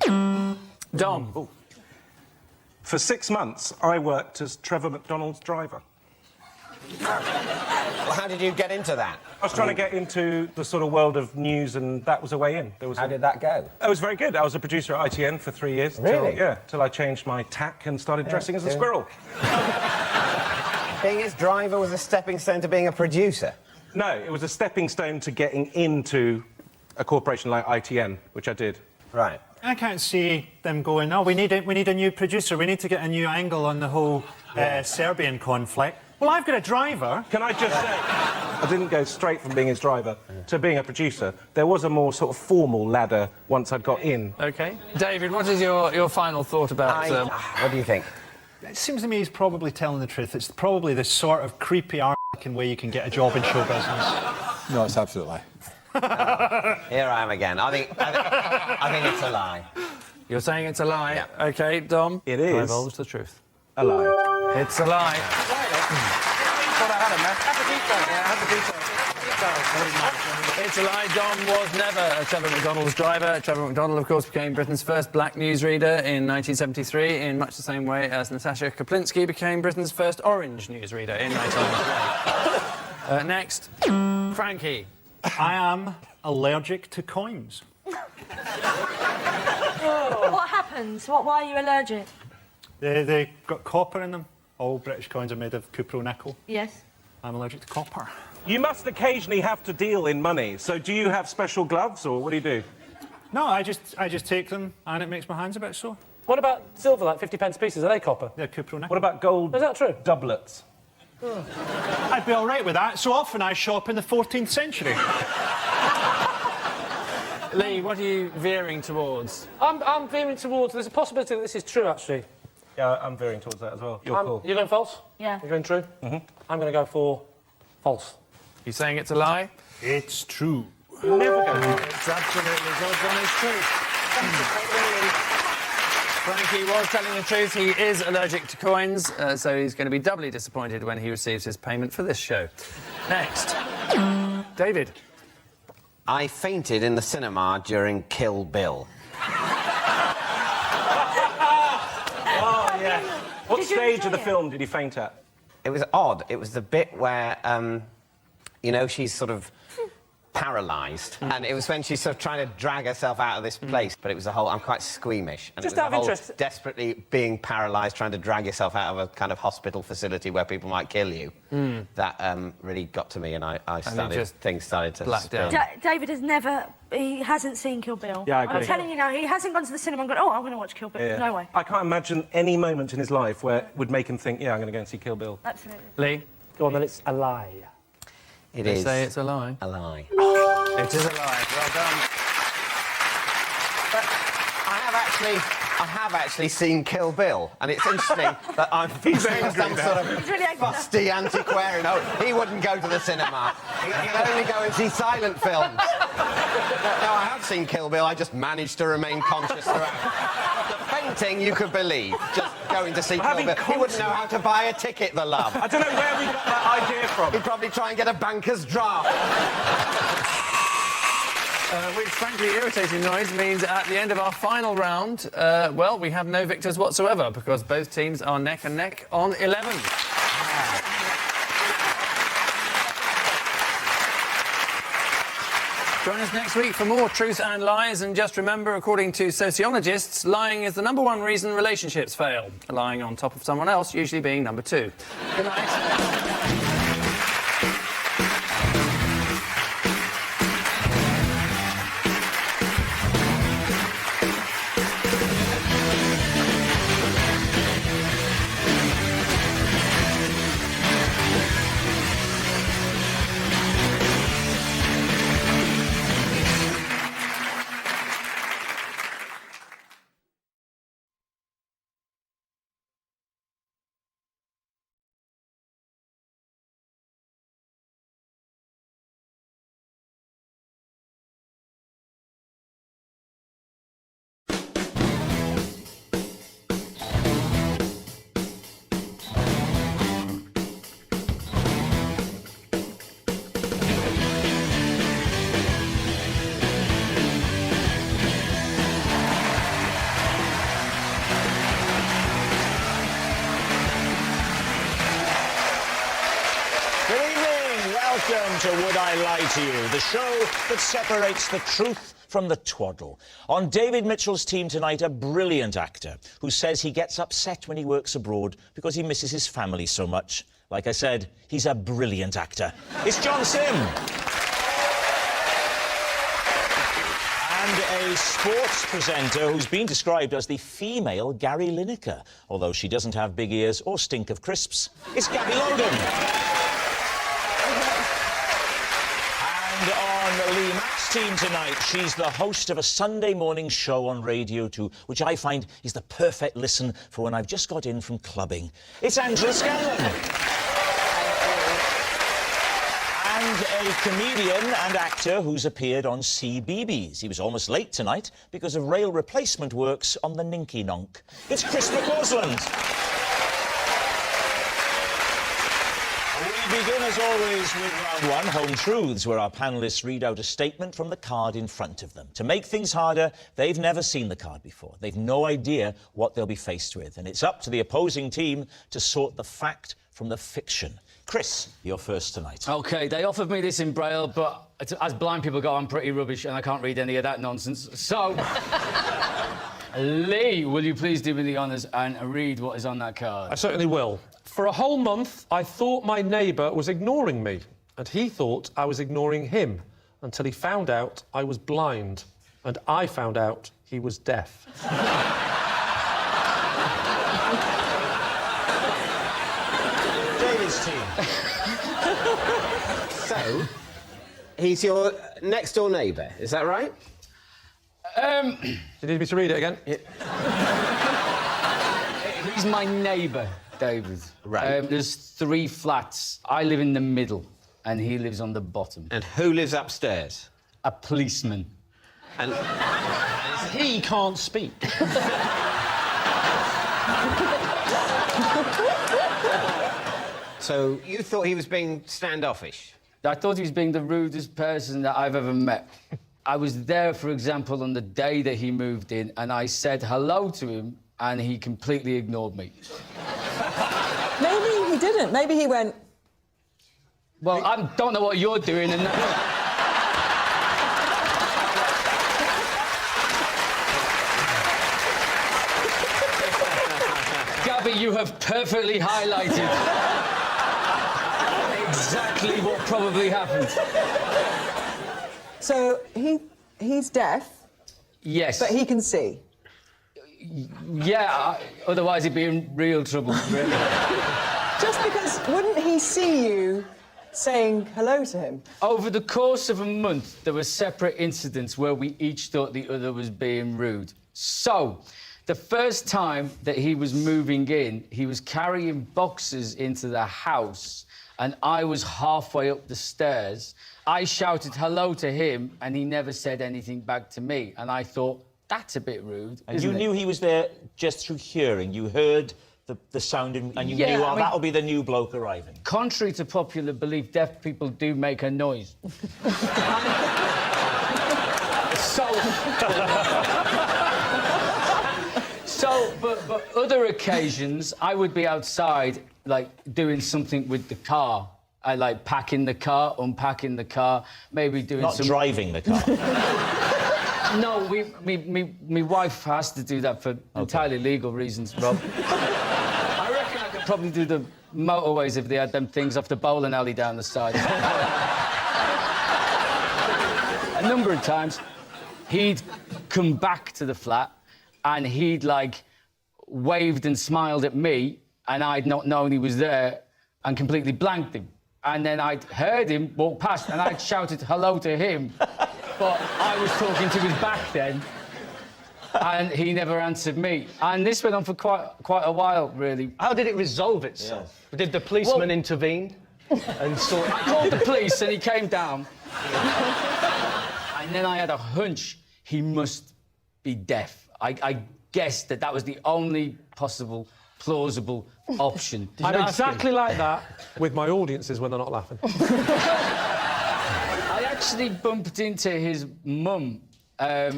Dom. Ooh. For 6 months, I worked as Trevor McDonald's driver. Well, how did you get into that? I was trying to get into the sort of world of news, and that was a way in. How did that go? It was very good. I was a producer at ITN for 3 years. Really? Till I changed my tack and started dressing as a squirrel. Being his driver was a stepping stone to being a producer? No, it was a stepping stone to getting into a corporation like ITN, which I did. Right. I can't see them going, oh, we need a new producer. We need to get a new angle on the whole Serbian conflict. Well, I've got a driver. Can I just say, I didn't go straight from being his driver to being a producer. There was a more sort of formal ladder once I'd got in. OK. David, what is your final thought about... What do you think? It seems to me he's probably telling the truth. It's probably the sort of creepy arse-licking way you can get a job in show business. No, it's absolutely lie. Here I am again. I think it's a lie. You're saying it's a lie? Yeah. OK, Dom. It is. Divulge the truth. A lie. It's a lie. It's a lie. Dom was never a Trevor McDonald's driver. Trevor McDonald, of course, became Britain's first black newsreader in 1973, in much the same way as Natasha Kaplinsky became Britain's first orange newsreader in 1993. Next, Frankie. I am allergic to coins. What happens? Why are you allergic? They got copper in them. All British coins are made of cupronickel. Yes. I'm allergic to copper. You must occasionally have to deal in money. So do you have special gloves, or what do you do? No, I just take them, and it makes my hands a bit sore. What about silver, like 50p pieces? Are they copper? They're cupronickel. What about gold? Is that true? Doublets. I'd be all right with that. So often I shop in the 14th century. Lee, what are you veering towards? I'm veering towards... There's a possibility that this is true, actually. Yeah, I'm veering towards that as well. You're cool. You're going false? Yeah. You're going true? Mm-hmm. I'm going to go for false. You saying it's a lie? It's true. Never go. It's absolutely God's honest truth. Frankie was telling the truth. He is allergic to coins, so he's going to be doubly disappointed when he receives his payment for this show. Next. David. I fainted in the cinema during Kill Bill. Oh, yeah. What stage of the film did you faint at? It was odd. It was the bit where, you know, she's sort of paralysed. And it was when she's sort of trying to drag herself out of this place. But it was the whole... I'm quite squeamish. And Just it was out the of whole interest... desperately being paralysed, trying to drag yourself out of a kind of hospital facility where people might kill you. That really got to me, and things started to blacked out. David has never... He hasn't seen Kill Bill. Yeah, I agree. I'm telling you now, he hasn't gone to the cinema and gone, oh, I'm going to watch Kill Bill. Yeah. No way. I can't imagine any moment in his life where it would make him think, yeah, I'm going to go and see Kill Bill. Absolutely. Lee. Go on, then it's a lie. It They is say it's a lie. a lie. It is a lie. Well done. But I have actually seen Kill Bill, and it's interesting that I'm feeling some sort of fusty antiquarian. Oh, he wouldn't go to the cinema. He'd only go and see silent films. No, I have seen Kill Bill. I just managed to remain conscious throughout. The fainting, you could believe. Just going to see Kill Bill. He wouldn't know how to buy a ticket, the love. I don't know where we got that idea from. He'd probably try and get a banker's draft. Which, frankly, irritating noise means at the end of our final round, well, we have no victors whatsoever because both teams are neck and neck on 11. Join us next week for more Truth and Lies, and just remember, according to sociologists, lying is the #1 reason relationships fail. Lying on top of someone else usually being number 2. Good night. Welcome to Would I Lie to You, the show that separates the truth from the twaddle. On David Mitchell's team tonight, a brilliant actor who says he gets upset when he works abroad because he misses his family so much. Like I said, he's a brilliant actor. It's John Sim. And a sports presenter who's been described as the female Gary Lineker, although she doesn't have big ears or stink of crisps. It's Gabby Logan. And on Lee Mack's team tonight, she's the host of a Sunday morning show on Radio 2, which I find is the perfect listen for when I've just got in from clubbing. It's Angela Scanlon. And a comedian and actor who's appeared on CBeebies. He was almost late tonight because of rail replacement works on the Ninky Nonk. It's Chris McCausland. We begin, as always, with round 1, Home Truths, where our panellists read out a statement from the card in front of them. To make things harder, they've never seen the card before. They've no idea what they'll be faced with. And it's up to the opposing team to sort the fact from the fiction. Chris, you're first tonight. OK, they offered me this in Braille, but as blind people go, I'm pretty rubbish and I can't read any of that nonsense. So, Lee, will you please do me the honours and read what is on that card? I certainly will. For a whole month, I thought my neighbour was ignoring me, and he thought I was ignoring him, until he found out I was blind, and I found out he was deaf. David's team. So, he's your next-door neighbour, is that right? Do you need me to read it again? Yeah. He's my neighbour, David. Right. There's 3 flats. I live in the middle, and he lives on the bottom. And who lives upstairs? A policeman. And he can't speak. So you thought he was being standoffish? I thought he was being the rudest person that I've ever met. I was there, for example, on the day that he moved in, and I said hello to him, and he completely ignored me. Maybe he didn't. Maybe he went... Well, I don't know what you're doing, and... Gabby, you have perfectly highlighted exactly what probably happened. So he's deaf? Yes. But he can see? Yeah, otherwise he'd be in real trouble, really. Just because, wouldn't he see you saying hello to him? Over the course of a month, there were separate incidents where we each thought the other was being rude. So, the first time that he was moving in, he was carrying boxes into the house, and I was halfway up the stairs. I shouted hello to him, and he never said anything back to me. And I thought, that's a bit rude, And isn't you it? knew he was there just through hearing. You heard the sound and you Yeah, knew, I oh, mean- that'll be the new bloke arriving. Contrary to popular belief, deaf people do make a noise. But other occasions, I would be outside, like, doing something with the car. I like packing the car, unpacking the car, maybe doing Not some... driving the car. No, my wife has to do that for entirely legal reasons, Rob. I reckon I could probably do the motorways if they had them things off the bowling alley down the side. A number of times, he'd come back to the flat and he'd, like, waved and smiled at me and I'd not known he was there and completely blanked him. And then I'd heard him walk past and I'd shouted hello to him, but I was talking to his back then and he never answered me. And this went on for quite a while, really. How did it resolve itself? Did the policeman intervene and sort? I called the police and he came down. And then I had a hunch he must be deaf. I guessed that was the only possible, plausible option. I'm exactly like that with my audiences when they're not laughing. I actually bumped into his mum,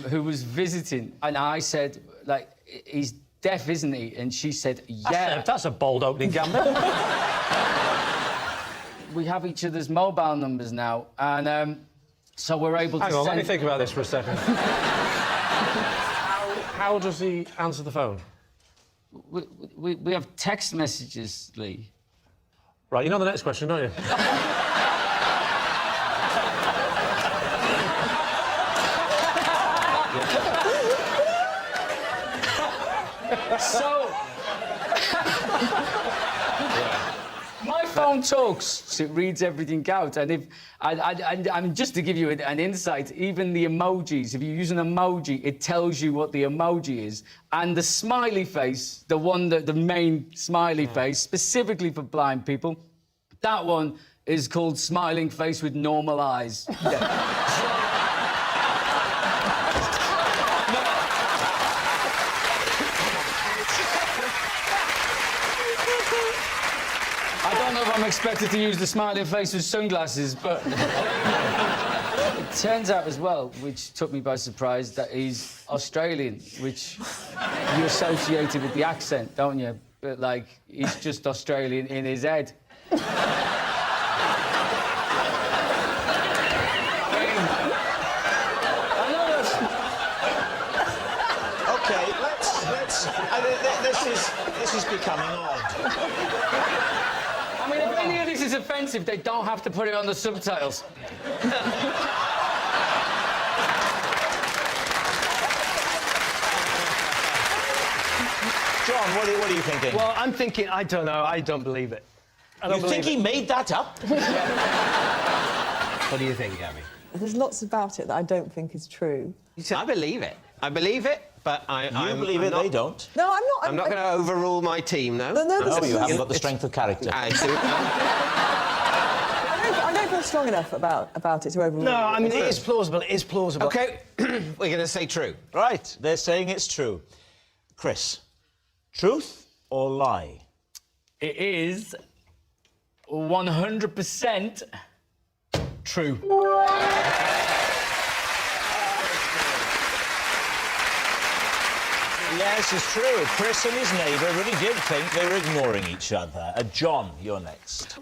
who was visiting, and I said, like, he's deaf, isn't he? And she said, yeah. That's a bold opening gambit. We have each other's mobile numbers now, and so we're able to Hang on, send... let me think about this for a second. How does he answer the phone? We have text messages, Lee. Right, you know the next question, don't you? So... My phone talks, so it reads everything out, and if... And just to give you an insight, even the emojis, if you use an emoji, it tells you what the emoji is. And the smiley face, the main smiley face, specifically for blind people, that one is called smiling face with normal eyes. I don't know if I'm expected to use the smiling face with sunglasses, but... It turns out as well, which took me by surprise, that he's Australian, which you associated with the accent, don't you? But, like, he's just Australian in his head. OK, let's... this is becoming odd. I mean, if any of this is offensive, they don't have to put it on the subtitles. John, what are you thinking? Well, I'm thinking, I don't know, I don't believe it. You think he made that up? What do you think, Gabby? There's lots about it that I don't think is true. I believe it. I believe it, but You believe it, they don't. No, I'm not. I'm not going to overrule my team, no. No, You haven't got the strength of character. I do. I don't feel strong enough about it to overrule. No, I mean, it is plausible, it is plausible. OK, we're going to say true. Right, they're saying it's true. Chris, truth or lie? It is 100% true. Yes, it's true. Chris and his neighbour really did think they were ignoring each other. John, you're next.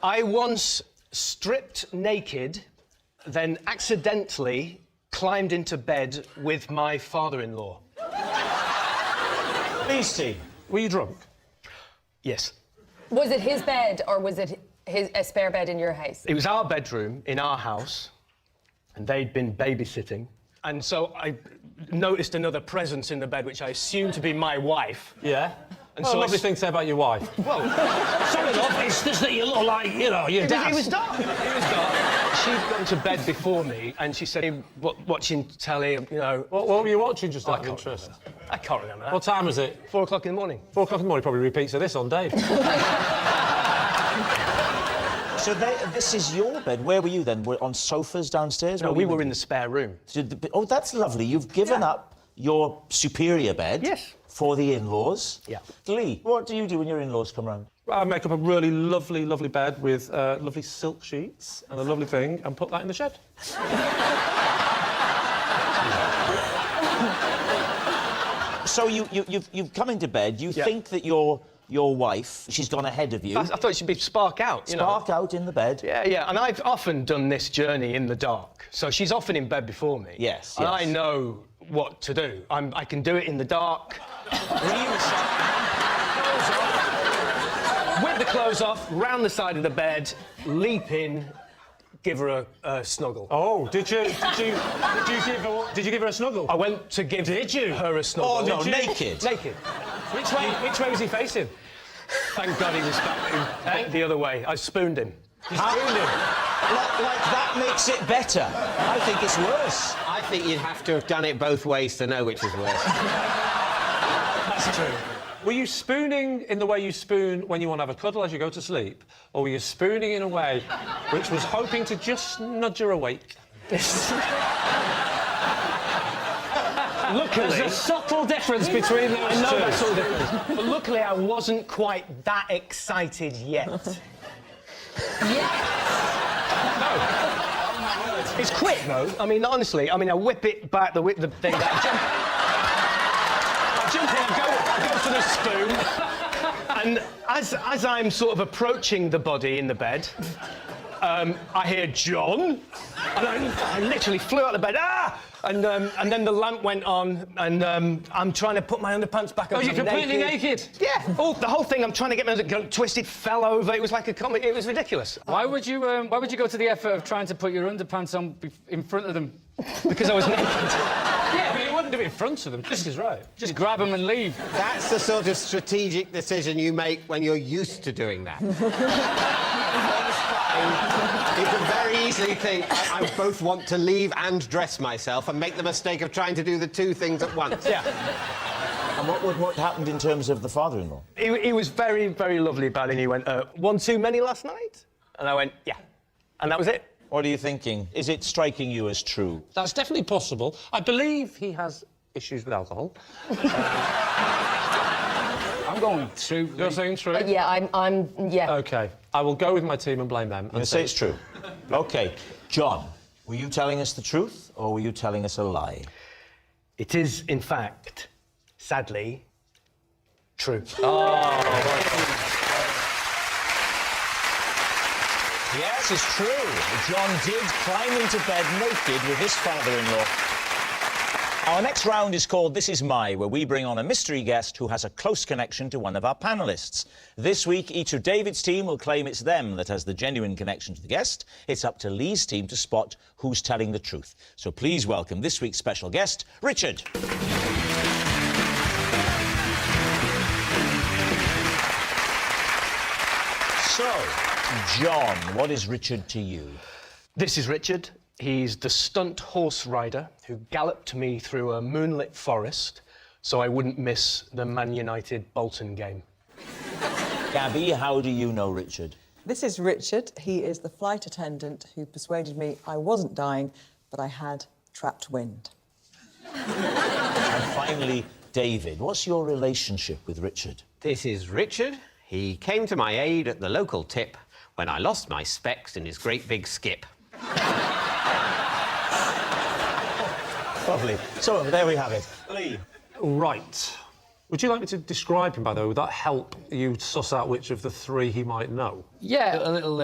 I once stripped naked, then accidentally climbed into bed with my father-in-law. Please, team. Were you drunk? Yes. Was it his bed or was it a spare bed in your house? It was our bedroom in our house, and they'd been babysitting. And so I noticed another presence in the bed, which I assumed to be my wife. Yeah? And Well, so lovely thing to say about your wife. Well, sorry, love, it's just that you look like, you know, your dad. It was dark. It was dark. she'd gone to bed before me, and she said, watching telly, you know... What were you watching, just out of interest? I can't remember that. What time was it? 4 o'clock in the morning. 4 o'clock in the morning, probably repeats of this on Dave. So this is your bed. Where were you then? Were on sofas downstairs? No, we were in the spare room. Oh, that's lovely. You've given up your superior bed. Yes. For the in-laws. Yeah. Lee, what do you do when your in-laws come round? I make up a really lovely, lovely bed with lovely silk sheets and a lovely thing and put that in the shed. So you've come into bed, you think that your wife, she's gone ahead of you. I thought it should be spark out, Spark out in the bed. Yeah, and I've often done this journey in the dark. So she's often in bed before me. Yes, and I know what to do. I can do it in the dark. Whip the clothes off, round the side of the bed, leap in, give her a snuggle. Oh, did you give her a snuggle? I went to give her a snuggle. Oh, no, naked? Naked. Which way was he facing? Thank God he was the other way. I spooned him. You spooned him? Like that makes it better. I think it's worse. I think you'd have to have done it both ways to know which is worse. That's true. Were you spooning in the way you spoon when you want to have a cuddle as you go to sleep? Or were you spooning in a way which was hoping to just nudge her awake? Luckily... There's a subtle difference between those two. I know that subtle difference. But luckily, I wasn't quite that excited yet. No. It's quick, though. I mean, honestly, I whip it back, the thing. I jump in, I go for the spoon, and as I'm sort of approaching the body in the bed, I hear John, and I literally flew out of bed. Ah! And then the lamp went on, and I'm trying to put my underpants back on. Oh, you're completely naked? Yeah. Oh, the whole thing. I'm trying to get my twisted, fell over. It was like a comic. It was ridiculous. Why would you go to the effort of trying to put your underpants on in front of them? Because I was naked. Yeah, but you wouldn't do it in front of them. This is right. Just grab them and leave. That's the sort of strategic decision you make when you're used to doing that. You can very easily think, I both want to leave and dress myself and make the mistake of trying to do the two things at once. Yeah. And what happened in terms of the father-in-law? He was very, very lovely about it, and he went, one too many last night? And I went, yeah. And that was it. What are you thinking? Is it striking you as true? That's definitely possible. I believe he has issues with alcohol. I'm going true. You're saying true? Yeah, yeah. OK. I will go with my team and blame them. And say it's true. OK. John, were you telling us the truth, or were you telling us a lie? It is, in fact, sadly, true. Oh, yes, it's true. John did climb into bed naked with his father-in-law. Our next round is called This Is My, where we bring on a mystery guest who has a close connection to one of our panellists. This week, each of David's team will claim it's them that has the genuine connection to the guest. It's up to Lee's team to spot who's telling the truth. So please welcome this week's special guest, Richard. So, John, what is Richard to you? This is Richard. He's the stunt horse rider who galloped me through a moonlit forest so I wouldn't miss the Man United Bolton game. Gabby, how do you know Richard? This is Richard. He is the flight attendant who persuaded me I wasn't dying, but I had trapped wind. And finally, David, what's your relationship with Richard? This is Richard. He came to my aid at the local tip when I lost my specs in his great big skip. Lovely. So, there we have it. Lee. Right. Would you like me to describe him, by the way? Would that help you suss out which of the three he might know? Yeah, a little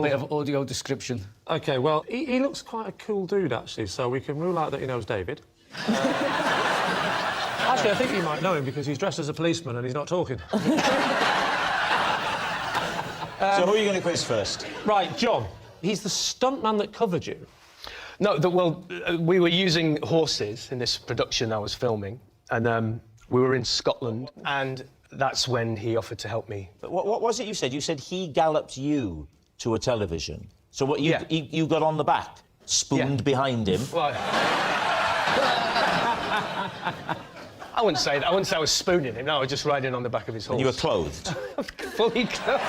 bit of audio description. OK, well, he looks quite a cool dude, actually, so we can rule out that he knows David. Actually, I think you might know him because he's dressed as a policeman and he's not talking. So who are you going to quiz first? Right, John. He's the stuntman that covered you. No, we were using horses in this production I was filming, and we were in Scotland, and that's when he offered to help me. But what was it you said? You said he galloped you to a television So what, you got on the back, spooned behind him? Well, I wouldn't say that. I wouldn't say I was spooning him. No, I was just riding on the back of his horse. And you were clothed? Fully clothed.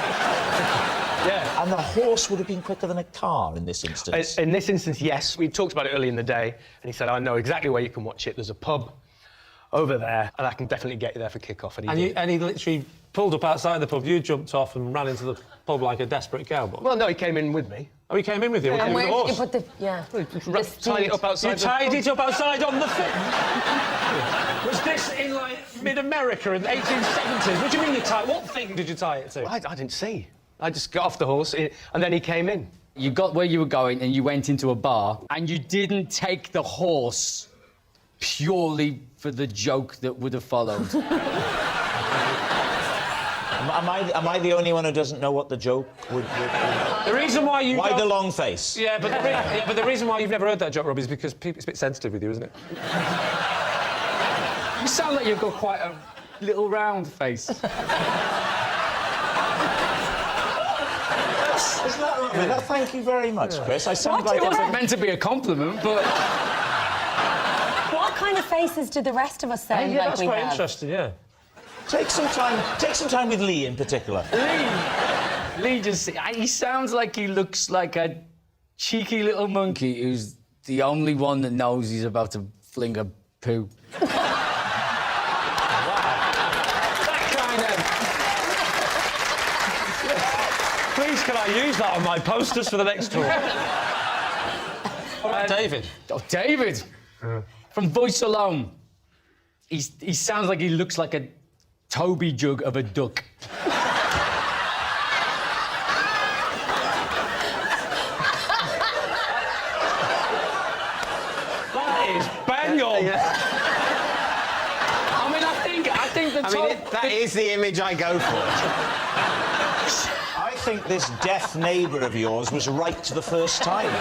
Yeah. And the horse would have been quicker than a car in this instance? In this instance, yes. We talked about it early in the day, and he said, I know exactly where you can watch it. There's a pub over there, and I can definitely get you there for kick-off. And he literally pulled up outside the pub. You jumped off and ran into the pub like a desperate cowboy. Well, no, he came in with me. Oh, he came in with you? And With where the did you horse? put the... Yeah. Tied it up outside. You tied it up outside on the thing? Was this in, like, mid-America in the 1870s? What do you mean you tied... What thing did you tie it to? I didn't see. I just got off the horse, and then he came in. You got where you were going and you went into a bar and you didn't take the horse purely for the joke that would have followed. Am I the only one who doesn't know what the joke would be? The reason why you Why the long face? Yeah, but the reason why you've never heard that joke, Rob, is because it's a bit sensitive with you, isn't it? You sound like you've got quite a little round face. Isn't that right? Well, thank you very much, Chris. I sound like... It wasn't meant to be a compliment, but... What kind of faces do the rest of us sound yeah, like that's we quite have? interesting, yeah. Take some time with Lee in particular. Lee just... He sounds like he looks like a cheeky little monkey who's the only one that knows he's about to fling a poo. Please, can I use that on my posters for the next tour? David. Oh, David! From voice alone. He sounds like he looks like a Toby jug of a duck. That is bang on! That is the image I go for. I think this deaf neighbour of yours was right the first time.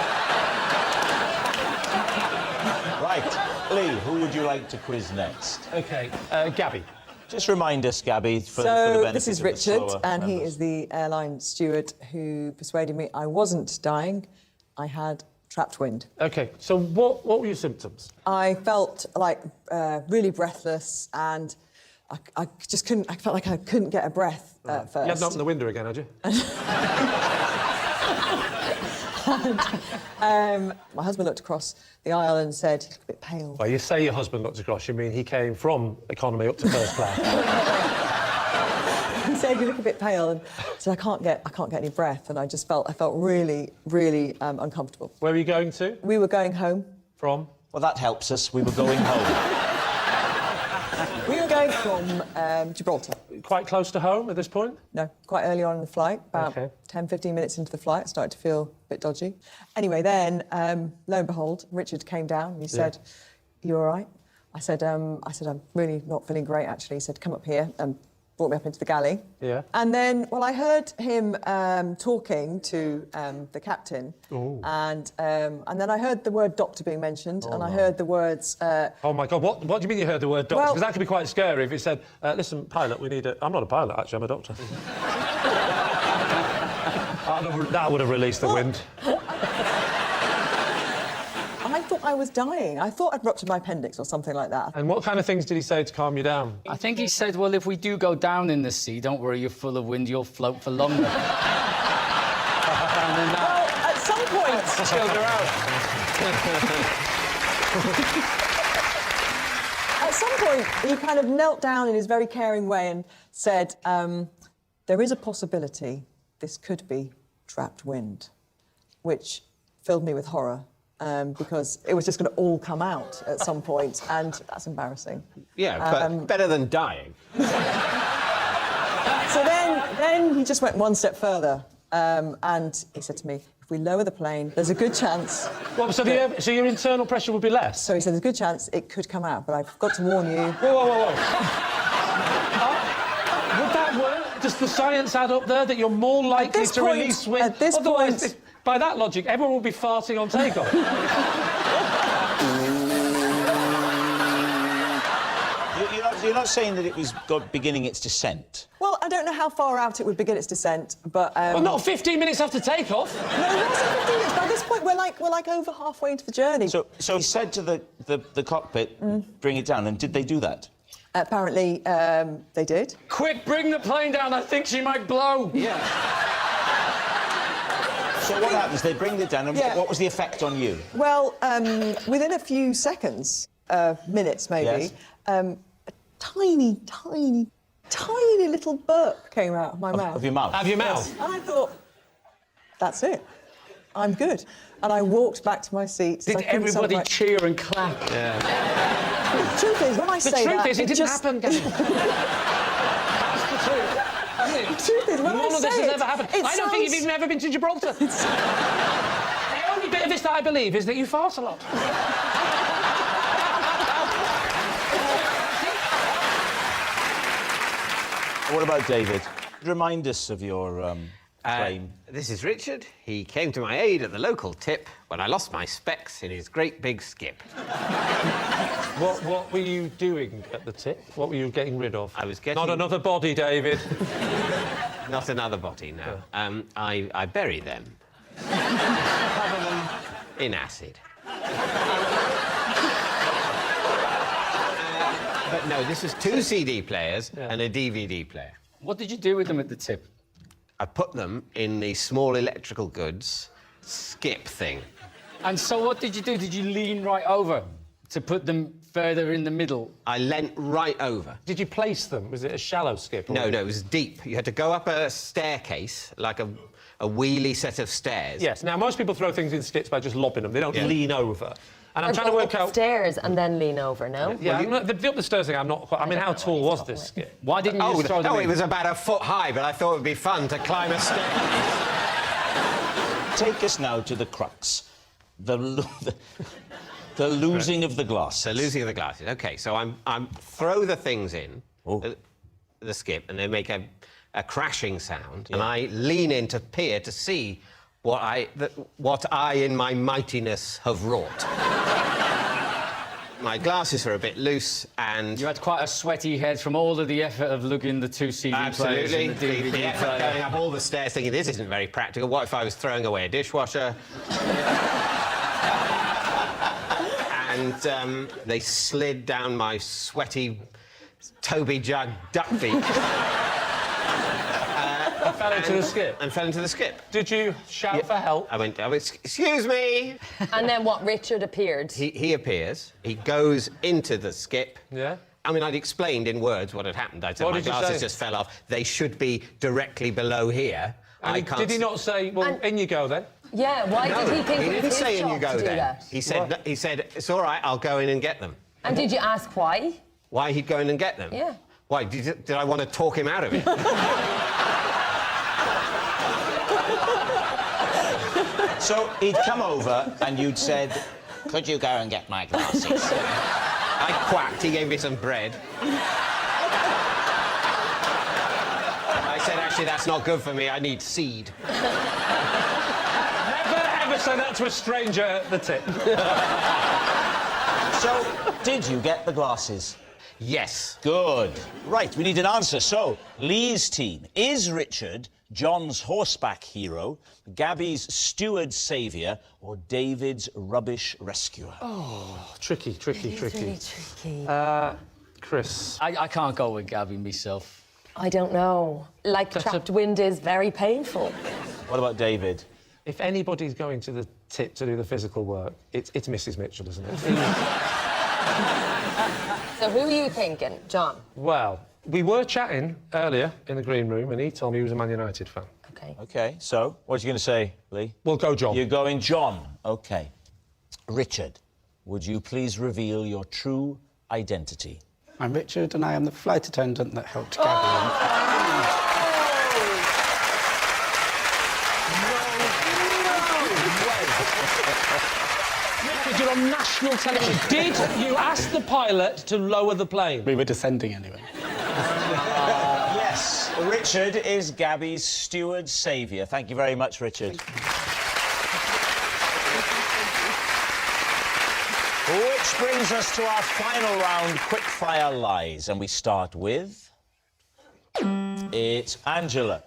Right, Lee, who would you like to quiz next? OK, Gabby. Just remind us, Gabby, for the benefit this is of the Richard, slower and he members. is the airline steward who persuaded me I wasn't dying. I had trapped wind. OK, so what were your symptoms? I felt like really breathless, and I just couldn't. I felt like I couldn't get a breath at first. You hadn't opened the window again, had you? My husband looked across the aisle and said, "You look a bit pale." Well, you say your husband looked across, you mean he came from economy up to first class. He said, "You look a bit pale," and I said, I can't get any breath, and I felt really, really uncomfortable. Where were you going to? We were going home. From? Well, that helps us. We were going home. We were going from Gibraltar. Quite close to home at this point? No, quite early on in the flight, about 10, 15 minutes into the flight, I started to feel a bit dodgy. Anyway, then, lo and behold, Richard came down and he said, "You all right?" I said, "I'm really not feeling great, actually." He said, "Come up here," and brought me up into the galley. Yeah. And then, well, I heard him talking to the captain, and then I heard the word doctor being mentioned, and I heard the words... Oh, my God, what do you mean you heard the word doctor? Because that could be quite scary if he said, listen, pilot, we need a... I'm not a pilot, actually, I'm a doctor. That would have released the wind. I thought I was dying. I thought I'd ruptured my appendix or something like that. And what kind of things did he say to calm you down? I think he said, well, if we do go down in the sea, don't worry, you're full of wind, you'll float for longer. Well, at some point... Chilled her out. At some point, he kind of knelt down in his very caring way and said, there is a possibility this could be trapped wind, which filled me with horror. Because it was just going to all come out at some point, and that's embarrassing. Yeah, but better than dying. So then he just went one step further, and he said to me, "If we lower the plane, there's a good chance..." Well, so your internal pressure would be less? So he said, "There's a good chance it could come out, but I've got to warn you..." Whoa. Would that work? Does the science add up there that you're more likely to release wind? At this point... By that logic, everyone will be farting on takeoff. So you're not saying that it was beginning its descent? Well, I don't know how far out it would begin its descent, but... Well, not 15 minutes after takeoff. No, it wasn't 15 minutes. By this point, we're like over halfway into the journey. So he said to the cockpit, bring it down, and did they do that? Apparently, they did. Quick, bring the plane down. I think she might blow. Yeah. So what happens? They bring it down, and what was the effect on you? Well, within a few seconds, minutes maybe, a tiny little burp came out of my mouth. Of your mouth? Of your mouth? Yes. And I thought, that's it. I'm good. And I walked back to my seat. Did everybody cheer and clap? Yeah. The truth is, when I say that... The truth is, it didn't happen, Gary. That's the truth. The truth is, when None of this has ever happened. I don't think you've even ever been to Gibraltar. The only bit of this that I believe is that you fart a lot. What about David? Remind us of your claim. This is Richard. He came to my aid at the local tip when I lost my specs in his great big skip. What were you doing at the tip? What were you getting rid of? I was getting... Not another body, David. Not another body, no. I bury them. In acid. But no, this was 2 CD players and a DVD player. What did you do with them at the tip? I put them in the small electrical goods skip thing. And so what did you do? Did you lean right over to put them further in the middle? I leant right over. Did you place them? Was it a shallow skip? No, it was deep. You had to go up a staircase, like a wheelie set of stairs. Yes. Now, most people throw things in skips by just lobbing them. They don't lean over. And I'm trying to work out... Stairs and then lean over, no? Yeah, the up the stairs thing, I'm not quite... I mean, how tall was this skip? Why didn't you just throw them in? It was about a foot high, but I thought it would be fun to climb a staircase. Take us now to the crux. The losing of the glasses. The losing of the glasses. OK, so I'm throw the things in, the skip, and they make a crashing sound, and I lean in to peer to see what I, in my mightiness, have wrought. My glasses are a bit loose, and... You had quite a sweaty head from all of the effort of lugging the 2 CD players and the DVD the effort player. going up all the stairs thinking, this isn't very practical. What if I was throwing away a dishwasher? And they slid down my sweaty Toby Jug duck beak. And fell into the skip? And fell into the skip. Did you shout for help? I went, excuse me! And then what, Richard appeared? He appears. He goes into the skip. Yeah? I mean, I'd explained in words what had happened. I'd said my glasses just fell off. They should be directly below here. Did he not say, well, in you go, then? Yeah, why did he think he it was didn't his say in you job go to do then. that? He said, it's all right, I'll go in and get them. And did you ask why? Why he'd go in and get them? Yeah. Why, did I want to talk him out of it? So he'd come over and you'd said, could you go and get my glasses? I quacked, he gave me some bread. I said, actually, that's not good for me, I need seed. Never ever say that to a stranger at the tip. So, did you get the glasses? Yes. Good. Right, we need an answer. So, Lee's team. Is Richard John's horseback hero, Gabby's steward saviour, or David's rubbish rescuer? Oh, tricky. Really tricky. Chris. I can't go with Gabby myself. I don't know. Like, trapped wind is very painful. What about David? If anybody's going to the tip to do the physical work, it's Mrs. Mitchell, isn't it? So who are you thinking, John? Well, we were chatting earlier in the green room, and he told me he was a Man United fan. OK. OK, so, what are you going to say, Lee? We'll go John. You're going John. OK. Richard, would you please reveal your true identity? I'm Richard, and I am the flight attendant that helped Gabby. Richard, you're on national television. Did you ask the pilot to lower the plane? We were descending anyway. Yes, Richard is Gabby's steward saviour. Thank you very much, Richard. Which Which brings us to our final round, quickfire lies. And we start with... It's Angela.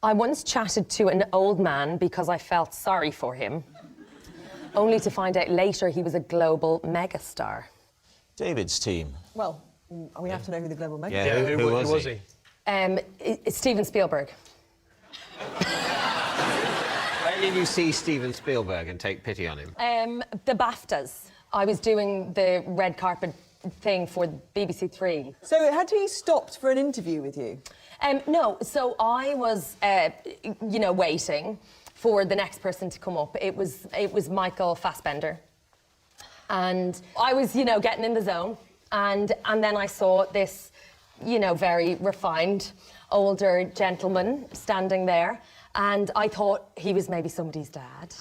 I once chatted to an old man because I felt sorry for him, only to find out later he was a global megastar. David's team. Well, we have to know who the global megastar Yeah, is. who was he? It's Steven Spielberg. Where did you see Steven Spielberg and take pity on him? The BAFTAs. I was doing the red carpet thing for BBC Three. So had he stopped for an interview with you? No, so I was, you know, waiting for the next person to come up. It was Michael Fassbender. And I was, you know, getting in the zone. And then I saw this, you know, very refined, older gentleman standing there. And I thought he was maybe somebody's dad.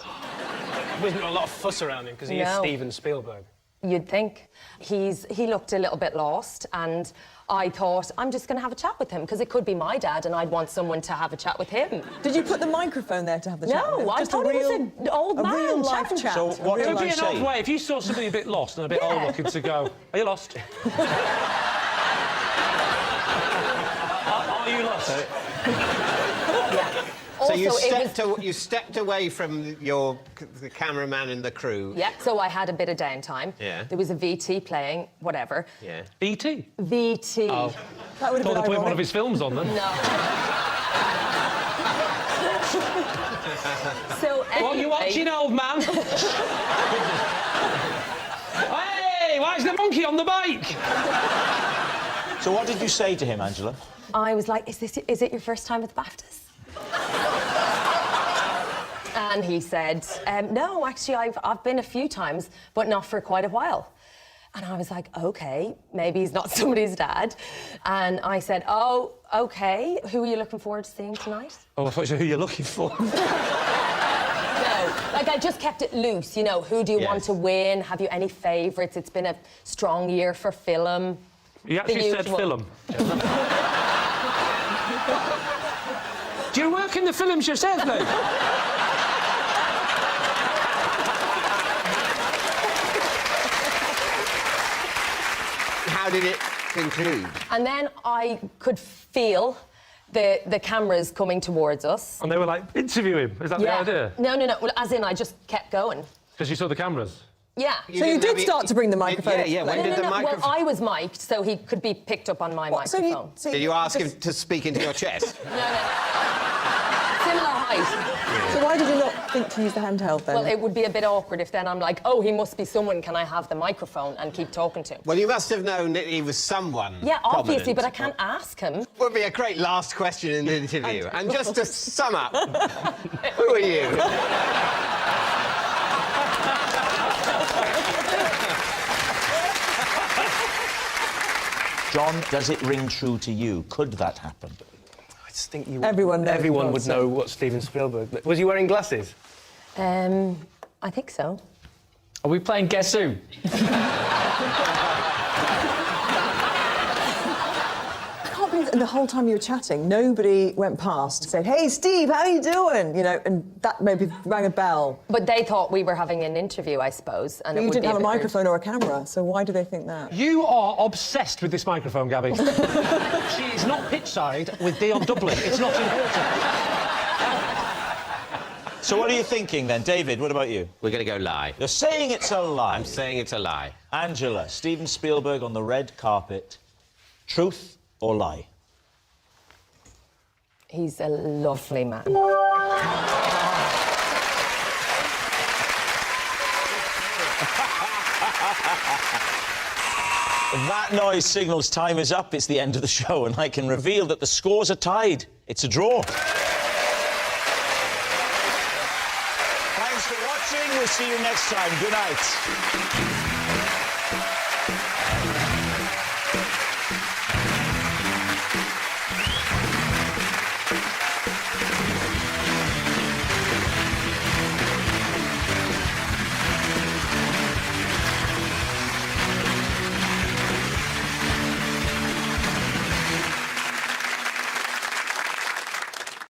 Wasn't there a lot of fuss around him because he is Steven Spielberg? You'd think. He looked a little bit lost, and I thought, I'm just going to have a chat with him, because it could be my dad, and I'd want someone to have a chat with him. Did you put the microphone there to have the chat with him? No, I thought he was an old man. A real-life chat. So what It did would be you an say? odd way if you saw somebody a bit lost and a bit old-looking to go, are you lost? Are you lost? So Also, you stepped away from the cameraman and the crew. Yeah, so I had a bit of downtime. Yeah. There was a VT playing, whatever. Yeah. BT? VT. Oh. That would have Thought been they put one ironic. of his films on then. No. So What are you anyway- watching, old man? Hey, why is the monkey on the bike? So what did you say to him, Angela? I was like, is it your first time at the BAFTAs? And he said, no, actually, I've been a few times, but not for quite a while. And I was like, OK, maybe he's not somebody's dad. And I said, oh, OK, who are you looking forward to seeing tonight? Oh, I thought you said who you're looking for. No, like I just kept it loose, you know, who do you want to win? Have you any favourites? It's been a strong year for film. He actually said film. Do you work in the films yourself, mate? How did it conclude? And then I could feel the cameras coming towards us. And they were like, interview him. Is that the idea? No. Well, as in, I just kept going. Because you saw the cameras? Yeah. So you did start to bring the microphone. When did the microphone? Well, I was mic'd, so he could be picked up on my microphone. Did you ask him to speak into your chest? Similar height. So why did you not think to use the handheld then? Well, it would be a bit awkward if then I'm like, oh, he must be someone, can I have the microphone, and keep talking to him. Well, you must have known that he was someone. Yeah, obviously, prominent. but I can't ask him. Would be a great last question in an interview. And just to sum up, who are you? John, does it ring true to you? Could that happen? I just think everyone would know what Steven Spielberg... Was he wearing glasses? I think so. Are we playing Guess Who? I can't believe that the whole time you were chatting, nobody went past and said, hey, Steve, how you doing? You know, and that maybe rang a bell. But they thought we were having an interview, I suppose. And But it you would didn't be have a bit weird. microphone or a camera, so why do they think that? You are obsessed with this microphone, Gabby. She is not pitch-side with Dion Dublin. It's not important. So what are you thinking then? David, what about you? We're going to go lie. You're saying it's a lie. I'm saying it's a lie. Angela, Steven Spielberg on the red carpet. Truth or lie? He's a lovely man. That noise signals time is up. It's the end of the show, and I can reveal that the scores are tied. It's a draw. Thanks for watching. We'll see you next time. Good night.